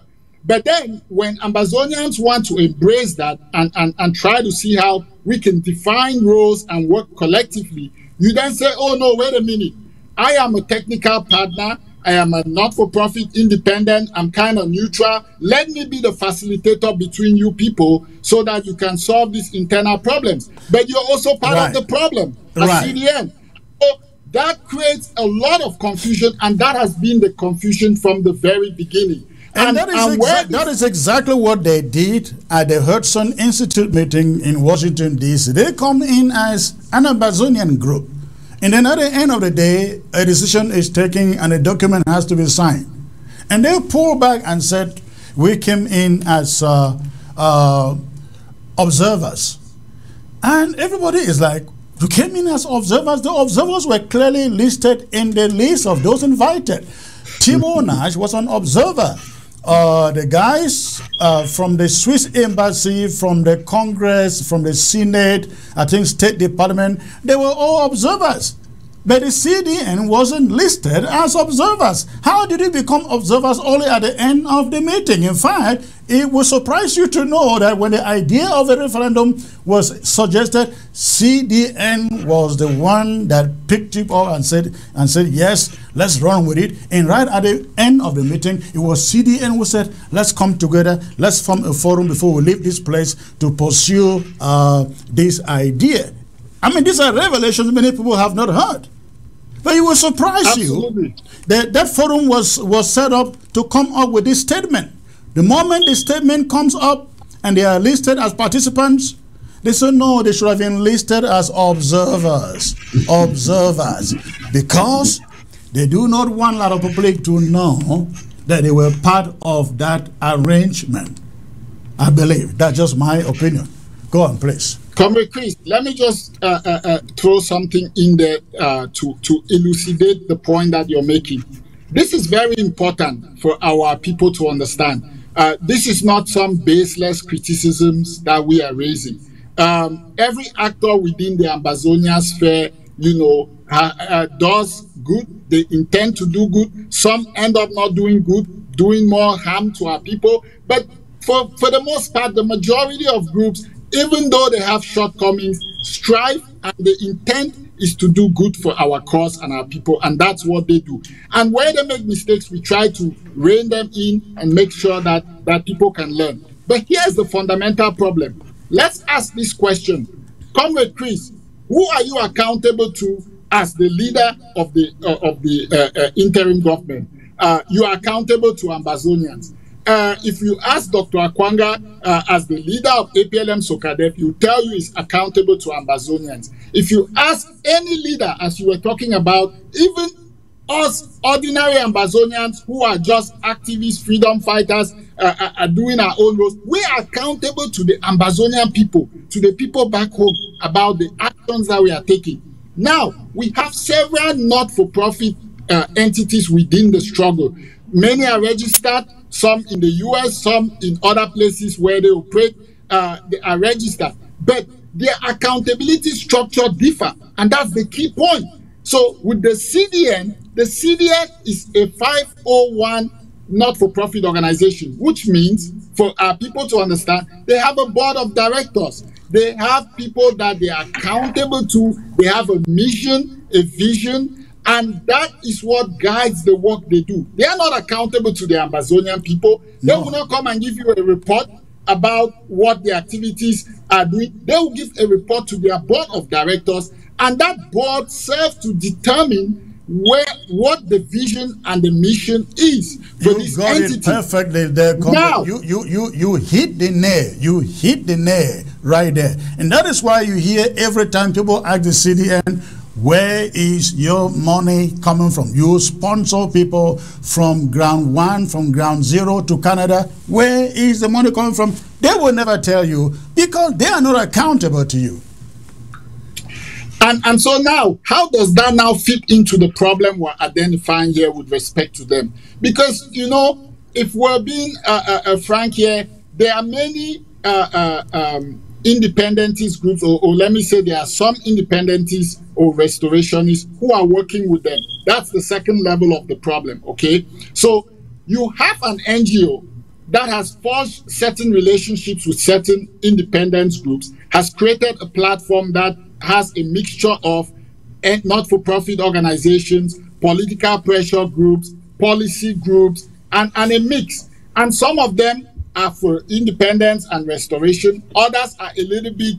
But then when Ambazonians want to embrace that and try to see how we can define roles and work collectively, you then say, oh no, wait a minute. I am a technical partner. I am a not-for-profit independent. I'm kind of neutral. Let me be the facilitator between you people so that you can solve these internal problems. But you're also part of the problem as CDN. So that creates a lot of confusion, and that has been the confusion from the very beginning. And that is exactly what they did at the Hudson Institute meeting in Washington, D.C. They come in as an Ambazonian group. And then at the end of the day, a decision is taken and a document has to be signed. And they pulled back and said, we came in as observers. And everybody is like, you came in as observers? The observers were clearly listed in the list of those invited. Timo Nash was an observer. The guys from the Swiss embassy, from the Congress, from the Senate, I think State Department, they were all observers. But the CDN wasn't listed as observers. How did it become observers only at the end of the meeting? In fact, it will surprise you to know that when the idea of a referendum was suggested, CDN was the one that picked it up and said, yes, let's run with it. And right at the end of the meeting, it was CDN who said, let's come together, let's form a forum before we leave this place to pursue this idea. I mean, these are revelations many people have not heard. But it will surprise you that that forum was set up to come up with this statement. The moment the statement comes up and they are listed as participants, they say, no, they should have been listed as observers. Observers. Because they do not want a lot of public to know that they were part of that arrangement. I believe. That's just my opinion. Go on, please. Comrade Chris, let me just throw something in there to elucidate the point that you're making. This is very important for our people to understand. This is not some baseless criticisms that we are raising. Every actor within the Ambazonia sphere, does good. They intend to do good. Some end up not doing good, doing more harm to our people. But for the most part, the majority of groups, even though they have shortcomings, strive, and the intent is to do good for our cause and our people, and that's what they do. And where they make mistakes, we try to rein them in and make sure that people can learn. But here's the fundamental problem. Let's ask this question. Comrade Chris, who are you accountable to as the leader of the interim government? You are accountable to Ambazonians. If you ask Dr. Akwanga as the leader of APLM Sokadef, he will tell you he's accountable to Ambazonians. If you ask any leader, as you were talking about, even us ordinary Ambazonians who are just activists, freedom fighters, are doing our own roles, we are accountable to the Ambazonian people, to the people back home about the actions that we are taking. Now, we have several not-for-profit entities within the struggle. Many are registered, some in the US, some in other places where they operate, they are registered. But their accountability structure differ, and that's the key point. So with the CDN is a 501 not-for-profit organization, which means, for our people to understand, they have a board of directors. They have people that they are accountable to. They have a mission, a vision, and that is what guides the work they do. They are not accountable to the Ambazonian people. They will not come and give you a report about what the activities are doing. They will give a report to their board of directors, and that board serves to determine what the vision and the mission is for this entity. It perfectly there. Now, you hit the nail. You hit the nail right there. And that is why you hear every time people ask the CDN, where is your money coming from? You sponsor people from ground one, from ground zero to Canada. Where is the money coming from? They will never tell you because they are not accountable to you. And so now, how does that now fit into the problem we're identifying here with respect to them? Because, if we're being frank here, there are many independentist groups, or let me say there are some independentists or restorationists who are working with them. That's the second level of the problem, okay? So you have an NGO that has forged certain relationships with certain independence groups, has created a platform that has a mixture of not-for-profit organizations, political pressure groups, policy groups, and a mix. And some of them are for independence and restoration. Others are a little bit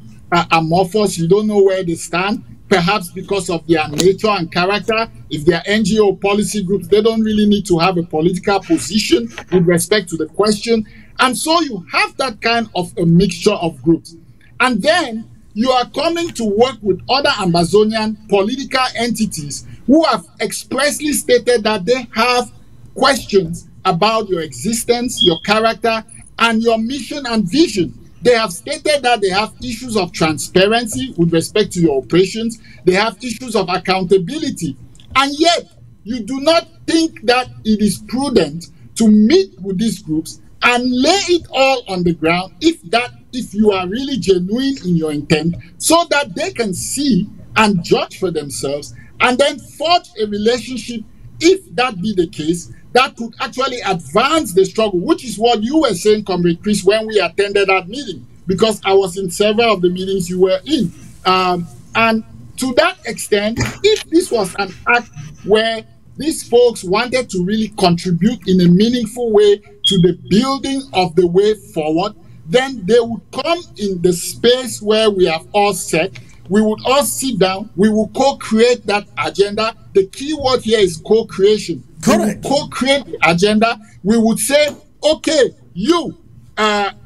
amorphous. You don't know where they stand. perhaps because of their nature and character. If they're NGO policy groups, they don't really need to have a political position with respect to the question. And so you have that kind of a mixture of groups. And then you are coming to work with other Amazonian political entities who have expressly stated that they have questions about your existence, your character, and your mission and vision. They have stated that they have issues of transparency with respect to your operations. They have issues of accountability. And yet, you do not think that it is prudent to meet with these groups and lay it all on the ground if you are really genuine in your intent, so that they can see and judge for themselves and then forge a relationship, if that be the case, that could actually advance the struggle, which is what you were saying, Comrade Chris, when we attended that meeting, because I was in several of the meetings you were in. And to that extent, if this was an act where these folks wanted to really contribute in a meaningful way to the building of the way forward, then they would come in the space where we have all set. We would all sit down. We will co-create that agenda. The key word here is co-creation. Correct. We will co-create the agenda. We would say, okay, you,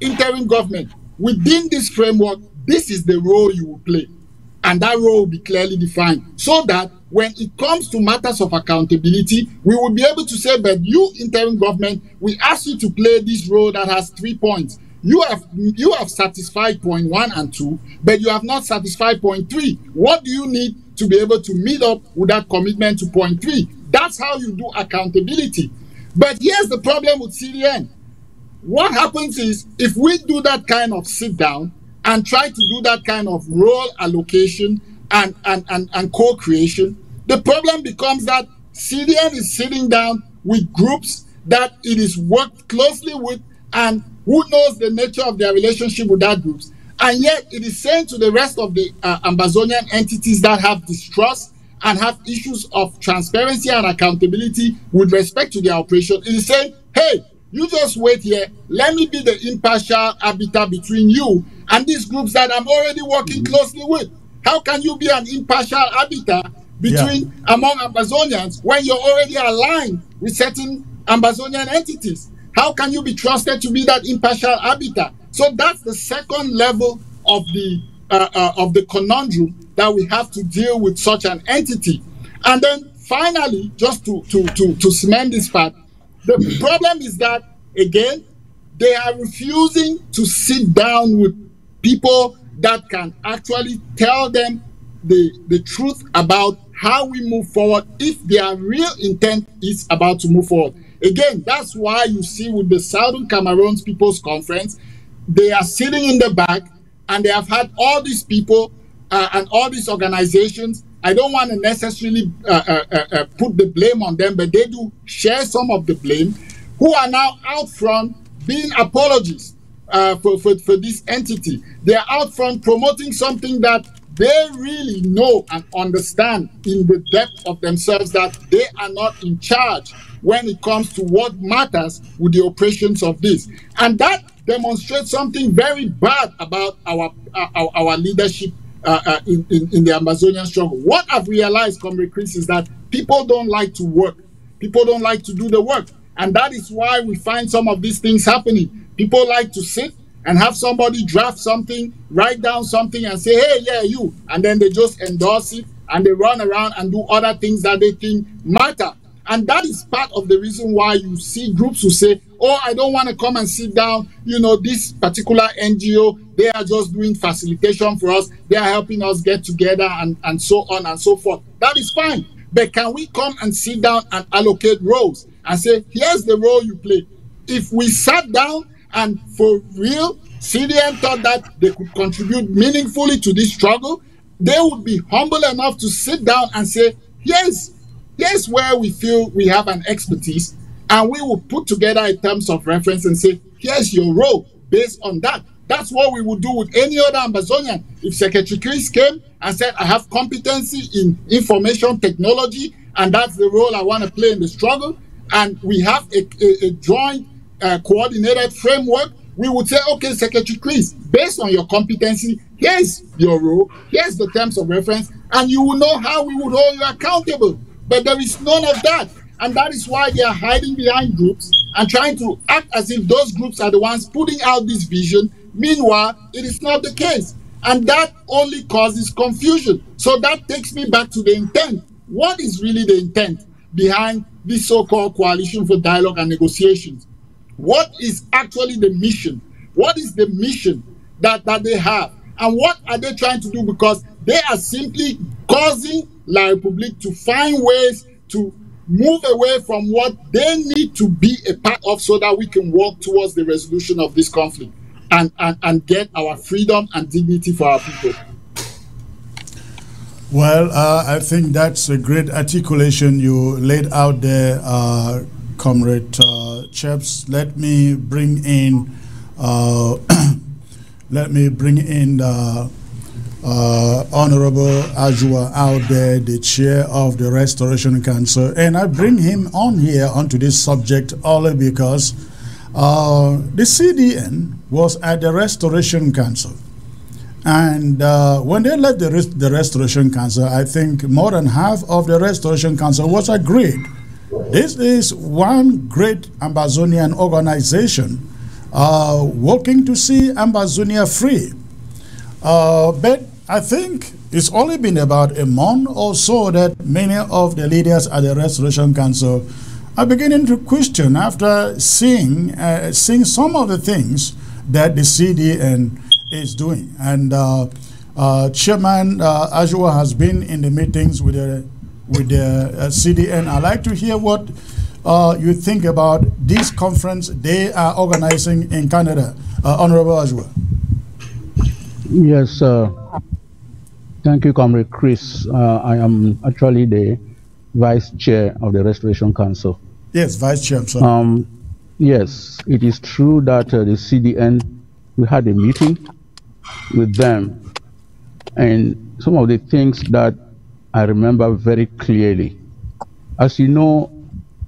interim government, within this framework, this is the role you will play. And that role will be clearly defined, so that when it comes to matters of accountability, we will be able to say, but you, interim government, we ask you to play this role that has 3 points. You have satisfied point 1 and 2, but you have not satisfied point 3. What do you need to be able to meet up with that commitment to point 3? That's how you do accountability. But here's the problem with CDN. What happens is, if we do that kind of sit down and try to do that kind of role allocation and co-creation, the problem becomes that CDN is sitting down with groups that it is worked closely with, and who knows the nature of their relationship with that groups. And yet it is saying to the rest of the Amazonian entities that have distrust and have issues of transparency and accountability with respect to their operation, it is saying, hey, you just wait here. Let me be the impartial arbiter between you and these groups that I'm already working closely with. How can you be an impartial arbiter between among Amazonians when you're already aligned with certain Amazonian entities? How can you be trusted to be that impartial arbiter? So that's the second level of the conundrum that we have to deal with such an entity. And then finally, just to cement this part, the problem is that, again, they are refusing to sit down with people that can actually tell them the truth about how we move forward, if their real intent is about to move forward. Again, that's why you see with the Southern Cameroon's People's Conference, they are sitting in the back and they have had all these people and all these organizations. I don't want to necessarily put the blame on them, but they do share some of the blame, who are now out front being apologists for this entity. They are out front promoting something that they really know and understand in the depth of themselves, that they are not in charge when it comes to what matters with the operations of this. And that demonstrates something very bad about our leadership in the Amazonian struggle. What I've realized, Comrade Chris, is that people don't like to work. People don't like to do the work. And that is why we find some of these things happening. People like to sit and have somebody draft something, write down something and say, hey, yeah, you. And then they just endorse it and they run around and do other things that they think matter. And that is part of the reason why you see groups who say, oh, I don't want to come and sit down. You know, this particular NGO, they are just doing facilitation for us. They are helping us get together and so on and so forth. That is fine. But can we come and sit down and allocate roles and say, here's the role you play? If we sat down and for real, CDN thought that they could contribute meaningfully to this struggle, they would be humble enough to sit down and say, here's where we feel we have an expertise, and we will put together in terms of reference and say, here's your role based on that. That's what we would do with any other Amazonian. If Secretary Chris came and said, I have competency in information technology, and that's the role I want to play in the struggle, and we have a joint coordinated framework, we would say, okay, Secretary Chris, based on your competency, here's your role, here's the terms of reference, and you will know how we would hold you accountable. But there is none of that. And that is why they are hiding behind groups and trying to act as if those groups are the ones putting out this vision. Meanwhile, it is not the case. And that only causes confusion. So that takes me back to the intent. What is really the intent behind this so-called coalition for dialogue and negotiations? What is actually the mission? What is the mission that they have? And what are they trying to do? Because they are simply causing La Republique to find ways to move away from what they need to be a part of so that we can work towards the resolution of this conflict and get our freedom and dignity for our people. Well, I think that's a great articulation you laid out there, Comrade Chaps. Let me bring in Honorable Ajua out there, the chair of the Restoration Council, and I bring him on here onto this subject only because the CDN was at the Restoration Council, and when they left the Restoration Council, I think more than half of the Restoration Council was agreed. This is one great Ambazonian organization working to see Ambazonia free. But I think it's only been about a month or so that many of the leaders at the Restoration Council are beginning to question after seeing some of the things that the CDN is doing. And Chairman Ajua has been in the meetings with the CDN. I'd like to hear what you think about this conference they are organizing in Canada. Honorable Ajua. Yes, thank you, Comrade Chris. I am actually the Vice Chair of the Restoration Council. Yes, Vice Chair. Sorry. Yes, it is true that the CDN, we had a meeting with them, and some of the things that I remember very clearly. As you know,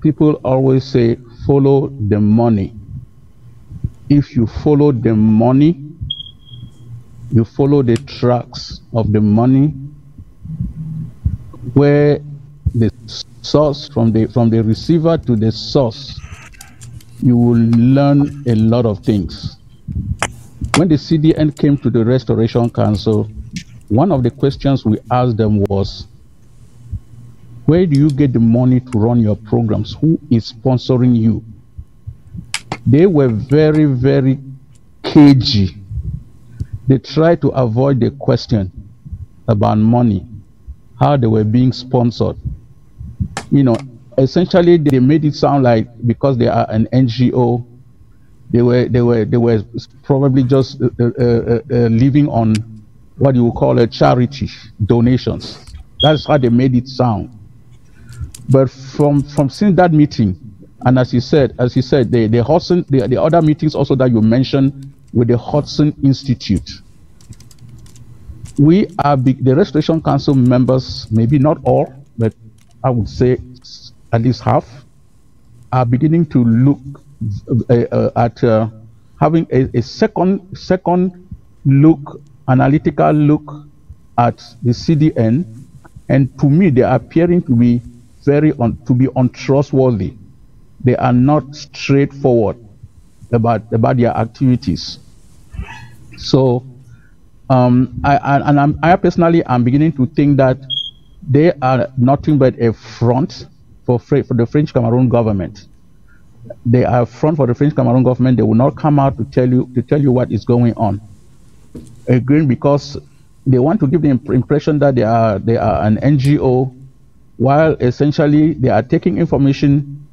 people always say, follow the money. If you follow the money, you follow the tracks of the money, where the source from the receiver to the source, you will learn a lot of things. When the CDN came to the Restoration Council, one of the questions we asked them was, where do you get the money to run your programs? Who is sponsoring you? They were very, very cagey. They tried to avoid the question about money, how they were being sponsored. You know, essentially they made it sound like because they are an NGO, they were probably just living on what you would call a charity donations. That's how they made it sound. But from seeing that meeting, and as you said, the other meetings also that you mentioned with the Hudson Institute, we are the Restoration Council members, maybe not all, but I would say at least half, are beginning to look at having a second look, analytical look at the CDN, and to me they are appearing to be untrustworthy. They are not straightforward about their activities. So I personally am beginning to think that they are nothing but a front for the French Cameroon government. They are a front for the French Cameroon government. They will not come out to tell you what is going on. Again, because they want to give the impression that they are an NGO, while essentially they are taking information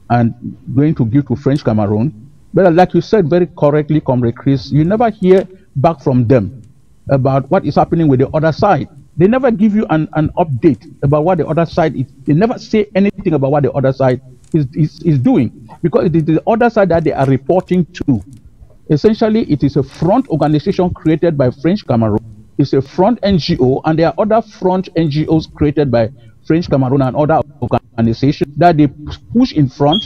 and going to give to French Cameroon. But like you said very correctly, Comrade Chris, you never hear back from them about what is happening with the other side. They never give you an update about what the other side is. They never say anything about what the other side is doing, because it is the other side that they are reporting to. Essentially, it is a front organization created by French Cameroon. It's a front NGO, and there are other front NGOs created by French Cameroon and other organizations that they push in front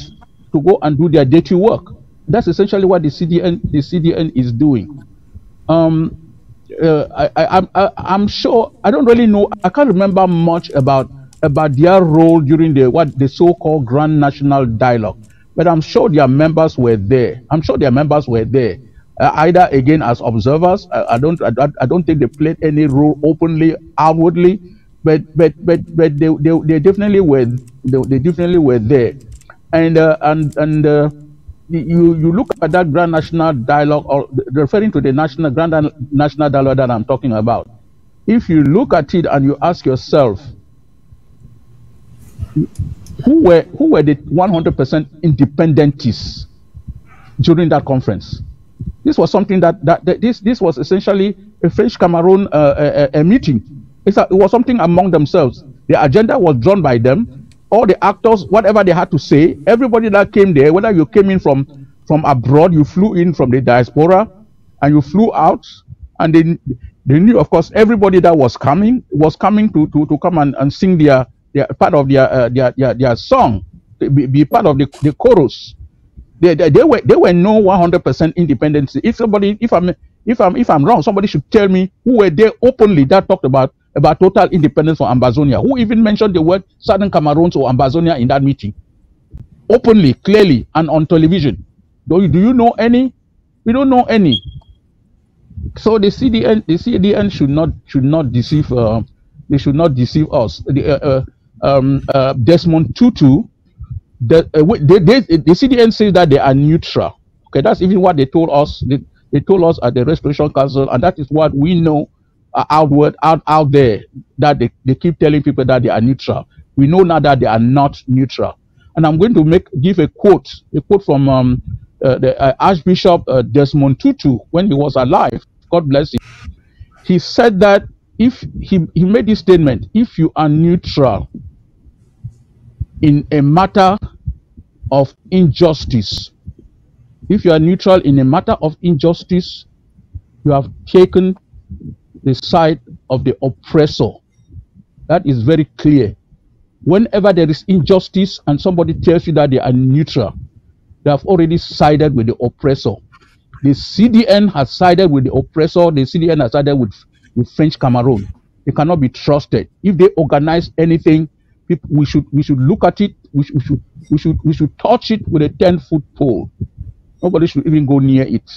to go and do their dirty work. That's essentially what the CDN is doing. I'm sure, I don't really know, I can't remember much about their role during the so-called Grand National Dialogue, but I'm sure their members were there. I'm sure their members were there, either again as observers. I don't think they played any role openly, outwardly, but they definitely were. They definitely were there, and you look at that Grand National Dialogue, or referring to the Grand National Dialogue that I'm talking about. If you look at it and you ask yourself, who were the 100% independentists during that conference? This was something this was essentially a French Cameroon a meeting. It was something among themselves. The agenda was drawn by them. All the actors, whatever they had to say, everybody that came there, whether you came in from abroad, you flew in from the diaspora, and you flew out, and they knew, of course, everybody that was coming to come and sing their part of their song, be part of the chorus. They were no 100% independence. If I'm wrong, somebody should tell me who were there openly that talked about total independence for Ambazonia. Who even mentioned the word Southern Cameroons or Ambazonia in that meeting? Openly, clearly, and on television. Do you know any? We don't know any. So the CDN should not deceive. They should not deceive us. Desmond Tutu. The CDN says that they are neutral. Okay, that's even what they told us. They told us at the Restoration Council, and that is what we know out there, that they keep telling people that they are neutral. We know now that they are not neutral. And I'm going to give a quote from the Archbishop Desmond Tutu when he was alive. God bless him. He said that if he made this statement: if you are neutral in a matter of injustice, if you are neutral in a matter of injustice, you have taken the side of the oppressor. That is very clear. Whenever there is injustice and somebody tells you that they are neutral, they have already sided with the oppressor. The CDN has sided with the oppressor. The CDN has sided with French Cameroon. They cannot be trusted. If they organize anything, we should look at it. We should touch it with a 10-foot pole. Nobody should even go near it,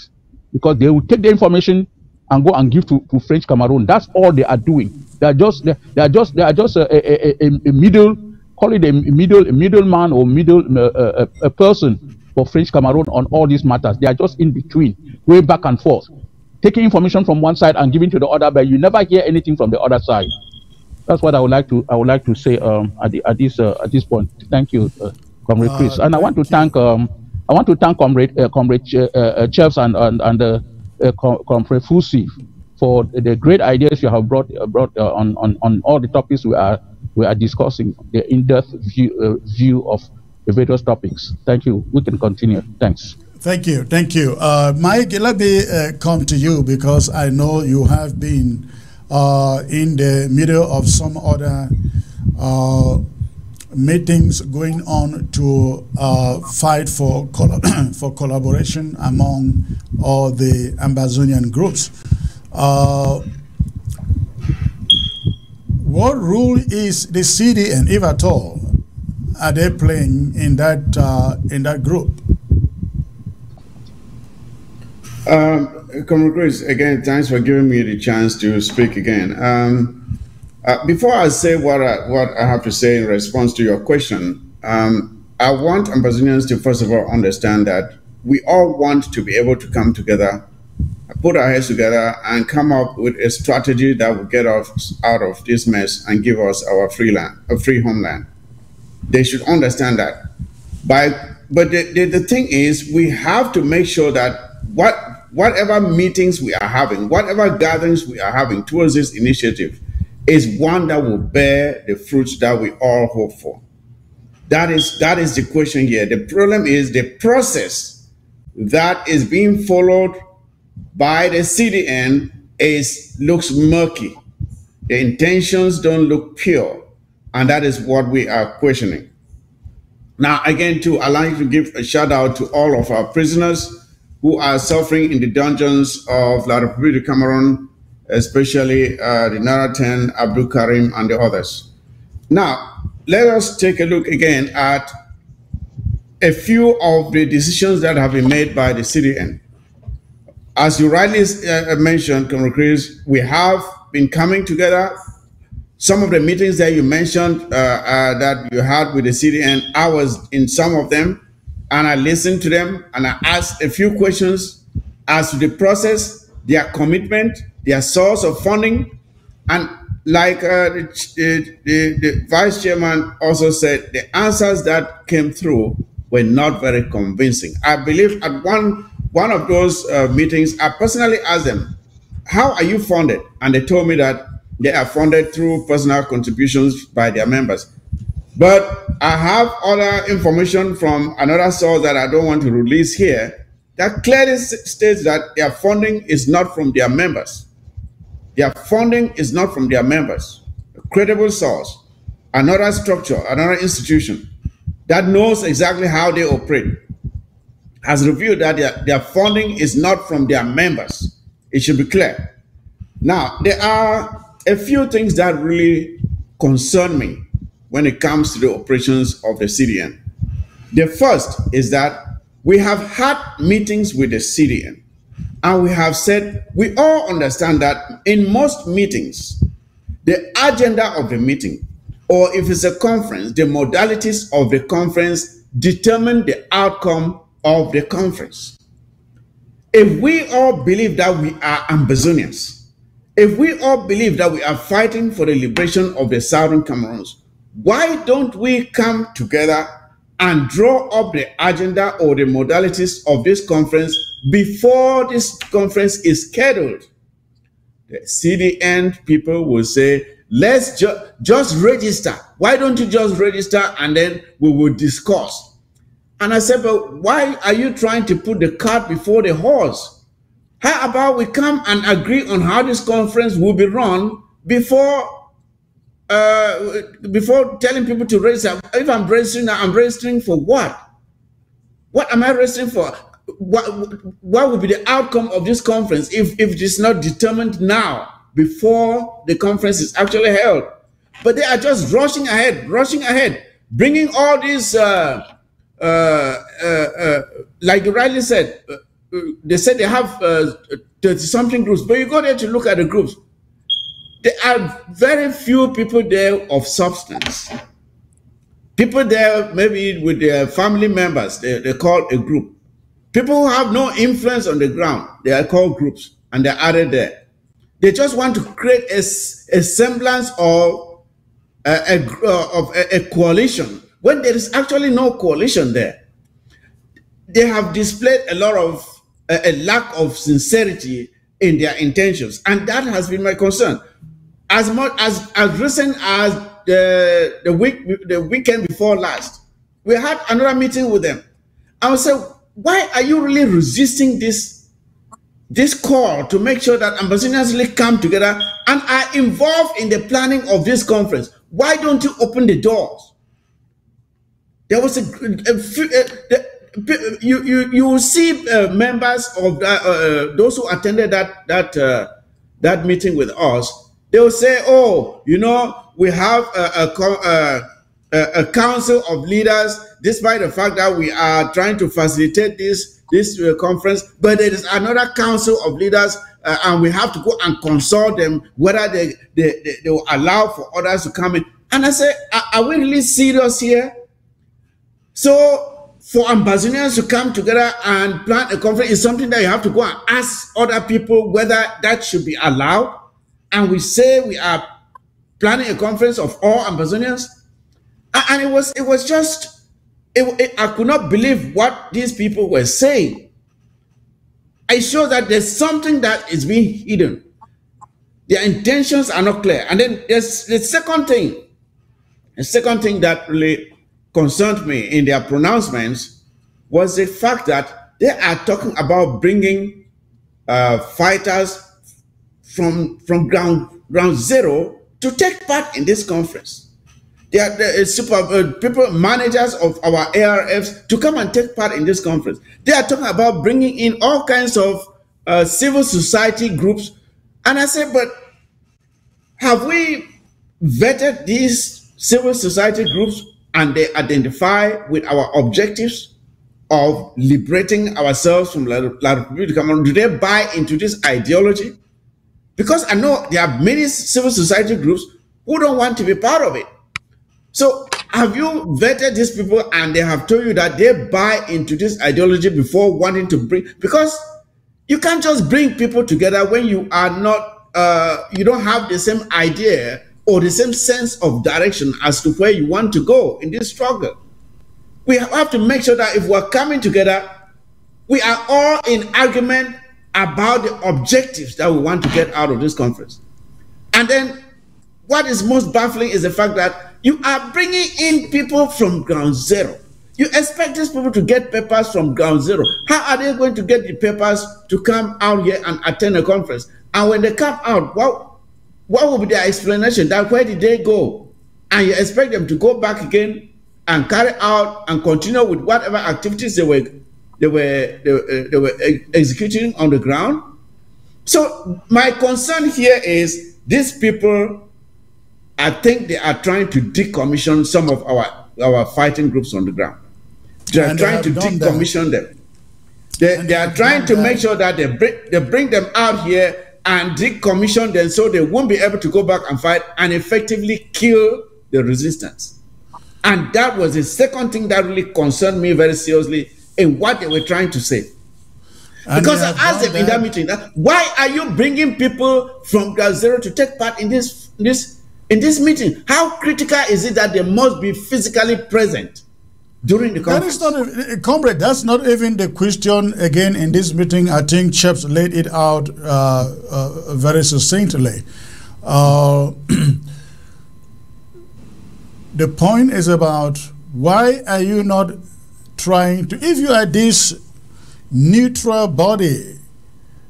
because they will take the information and go and give to French Cameroon. That's all they are doing. They are just a middle, call it a middleman or a person for French Cameroon on all these matters. They are just in between, way back and forth, taking information from one side and giving to the other, but you never hear anything from the other side. That's what I would like to say at this point. Thank you, Comrade Chris, and I want to thank Comrade Chefs and Comrade Fusi for the great ideas you have brought on all the topics we are discussing, the in-depth view of the various topics. Thank you. We can continue. Thanks. Thank you. Mike, let me come to you, because I know you have been in the middle of some other meetings going on to fight for collaboration among all the Ambazonian groups. What role is the CDN, if at all, are they playing in that group? Comrade Chris, again, thanks for giving me the chance to speak again. Before I say what I have to say in response to your question, I want Ambazonians to first of all understand that we all want to be able to come together, put our heads together, and come up with a strategy that will get us out of this mess and give us our free homeland. They should understand that. But the thing is, we have to make sure that whatever meetings we are having, whatever gatherings we are having towards this initiative, is one that will bear the fruits that we all hope for. That is the question here. The problem is the process that is being followed by the CDN looks murky. The intentions don't look pure, and that is what we are questioning. Now, again, to allow you to give a shout out to all of our prisoners who are suffering in the dungeons of La République du Cameroun, especially the Naratan, Abdul Karim, and the others. Now, let us take a look again at a few of the decisions that have been made by the CDN. As you rightly mentioned, Comrade Chris, we have been coming together. Some of the meetings that you mentioned that you had with the CDN, I was in some of them, and I listened to them, and I asked a few questions as to the process, their commitment, their source of funding, and like the vice chairman also said, the answers that came through were not very convincing. I believe at one of those meetings, I personally asked them, how are you funded? And they told me that they are funded through personal contributions by their members. But I have other information from another source that I don't want to release here that clearly states that their funding is not from their members. Their funding is not from their members. A credible source, another structure, another institution that knows exactly how they operate has revealed that their funding is not from their members. It should be clear. Now, there are a few things that really concern me when it comes to the operations of the CDN. The first is that we have had meetings with the CDN, and we have said we all understand that in most meetings, the agenda of the meeting, or if it's a conference, the modalities of the conference determine the outcome of the conference. If we all believe that we are Ambazonians, if we all believe that we are fighting for the liberation of the Southern Cameroons, why don't we come together and draw up the agenda or the modalities of this conference before this conference is scheduled? The CDN people will say, let's just register. Why don't you just register and then we will discuss? And I said, but why are you trying to put the cart before the horse? How about we come and agree on how this conference will be run before telling people to register? If I'm registering now, I'm registering for what? What am I registering for? What will be the outcome of this conference if it is not determined now before the conference is actually held? But they are just rushing ahead, bringing all these, like you rightly said, they said they have 30-something groups, but you go there to look at the groups. There are very few people there of substance. People there, maybe with their family members, they call a group. People who have no influence on the ground, they are called groups, and they're added there. They just want to create a semblance of a coalition when there is actually no coalition there. They have displayed a lot of a lack of sincerity in their intentions, and that has been my concern. As recent as the weekend before last, we had another meeting with them. I would say, why are you really resisting this call to make sure that Ambazonians really come together and are involved in the planning of this conference? Why don't you open the doors? There was you will see members of those who attended that meeting with us. They will say, "Oh, you know, we have a council of leaders, despite the fact that we are trying to facilitate this conference, but there is another council of leaders, and we have to go and consult them whether they will allow for others to come in." And I say, are we really serious here? So for Ambazonians to come together and plan a conference is something that you have to go and ask other people whether that should be allowed. And we say we are planning a conference of all Ambazonians. And it was just, I could not believe what these people were saying. I show that there's something that is being hidden. Their intentions are not clear. And then there's the second thing that really concerned me in their pronouncements was the fact that they are talking about bringing fighters from ground zero to take part in this conference. They are people, managers of our ARFs to come and take part in this conference. They are talking about bringing in all kinds of civil society groups And I said, but have we vetted these civil society groups and they identify with our objectives of liberating ourselves from La Republic du Cameroon? Do they buy into this ideology? Because I know there are many civil society groups who don't want to be part of it. So have you vetted these people and they have told you that they buy into this ideology before wanting to bring, because you can't just bring people together when you are not, you don't have the same idea or the same sense of direction as to where you want to go in this struggle. We have to make sure that if we're coming together, we are all in agreement about the objectives that we want to get out of this conference. And then what is most baffling is the fact that you are bringing in people from ground zero. You expect these people to get papers from ground zero. How are they going to get the papers to come out here and attend a conference? And when they come out, what will be their explanation? That where did they go? And you expect them to go back again and carry out and continue with whatever activities they were executing on the ground. So my concern here is these people, I think they are trying to decommission some of our fighting groups on the ground. They are trying to decommission them. They are trying to make sure that they bring them out here and decommission them so they won't be able to go back and fight and effectively kill the resistance. And that was the second thing that really concerned me very seriously in what they were trying to say. Because I asked them in that meeting, why are you bringing people from ground zero to take part in this meeting? How critical is it that they must be physically present during the conference? That is not, comrade, that's not even the question again in this meeting. I think Chaps laid it out very succinctly. The point is about why are you not trying to, if you are this neutral body,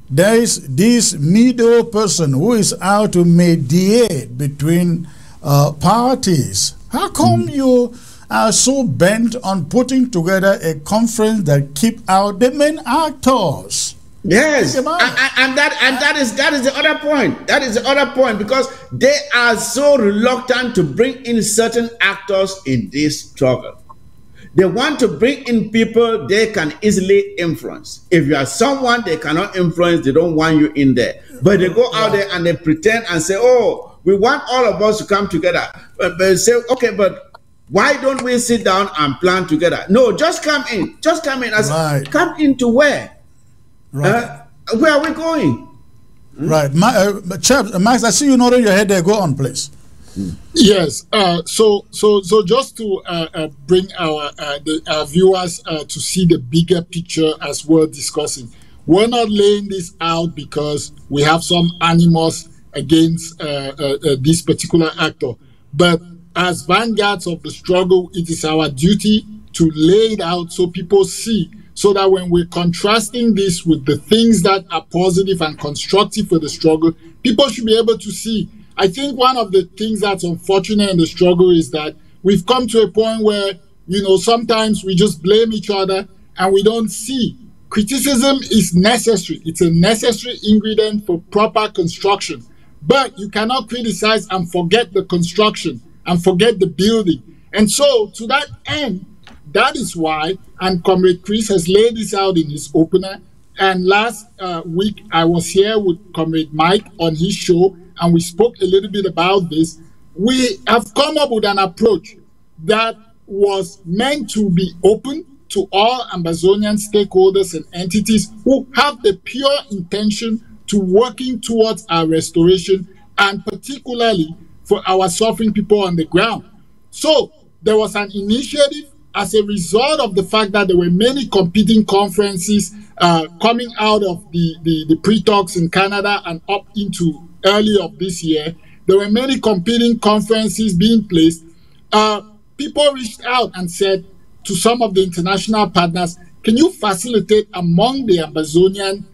there is this middle person who is out to mediate between parties. How come you are so bent on putting together a conference that keep out the main actors? Yes, and that is the other point. That is the other point, because they are so reluctant to bring in certain actors in this struggle. They want to bring in people they can easily influence. If you are someone they cannot influence, they don't want you in there. But they go out there and they pretend and say, oh, we want all of us to come together. But they say, okay, but why don't we sit down and plan together? No, just come in. Just come in. Come into where? Right. Where are we going? Right. Chaps, Max, I see you nodding your head there. Go on, please. Yes. So just to bring our viewers to see the bigger picture as we're discussing, we're not laying this out because we have some animus against this particular actor, but as vanguards of the struggle, it is our duty to lay it out so people see, so that when we're contrasting this with the things that are positive and constructive for the struggle, people should be able to see. I think one of the things that's unfortunate in the struggle is that we've come to a point where, sometimes we just blame each other and we don't see. Criticism is necessary. It's a necessary ingredient for proper construction. But you cannot criticize and forget the construction and forget the building. And so, to that end, that is why, and Comrade Chris has laid this out in his opener, and last week I was here with Comrade Mike on his show, and we spoke a little bit about this. We have come up with an approach that was meant to be open to all Amazonian stakeholders and entities who have the pure intention to working towards our restoration, and particularly for our suffering people on the ground. So there was an initiative as a result of the fact that there were many competing conferences coming out of the pre-talks in Canada and up into early of this year. There were many competing conferences being placed. People reached out and said to some of the international partners, can you facilitate among the Amazonian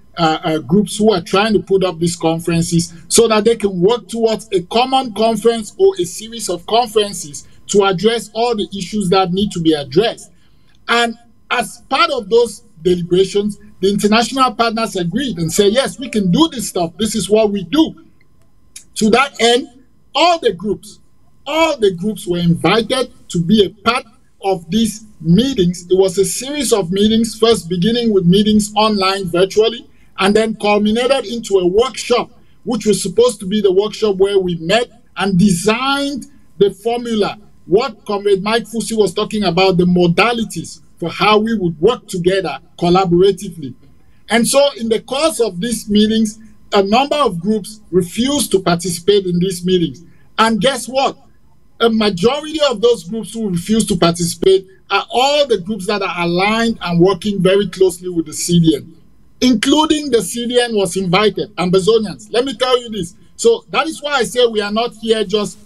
groups who are trying to put up these conferences so that they can work towards a common conference or a series of conferences to address all the issues that need to be addressed. And as part of those deliberations, the international partners agreed and said, yes, we can do this stuff. This is what we do. To that end, all the groups were invited to be a part of these meetings. It was a series of meetings, first beginning with meetings online virtually, and then culminated into a workshop, which was supposed to be the workshop where we met and designed the formula, what Comrade Mike Fusi was talking about, the modalities for how we would work together collaboratively. And so in the course of these meetings, a number of groups refused to participate in these meetings. And guess what? A majority of those groups who refuse to participate are all the groups that are aligned and working very closely with the CDN, including the CDN was invited, Ambazonians. Let me tell you this. So that is why I say we are not here just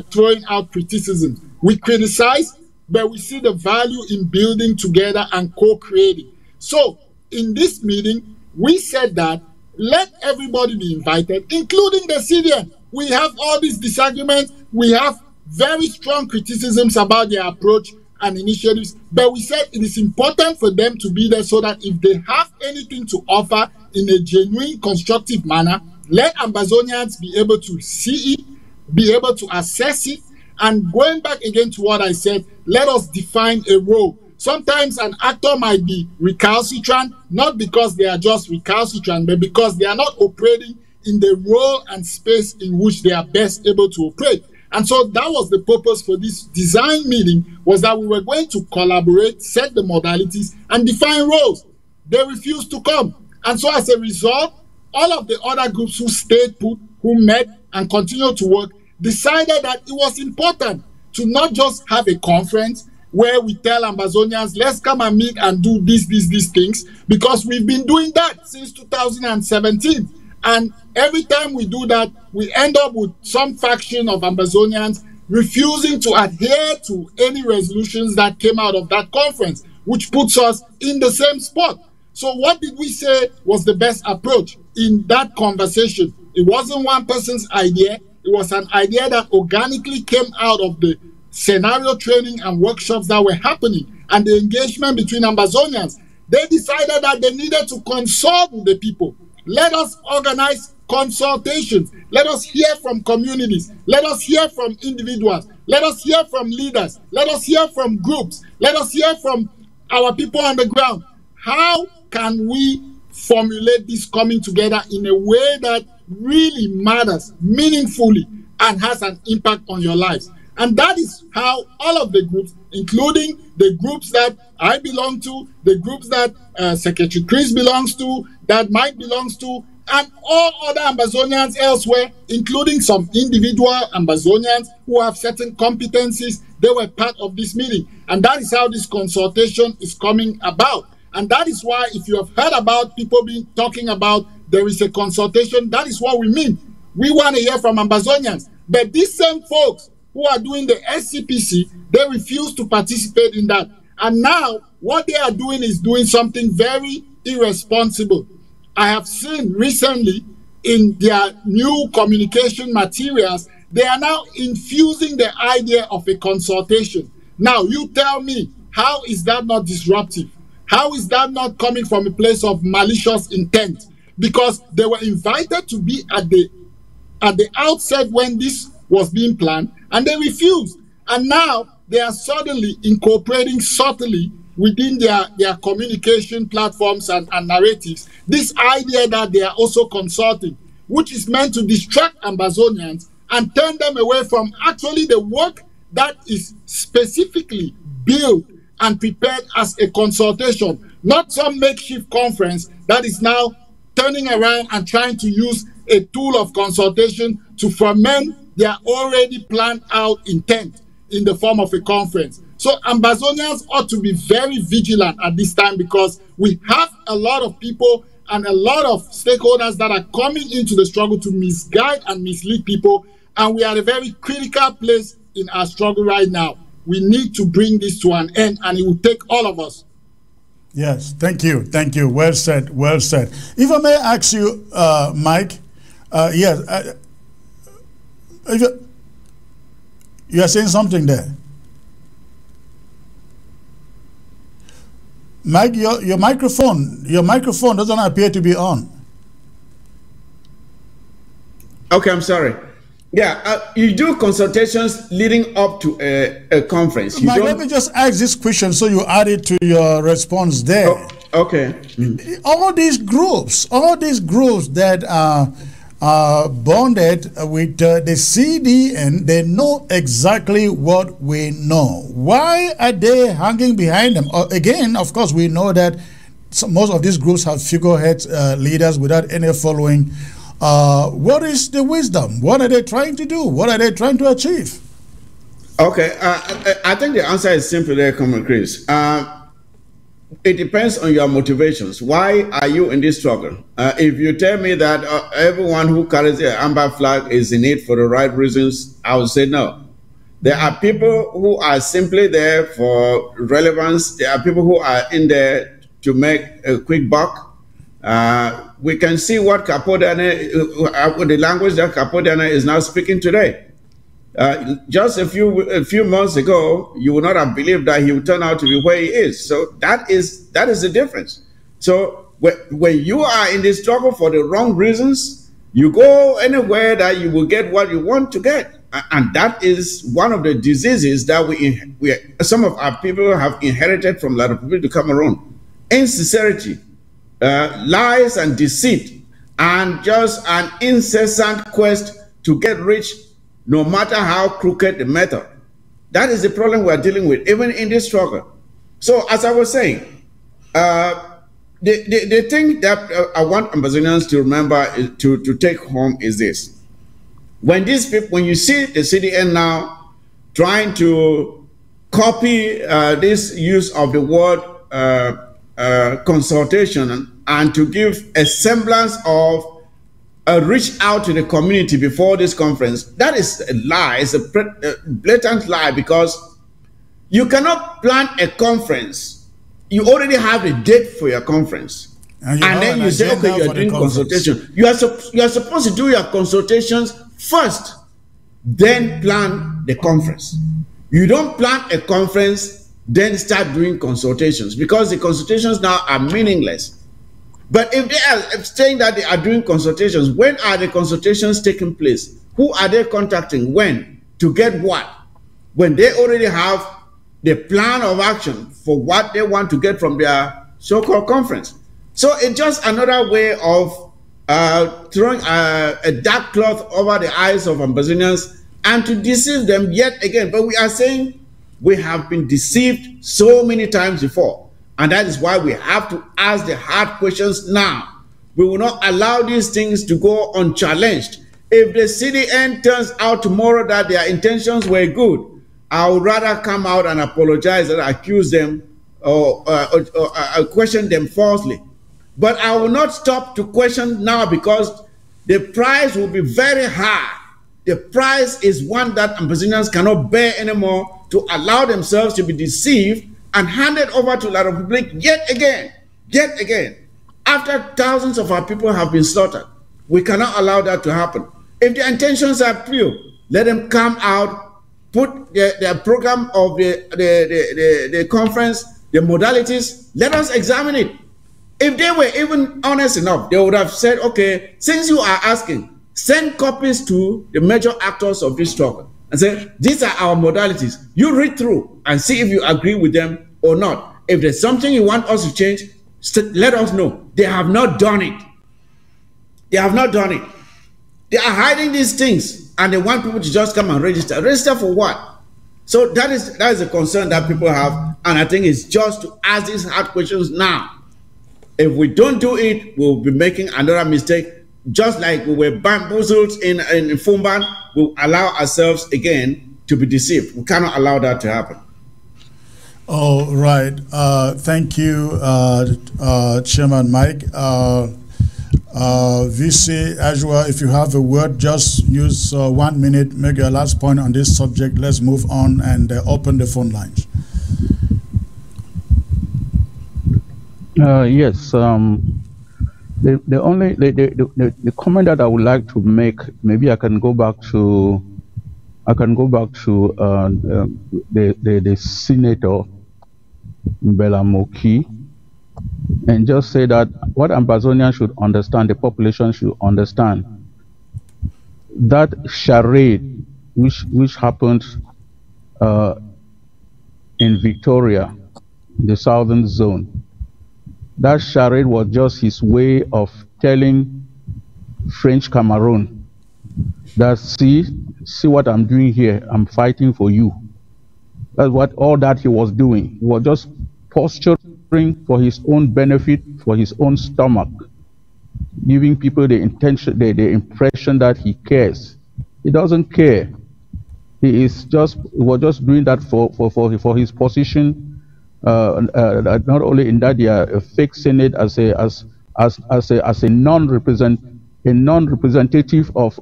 throwing out criticism. We criticize, but we see the value in building together and co-creating. So in this meeting, we said that let everybody be invited, including the CDN. We have all these disagreements. We have very strong criticisms about their approach and initiatives, but we said it is important for them to be there so that if they have anything to offer in a genuine, constructive manner, let Ambazonians be able to see it, be able to assess it, and going back again to what I said, let us define a role. Sometimes an actor might be recalcitrant, not because they are just recalcitrant, but because they are not operating in the role and space in which they are best able to operate. And so that was the purpose for this design meeting, was that we were going to collaborate, set the modalities, and define roles. They refused to come. And so as a result, all of the other groups who stayed put, who met and continued to work, decided that it was important to not just have a conference where we tell Ambazonians, let's come and meet and do these things, because we've been doing that since 2017. And every time we do that, we end up with some faction of Ambazonians refusing to adhere to any resolutions that came out of that conference, which puts us in the same spot. So what did we say was the best approach in that conversation? It wasn't one person's idea. It was an idea that organically came out of the scenario training and workshops that were happening and the engagement between Ambazonians. They decided that they needed to consult with the people. Let us organize consultations. Let us hear from communities. Let us hear from individuals. Let us hear from leaders. Let us hear from groups. Let us hear from our people on the ground. How can we formulate this coming together in a way that really matters meaningfully and has an impact on your lives? And that is how all of the groups, including the groups that I belong to, the groups that Secretary Chris belongs to, that Mike belongs to, and all other Ambazonians elsewhere, including some individual Ambazonians who have certain competencies, they were part of this meeting. And that is how this consultation is coming about. And that is why, if you have heard about people talking about there is a consultation, that is what we mean. We want to hear from Ambazonians. But these same folks who are doing the SCPC, they refuse to participate in that. And now what they are doing is doing something very irresponsible. I have seen recently in their new communication materials, they are now infusing the idea of a consultation. Now you tell me, how is that not disruptive? How is that not coming from a place of malicious intent? Because they were invited to be at the outset when this was being planned, and they refused. And now they are suddenly incorporating subtly within their communication platforms and narratives this idea that they are also consulting, which is meant to distract Ambazonians and turn them away from actually the work that is specifically built and prepared as a consultation, not some makeshift conference that is now turning around and trying to use a tool of consultation to ferment their already planned out intent in the form of a conference. So Ambazonians ought to be very vigilant at this time, because we have a lot of people and a lot of stakeholders that are coming into the struggle to misguide and mislead people, and we are at a very critical place in our struggle right now. We need to bring this to an end, and it will take all of us. Yes, thank you. Thank you. Well said. Well said. If I may ask you, Mike, yes, you are saying something there. Mike, your microphone doesn't appear to be on. Okay, I'm sorry. Yeah, you do consultations leading up to a conference. Mike, let me just ask this question so you add it to your response there. Oh, okay. All these groups that are bonded with the CDN, they know exactly what we know. Why are they hanging behind them? Again, of course, we know that most of these groups have figurehead leaders without any following. What is the wisdom? What are they trying to do? What are they trying to achieve? Okay, I think the answer is simple there, Comrade Chris. It depends on your motivations. Why are you in this struggle? If you tell me that everyone who carries the amber flag is in it for the right reasons, I would say no. There are people who are simply there for relevance. There are people who are in there to make a quick buck. We can see what Capodane, the language that Capodane is now speaking today. Just a few months ago, you would not have believed that he would turn out to be where he is. So that is the difference. So when you are in this struggle for the wrong reasons, you go anywhere that you will get what you want to get. And that is one of the diseases that some of our people have inherited from La Republique du Cameroon. Insincerity, lies and deceit, and just an incessant quest to get rich, no matter how crooked the method. That is the problem we're dealing with, even in this struggle. So, as I was saying, the thing that I want Ambazonians to remember, to take home, is this. When these people, when you see the CDN now trying to copy this use of the word consultation and to give a semblance of a reach out to the community before this conference, that is a lie. It's a blatant lie, because you cannot plan a conference. You already have a date for your conference. And then you say, okay, you're doing consultation. You are supposed to do your consultations first, then plan the conference. You don't plan a conference, then start doing consultations, because the consultations now are meaningless. But if they are saying that they are doing consultations, when are the consultations taking place? Who are they contacting? When? To get what? When they already have the plan of action for what they want to get from their so-called conference. So it's just another way of throwing a dark cloth over the eyes of Ambazonians and to deceive them yet again. But we are saying we have been deceived so many times before. And that is why we have to ask the hard questions now. We will not allow these things to go unchallenged. If the CDN turns out tomorrow that their intentions were good, I would rather come out and apologize than accuse them or question them falsely. But I will not stop to question now, because the price will be very high. The price is one that Ambazonians cannot bear anymore, to allow themselves to be deceived and handed over to La Republique yet again, after thousands of our people have been slaughtered. We cannot allow that to happen. If the intentions are pure, let them come out, put their program of the conference, the modalities, let us examine it. If they were even honest enough, they would have said, okay, since you are asking, send copies to the major actors of this struggle and say, these are our modalities. You read through and see if you agree with them or not. If there's something you want us to change, let us know. They have not done it. They have not done it. They are hiding these things, and they want people to just come and register. Register for what? So that is a concern that people have, and I think it's just to ask these hard questions now. If we don't do it, we'll be making another mistake. Just like we were bamboozled in Fumban, we'll allow ourselves again to be deceived. We cannot allow that to happen. All right. Thank you, Chairman Mike. VC, as well, if you have a word, just use 1 minute, make your last point on this subject. Let's move on and open the phone lines. Yes. The comment that I would like to make, maybe I can go back to the senator Mbella Moki, and just say that what Ambazonians should understand, the population should understand, that charade which happened in Victoria, the southern zone, that charade was just his way of telling French Cameroon that see what I'm doing here, I'm fighting for you. That's what all that he was doing. He was just posturing for his own benefit, for his own stomach, giving people the impression that he cares. He doesn't care. He was just doing that for his position, not only in that they are a fake Senate as a non-representative of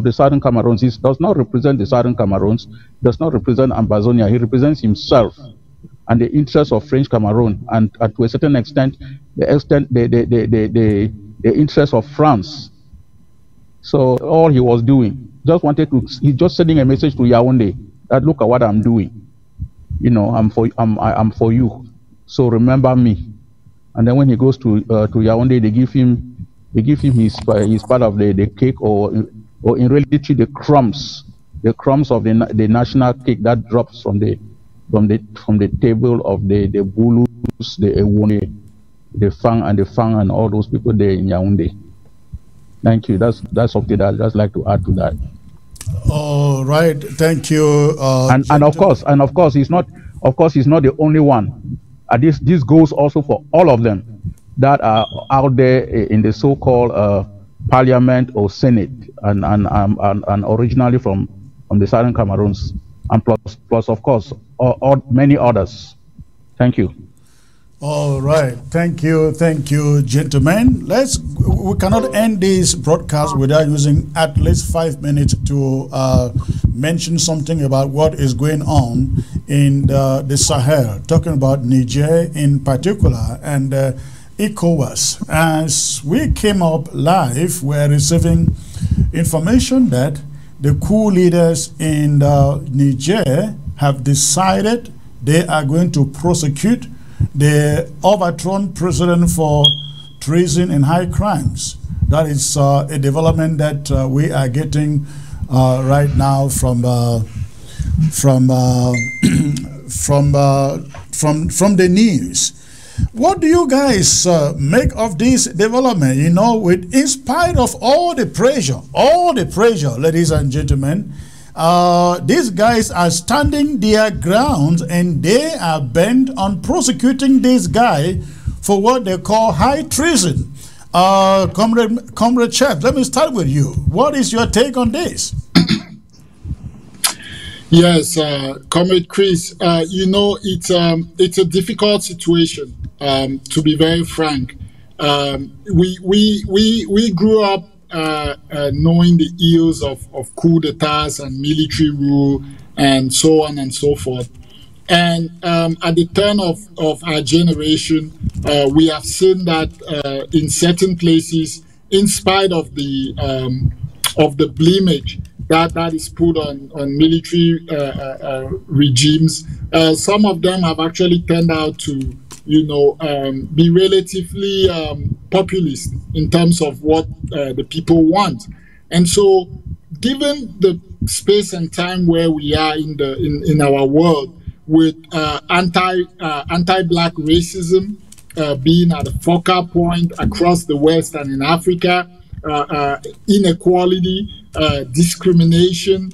the Southern Cameroons. He does not represent the Southern Cameroons, does not represent Ambazonia. He represents himself and the interests of French Cameroon, and to a certain extent, the interests of France. So all he was doing, he's just sending a message to Yaoundé that look at what I'm doing. You know, I'm for you. So remember me. And then when he goes to Yaoundé, they give him his part of the cake, or in reality the crumbs of the national cake that drops from the table of the Bulus, the Ewone, the Fang and all those people there in Yaoundé. Thank you. That's something that I'd just like to add to that. All right. Thank you. And of course, he's not the only one. This goes also for all of them that are out there in the so-called parliament or senate, and originally from the Southern Cameroons, and plus of course many others. Thank you. All right, thank you, gentlemen. We cannot end this broadcast without using at least 5 minutes to mention something about what is going on in the Sahel, talking about Niger in particular, and ECOWAS. As we came up live, we're receiving information that the coup leaders in Niger have decided they are going to prosecute the overthrown president for treason and high crimes. That is a development that we are getting right now from the news. What do you guys make of this development? You know, in spite of all the pressure, ladies and gentlemen, these guys are standing their ground, and they are bent on prosecuting this guy for what they call high treason. Comrade Chef, let me start with you. What is your take on this? Yes, Comrade Chris, you know, it's a difficult situation, to be very frank. We grew up knowing the ills of coup d'etats and military rule and so on and so forth. And at the turn of our generation, we have seen that in certain places, in spite of the blamage that is put on military regimes, some of them have actually turned out to, you know, be relatively populist in terms of what the people want. And so, given the space and time where we are in our world, with anti-black racism being at a focal point across the West and in Africa, inequality, discrimination,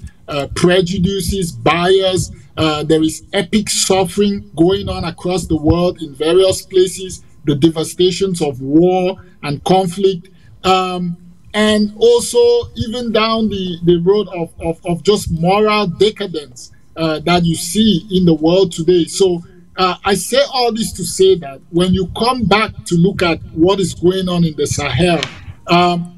prejudices, bias. There is epic suffering going on across the world in various places, the devastations of war and conflict, and also even down the road of just moral decadence that you see in the world today. So I say all this to say that when you come back to look at what is going on in the Sahel,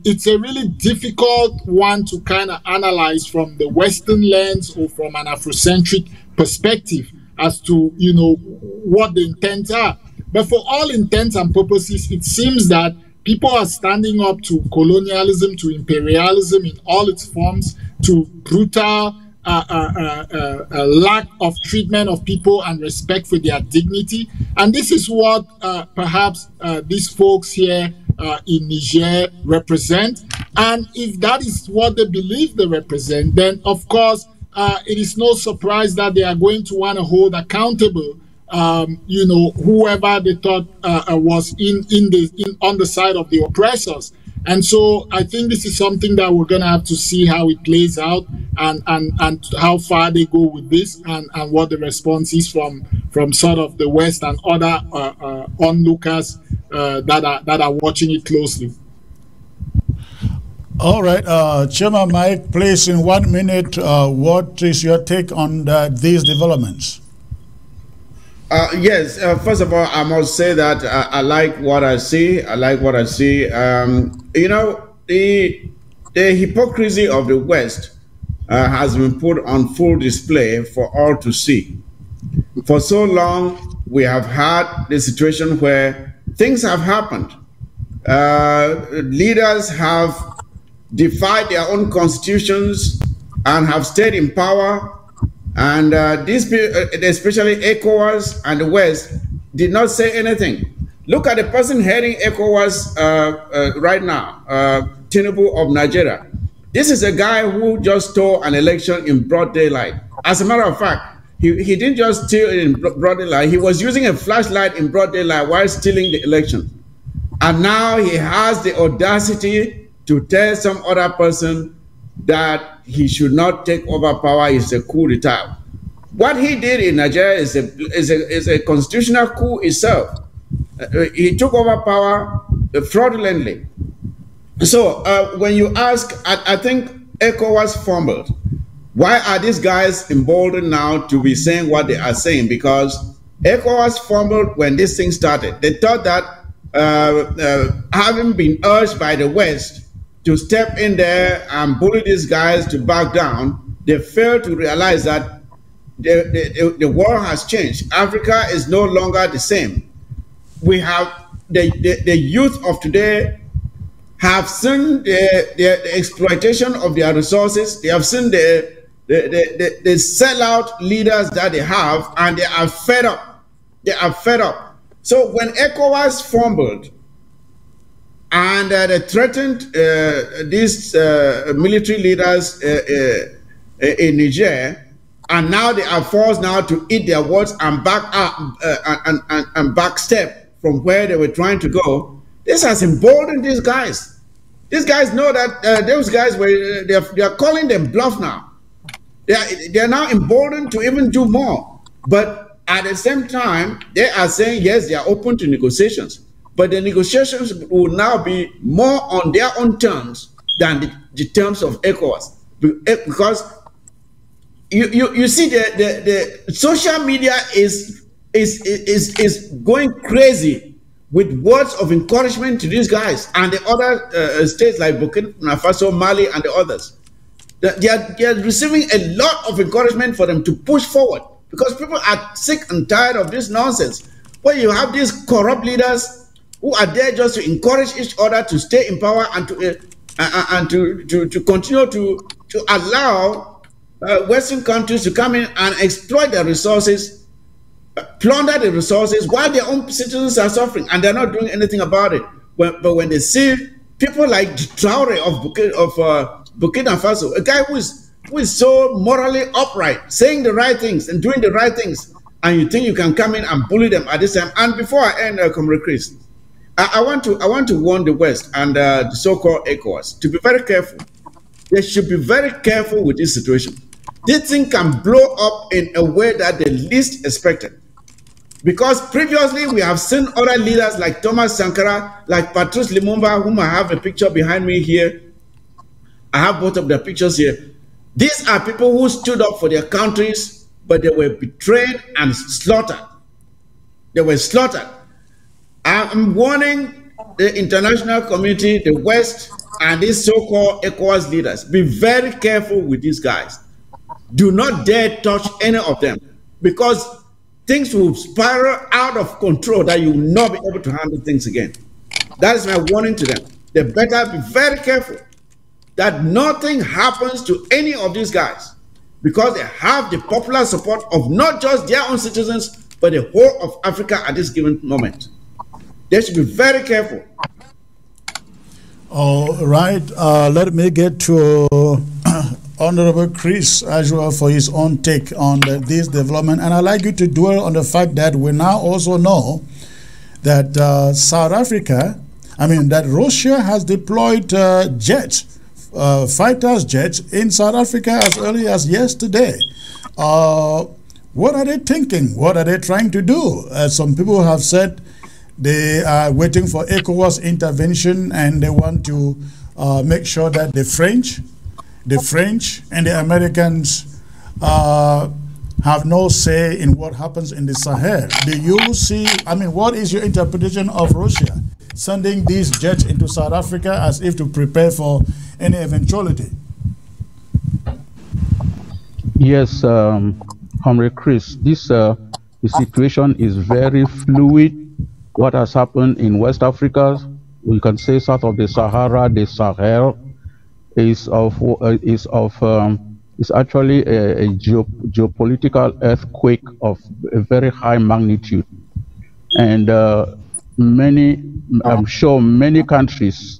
it's a really difficult one to kind of analyze from the Western lens or from an Afrocentric perspective as to, you know, what the intents are. But for all intents and purposes, it seems that people are standing up to colonialism, to imperialism in all its forms, to brutal a lack of treatment of people and respect for their dignity. And this is what perhaps these folks here in Niger represent. And if that is what they believe they represent, then of course it is no surprise that they are going to want to hold accountable whoever they thought was on the side of the oppressors. And so I think this is something that we're going to have to see how it plays out and how far they go with this and what the response is from sort of the West and other onlookers that are watching it closely. All right, Chairman Mike, please, in 1 minute, what is your take on these developments? Yes, first of all, I must say that I like what I see. The hypocrisy of the West has been put on full display for all to see. For so long, we have had the situation where things have happened. Leaders have defied their own constitutions and have stayed in power. And these people, especially ECOWAS and the West, did not say anything. Look at the person heading ECOWAS right now, Tinubu of Nigeria. This is a guy who just stole an election in broad daylight. As a matter of fact, he didn't just steal it in broad daylight. He was using a flashlight in broad daylight while stealing the election. And now he has the audacity to tell some other person that he should not take over power. Is a coup d'etat. What he did in Nigeria is a constitutional coup itself. He took over power fraudulently. So when you ask, I think ECOWAS fumbled. Why are these guys emboldened now to be saying what they are saying? Because ECOWAS fumbled when this thing started. They thought that having been urged by the West to step in there and bully these guys to back down, they failed to realize that the world has changed. Africa is no longer the same. We have the youth of today have seen the exploitation of their resources. They have seen the sellout leaders that they have, and they are fed up. They are fed up. So when ECOWAS fumbled, and they threatened these military leaders in Niger, and now they are forced now to eat their words and back up and backstep from where they were trying to go. This has emboldened these guys. These guys know that those guys were they are calling them bluff now. They are now emboldened to even do more. But at the same time, they are saying yes, they are open to negotiations. But the negotiations will now be more on their own terms than the terms of ECOWAS. Because you see the social media is going crazy with words of encouragement to these guys and the other states like Burkina Faso, Mali, and the others. They are receiving a lot of encouragement for them to push forward, because people are sick and tired of this nonsense. Where you have these corrupt leaders who are there just to encourage each other to stay in power and to continue to allow Western countries to come in and exploit their resources, plunder the resources while their own citizens are suffering, and they're not doing anything about it. But when they see people like Traore of Burkina Faso, a guy who is so morally upright, saying the right things and doing the right things, and you think you can come in and bully them at this time. And before I end, Comrade Chris, I want to warn the West and the so-called ECOWAS to be very careful. They should be very careful with this situation. This thing can blow up in a way that they least expected. Because previously we have seen other leaders like Thomas Sankara, like Patrice Lumumba, whom I have a picture behind me here. I have both of their pictures here. These are people who stood up for their countries, but they were betrayed and slaughtered. They were slaughtered. I'm warning the international community, the West, and these so-called ECOWAS leaders, be very careful with these guys. Do not dare touch any of them, because things will spiral out of control that you will not be able to handle things again. That is my warning to them. They better be very careful that nothing happens to any of these guys. because they have the popular support of not just their own citizens, but the whole of Africa at this given moment. They should be very careful. All right, let me get to Honorable Chris as well for his own take on this development. And I'd like you to dwell on the fact that we now also know that South Africa, that Russia has deployed jets, fighters jets in South Africa as early as yesterday. What are they thinking? What are they trying to do? Some people have said they are waiting for ECOWAS intervention, and they want to make sure that the French and the Americans have no say in what happens in the Sahel. Do you see, what is your interpretation of Russia sending these jets into South Africa as if to prepare for any eventuality? Yes, Comrade Chris, the situation is very fluid. What has happened in West Africa, we can say south of the Sahara, the Sahel, is actually a geopolitical earthquake of a very high magnitude. And I'm sure many countries,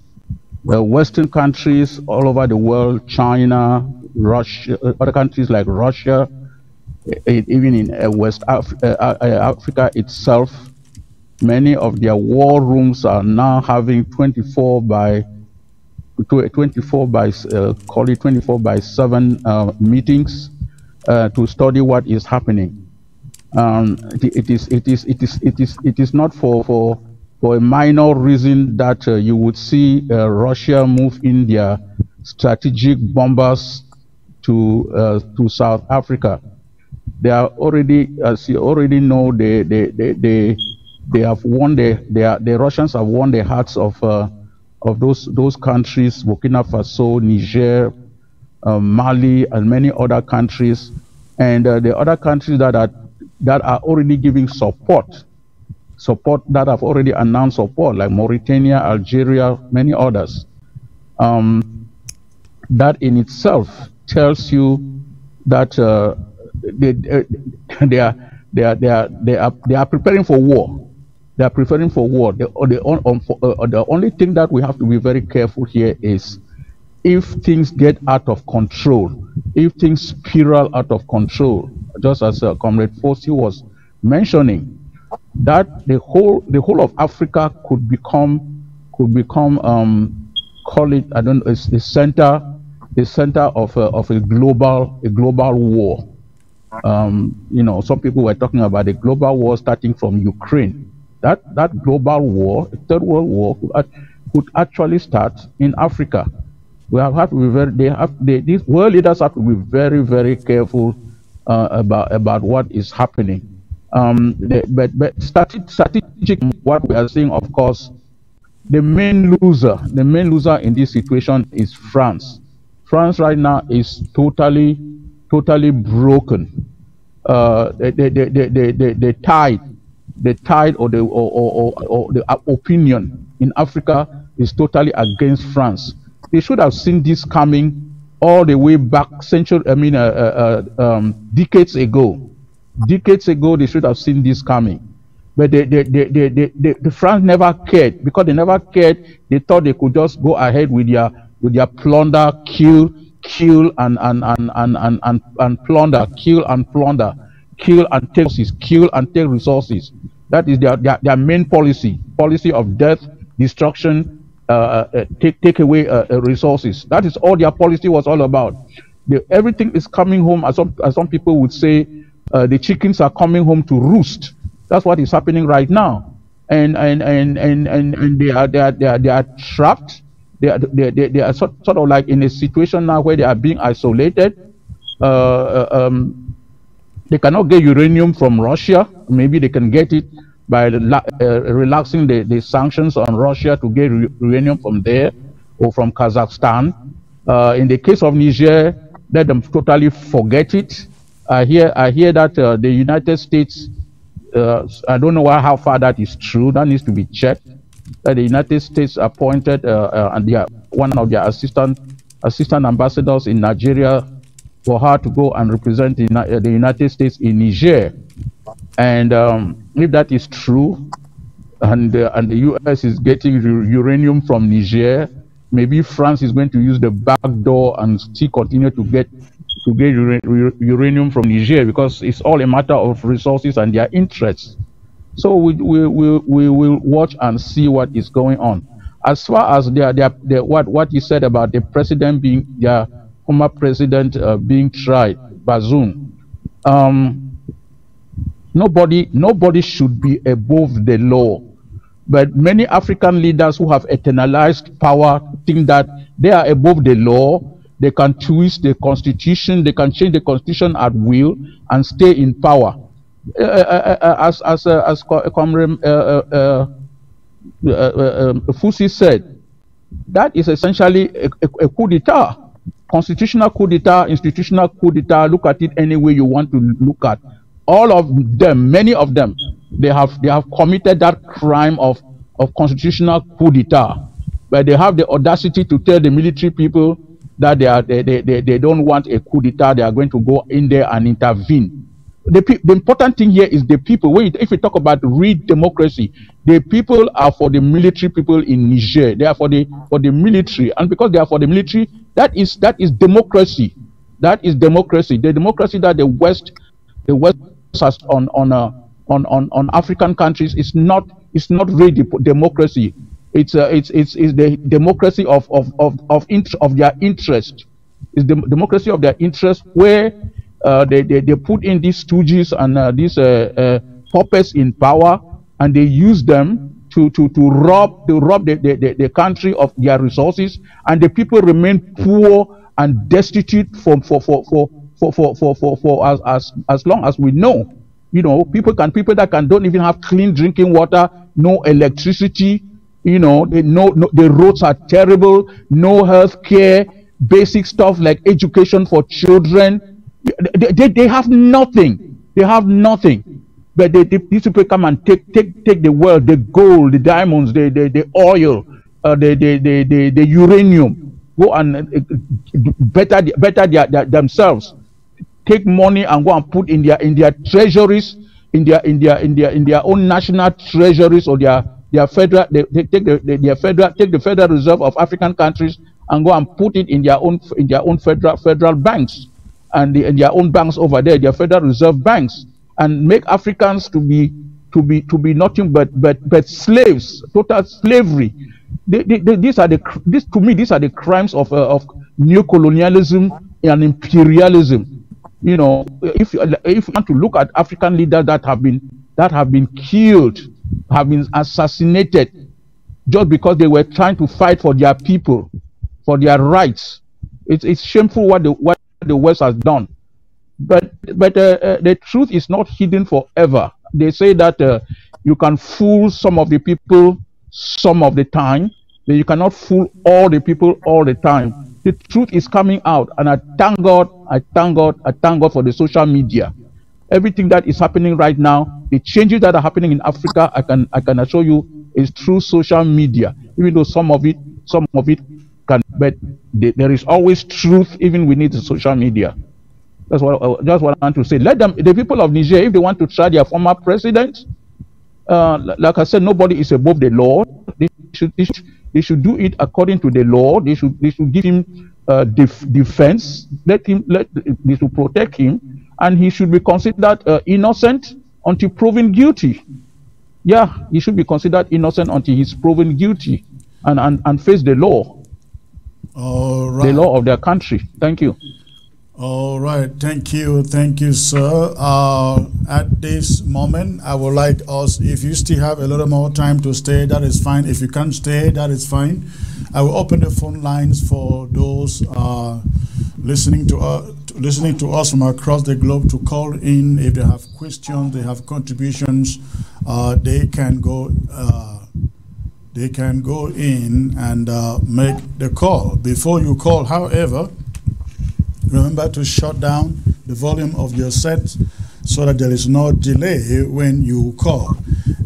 Western countries all over the world, China, Russia, other countries like Russia, even in West Africa itself, many of their war rooms are now having 24 by 7 meetings to study what is happening. It is not for a minor reason that you would see Russia move in their strategic bombers to South Africa. They are already, as you already know, they have won the Russians have won the hearts of those countries, Burkina Faso, Niger, Mali, and many other countries, and the other countries that are already giving support that have already announced support, like Mauritania, Algeria, many others. That in itself tells you that they are preparing for war. They are preparing for war. The only thing that we have to be very careful here is if things get out of control, if things spiral out of control, just as Comrade Fossey was mentioning, that the whole of Africa could become call it, I don't know, it's the center of a global war. Some people were talking about a global war starting from Ukraine. That global war, the Third World War, could actually start in Africa. We have to be these world leaders have to be very, very careful about what is happening. But strategic, what we are seeing, of course, the main loser in this situation is France. France right now is totally broken. The tide or the opinion in Africa is totally against France. They should have seen this coming all the way back decades ago. Decades ago, they should have seen this coming. But the France never cared, because they never cared. They thought they could just go ahead with their plunder, kill and plunder, kill and plunder, kill and take resources. That is their main policy of death, destruction, take away resources. That is all their policy was all about. Everything is coming home, as some people would say, the chickens are coming home to roost. That's what is happening right now, and they are trapped. They are sort of like in a situation now where they are being isolated. They cannot get uranium from Russia. Maybe they can get it by relaxing the sanctions on Russia to get uranium from there or from Kazakhstan. In the case of Niger, let them totally forget it. I hear that the United States, I don't know how far that is true. That needs to be checked. That the United States appointed one of their assistant ambassadors in Nigeria for her to go and represent the United States in Niger. And if that is true, and the U.S. is getting uranium from Niger, maybe France is going to use the back door and still continue to get uranium from Niger, because it's all a matter of resources and their interests. So we will watch and see what is going on. As far as what you said about the president being, their former president being tried, Bazoum, nobody should be above the law. But many African leaders who have eternalized power think that they are above the law. They can twist the constitution, they can change the constitution at will and stay in power. As Comrade Fusi said, that is essentially a coup d'etat, constitutional coup d'etat, institutional coup d'etat. Look at it any way you want to look at. All of them, many of them, they have committed that crime of constitutional coup d'etat, but they have the audacity to tell the military people that they don't want a coup d'etat. They are going to go in there and intervene. The important thing here is the people. If we talk about real democracy, the people are for the military people in Niger. They are for the military, and because they are for the military, that is democracy. That is democracy. The democracy that the West has on African countries is not real democracy. It's the democracy of their interest. It's the democracy of their interest, where they put in these stooges and these puppets in power, and they use them to rob the country of their resources, and the people remain poor and destitute for as long as we know. You know, people that don't even have clean drinking water, no electricity. You know, the roads are terrible, no health care, basic stuff like education for children. They have nothing. They have nothing. But these people come and take the world, the gold, the diamonds, the oil, the uranium, go and better themselves. Take money and go and put in their treasuries, in their own national treasuries, or their federal. They take the Federal Reserve of African countries and go and put it in their own federal banks, and in their own banks over there, their Federal Reserve banks, and make Africans to be nothing but slaves, total slavery. These are the crimes of neocolonialism and imperialism. You know, if you want to look at African leaders that have been killed, have been assassinated, just because they were trying to fight for their people, for their rights, it's shameful what the West has done. But the truth is not hidden forever. They say that you can fool some of the people some of the time, but you cannot fool all the people all the time. The truth is coming out, and I thank God for the social media. Everything that is happening right now, the changes that are happening in Africa, I can assure you, is through social media. Even though some of it can, but there is always truth, even we need the social media. That's what I want to say. Let them, the people of Niger, if they want to try their former president, like I said, nobody is above the law. They should do it according to the law. They should give him defense. They should protect him, and he should be considered innocent until proven guilty. Yeah, he should be considered innocent until he's proven guilty, and face the law. All right. The law of their country. Thank you. All right, thank you, sir. At this moment, I would like us, if you still have a little more time to stay, that is fine. If you can't stay, that is fine. I will open the phone lines for those listening to us from across the globe to call in. If they have questions, they have contributions, they can go in and make the call. Before you call, however, remember to shut down the volume of your set so that there is no delay when you call.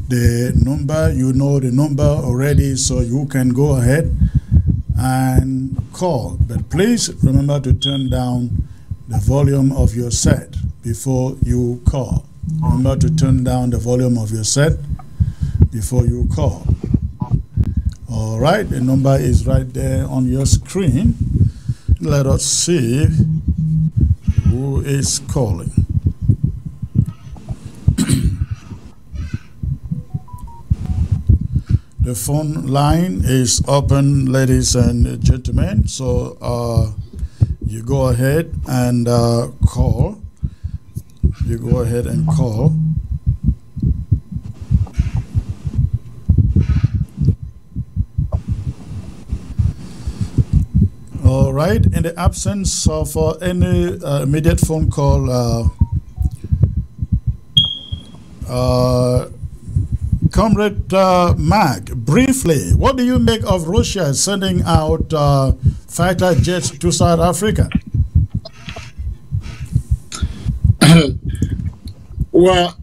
The number, you know the number already, so you can go ahead and call. But please remember to turn down the volume of your set before you call. Remember to turn down the volume of your set before you call. All right, the number is right there on your screen. Let us see who is calling. The phone line is open, ladies and gentlemen. So you go ahead and call. You go ahead and call. All right. In the absence of any immediate phone call, Comrade Mark, briefly, what do you make of Russia sending out fighter jets to South Africa? Well,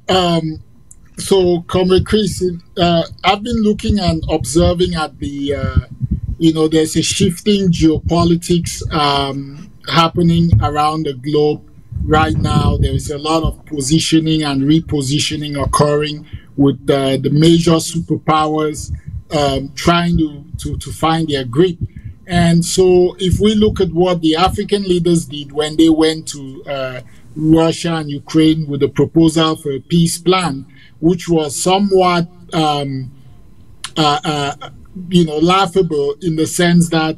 so Comrade Chris, I've been looking and observing at the, there's a shifting geopolitics happening around the globe right now. There is a lot of positioning and repositioning occurring with the major superpowers trying to find their grip. And so if we look at what the African leaders did when they went to Russia and Ukraine with a proposal for a peace plan, which was somewhat laughable in the sense that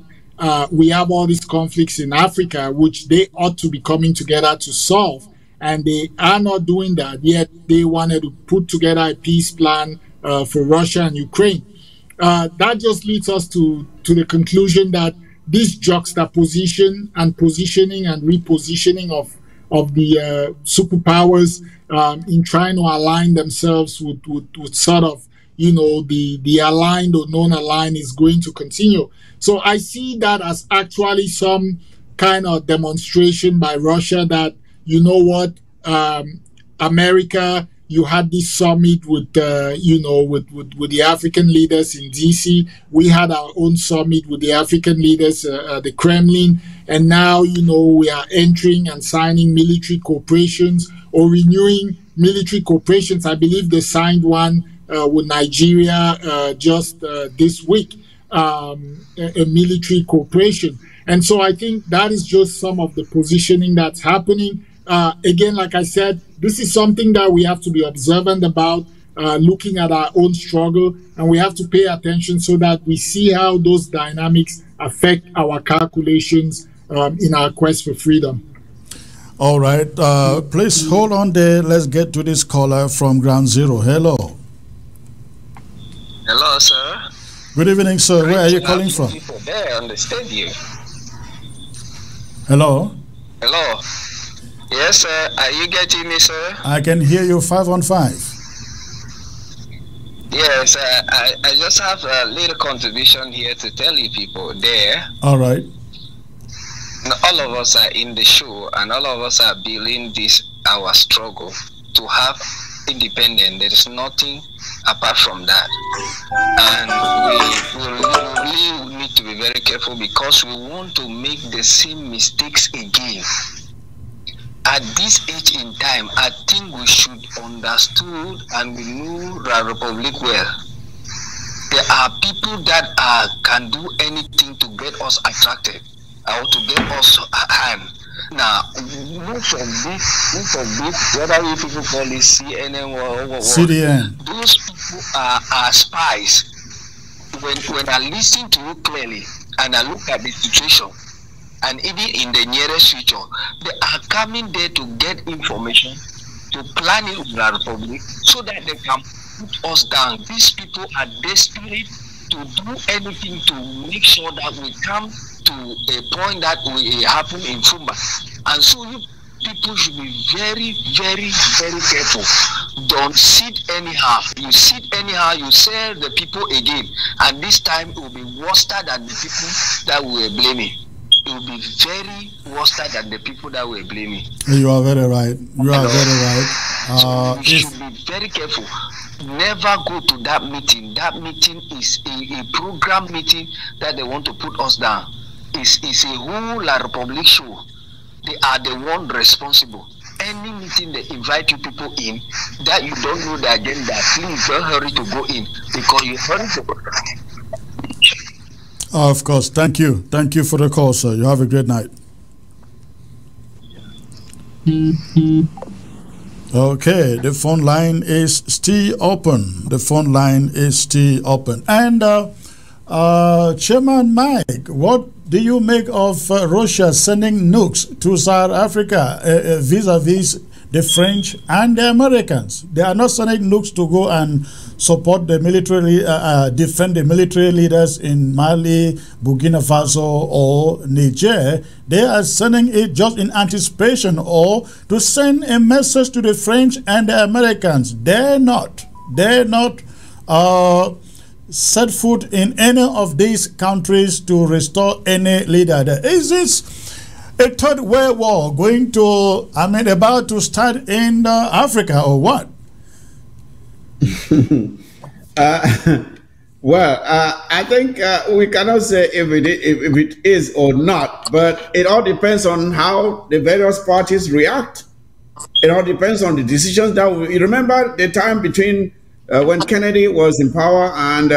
we have all these conflicts in Africa, which they ought to be coming together to solve. And they are not doing that, yet they wanted to put together a peace plan for Russia and Ukraine. That just leads us to the conclusion that this juxtaposition and positioning and repositioning of the superpowers in trying to align themselves with sort of, the aligned or non-aligned is going to continue. So I see that as actually some kind of demonstration by Russia that, you know what, America, you had this summit with, with the African leaders in DC. We had our own summit with the African leaders at the Kremlin. And now, we are entering and signing military cooperations or renewing military cooperations. I believe they signed one with Nigeria just this week, a military cooperation. And so I think that is just some of the positioning that's happening. Again, like I said, this is something that we have to be observant about, looking at our own struggle, and we have to pay attention so that we see how those dynamics affect our calculations in our quest for freedom. All right. Please hold on there. Let's get to this caller from Ground Zero. Hello. Hello, sir. Good evening, sir. Where are you calling from? People there on the stadium. Hello. Hello. Yes, sir. Are you getting me, sir? I can hear you 5 on 5. Yes, I just have a little contribution here to tell you people there. All right. All of us are in the show, and all of us are building this our struggle to have independence. There is nothing apart from that, and we really need to be very careful because we want to make the same mistakes again. At this age in time, I think we should understood and we know the Republic well. There are people that can do anything to get us attracted or to get us harm. Now, most of this, whether you people call it CNN or Cdn. those people are spies. When I listen to you clearly and I look at the situation, and even in the nearest future, they are coming there to get information, to plan it with the Republic, so that they can put us down. These people are desperate to do anything to make sure that we come to a point that will happen in Fumba. And so you people should be very, very, very careful. Don't sit anyhow. You sit anyhow, you sell the people again. And this time it will be worse than the people that we were blaming. It will be very worse than the people that were blaming. You are very right. You are very right. So we should be very careful. Never go to that meeting. That meeting is a program meeting that they want to put us down. It's a whole Republic show. they are the one responsible. Any meeting they invite you people in that you don't know the agenda, please don't hurry to go in because you hurry to go. Of course. Thank you. Thank you for the call, sir. You have a great night. Okay, the phone line is still open. The phone line is still open. And Chairman Mike, what do you make of Russia sending nukes to South Africa vis-a-vis the French and the Americans? They are not sending nukes to go and support the military, defend the military leaders in Mali, Burkina Faso, or Niger. They are sending it just in anticipation or to send a message to the French and the Americans. Dare not set foot in any of these countries to restore any leader there. Is this a third world war going to, about to start in Africa or what? Well, I think we cannot say if it is or not, but it all depends on how the various parties react. It all depends on the decisions that you remember the time between when Kennedy was in power and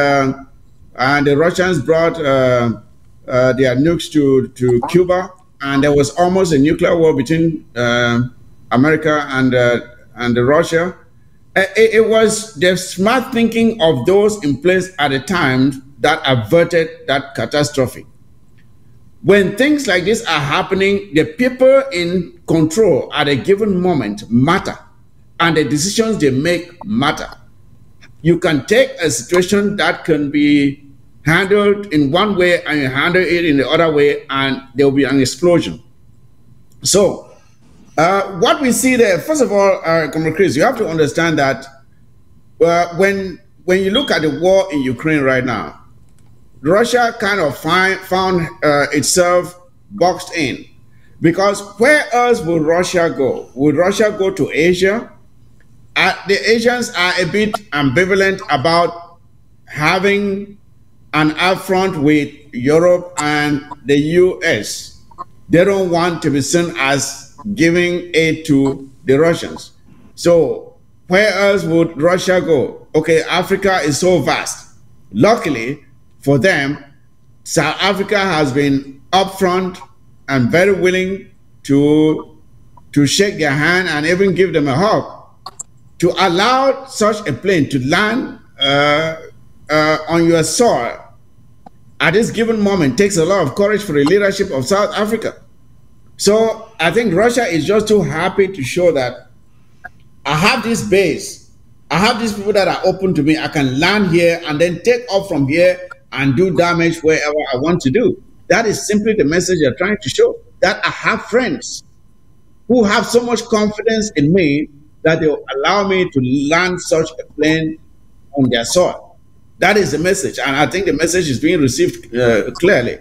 the Russians brought their nukes to Cuba, and there was almost a nuclear war between America and Russia. It was the smart thinking of those in place at the time that averted that catastrophe. When things like this are happening, the people in control at a given moment matter, and the decisions they make matter. You can take a situation that can be handled in one way and you handle it in the other way, and there will be an explosion. So, what we see there, first of all, Comrade Chris, you have to understand that when you look at the war in Ukraine right now, Russia kind of found itself boxed in, because where else would Russia go? Would Russia go to Asia? The Asians are a bit ambivalent about having an upfront with Europe and the US. They don't want to be seen as giving aid to the Russians. So where else would Russia go? Okay, Africa is so vast. Luckily for them, South Africa has been upfront and very willing to shake their hand and even give them a hug. To allow such a plane to land on your soil at this given moment takes a lot of courage for the leadership of South Africa. So I think Russia is just too happy to show that I have this base, I have these people that are open to me, I can land here and then take off from here and do damage wherever I want to do. That is simply the message they're trying to show, that I have friends who have so much confidence in me that they will allow me to land such a plane on their soil. That is the message, and I think the message is being received clearly.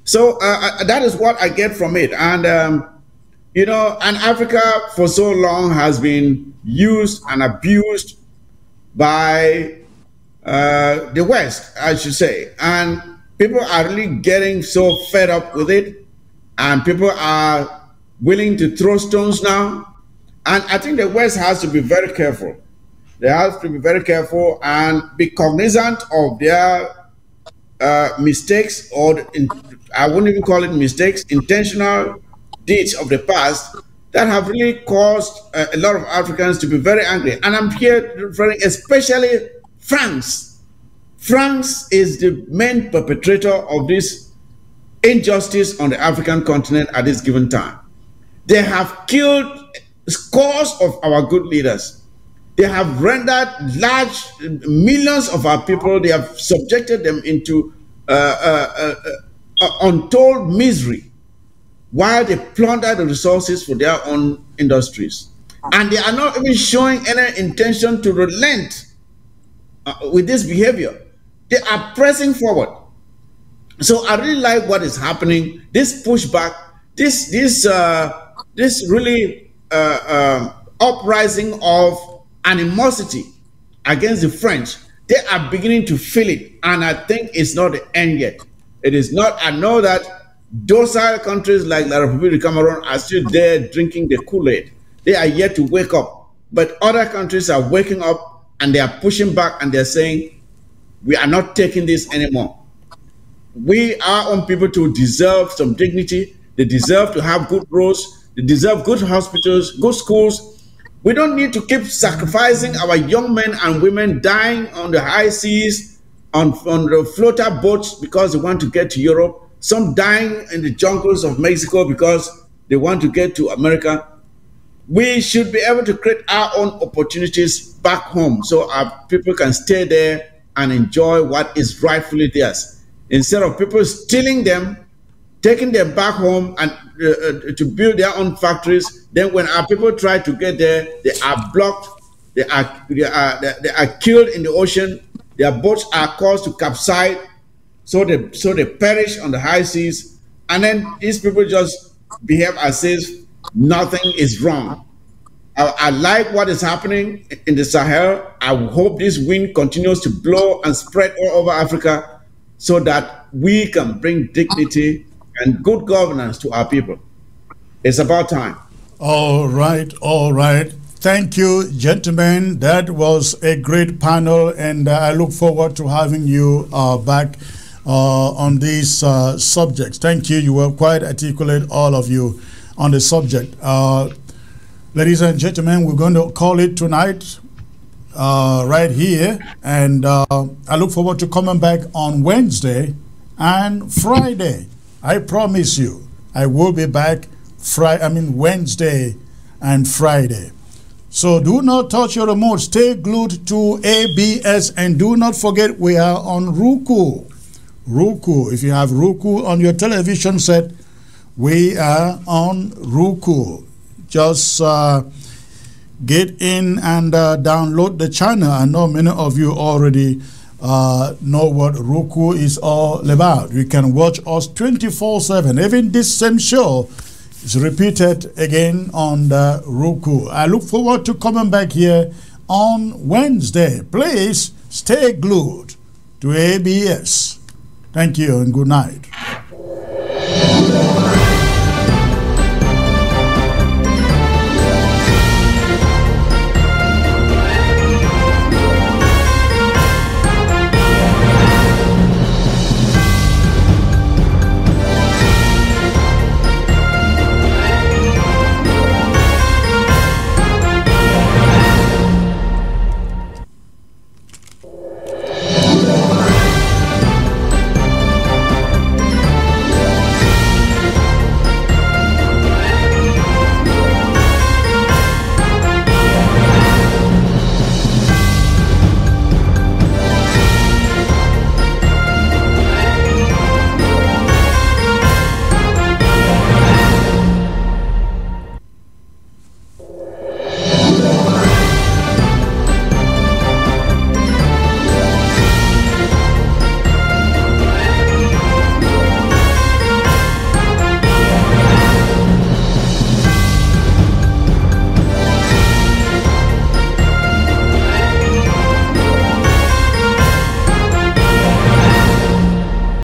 So that is what I get from it. And, you know, and Africa for so long has been used and abused by the West, I should say. And people are really getting so fed up with it, and people are willing to throw stones now. And I think the West has to be very careful. They have to be very careful and be cognizant of their mistakes, or I wouldn't even call it mistakes, intentional deeds of the past that have really caused a lot of Africans to be very angry. And I'm here referring especially France. France is the main perpetrator of this injustice on the African continent at this given time. They have killed scores of our good leaders. They have rendered large millions of our people, they have subjected them into untold misery while they plunder the resources for their own industries. And they are not even showing any intention to relent with this behavior. They are pressing forward. So I really like what is happening, this pushback, this really uprising of animosity against the French. They are beginning to feel it, and I think it's not the end yet. It is not. I know that Docile countries like the Republic of Cameroon are still there drinking the Kool-Aid. They are yet to wake up. But other countries are waking up and they are pushing back and they're saying, we are not taking this anymore. We, our own people, to deserve some dignity. They deserve to have good roads. They deserve good hospitals, good schools. We don't need to keep sacrificing our young men and women dying on the high seas, on the floater boats because they want to get to Europe. Some dying in the jungles of Mexico because they want to get to America. We should be able to create our own opportunities back home so our people can stay there and enjoy what is rightfully theirs. Instead of people stealing them, taking them back home and to build their own factories, then when our people try to get there, they are blocked, they are killed in the ocean, their boats are caused to capsize, so they perish on the high seas, and then these people just behave as if nothing is wrong. I like what is happening in the Sahel. I hope this wind continues to blow and spread all over Africa so that we can bring dignity and good governance to our people. It's about time. All right, all right. Thank you, gentlemen. That was a great panel, and I look forward to having you back on these subjects. Thank you. You were quite articulate, all of you, on the subject. Ladies and gentlemen, we're going to call it tonight right here, and I look forward to coming back on Wednesday and Friday. I promise you, I will be back Wednesday and Friday. So do not touch your remote. Stay glued to ABS, and do not forget we are on Roku. Roku. If you have Roku on your television set, we are on Roku. Just get in and download the channel. I know many of you already know what Roku is all about. You can watch us 24/7. Even this same show is repeated again on the Roku. I look forward to coming back here on Wednesday. Please stay glued to ABS. Thank you and good night.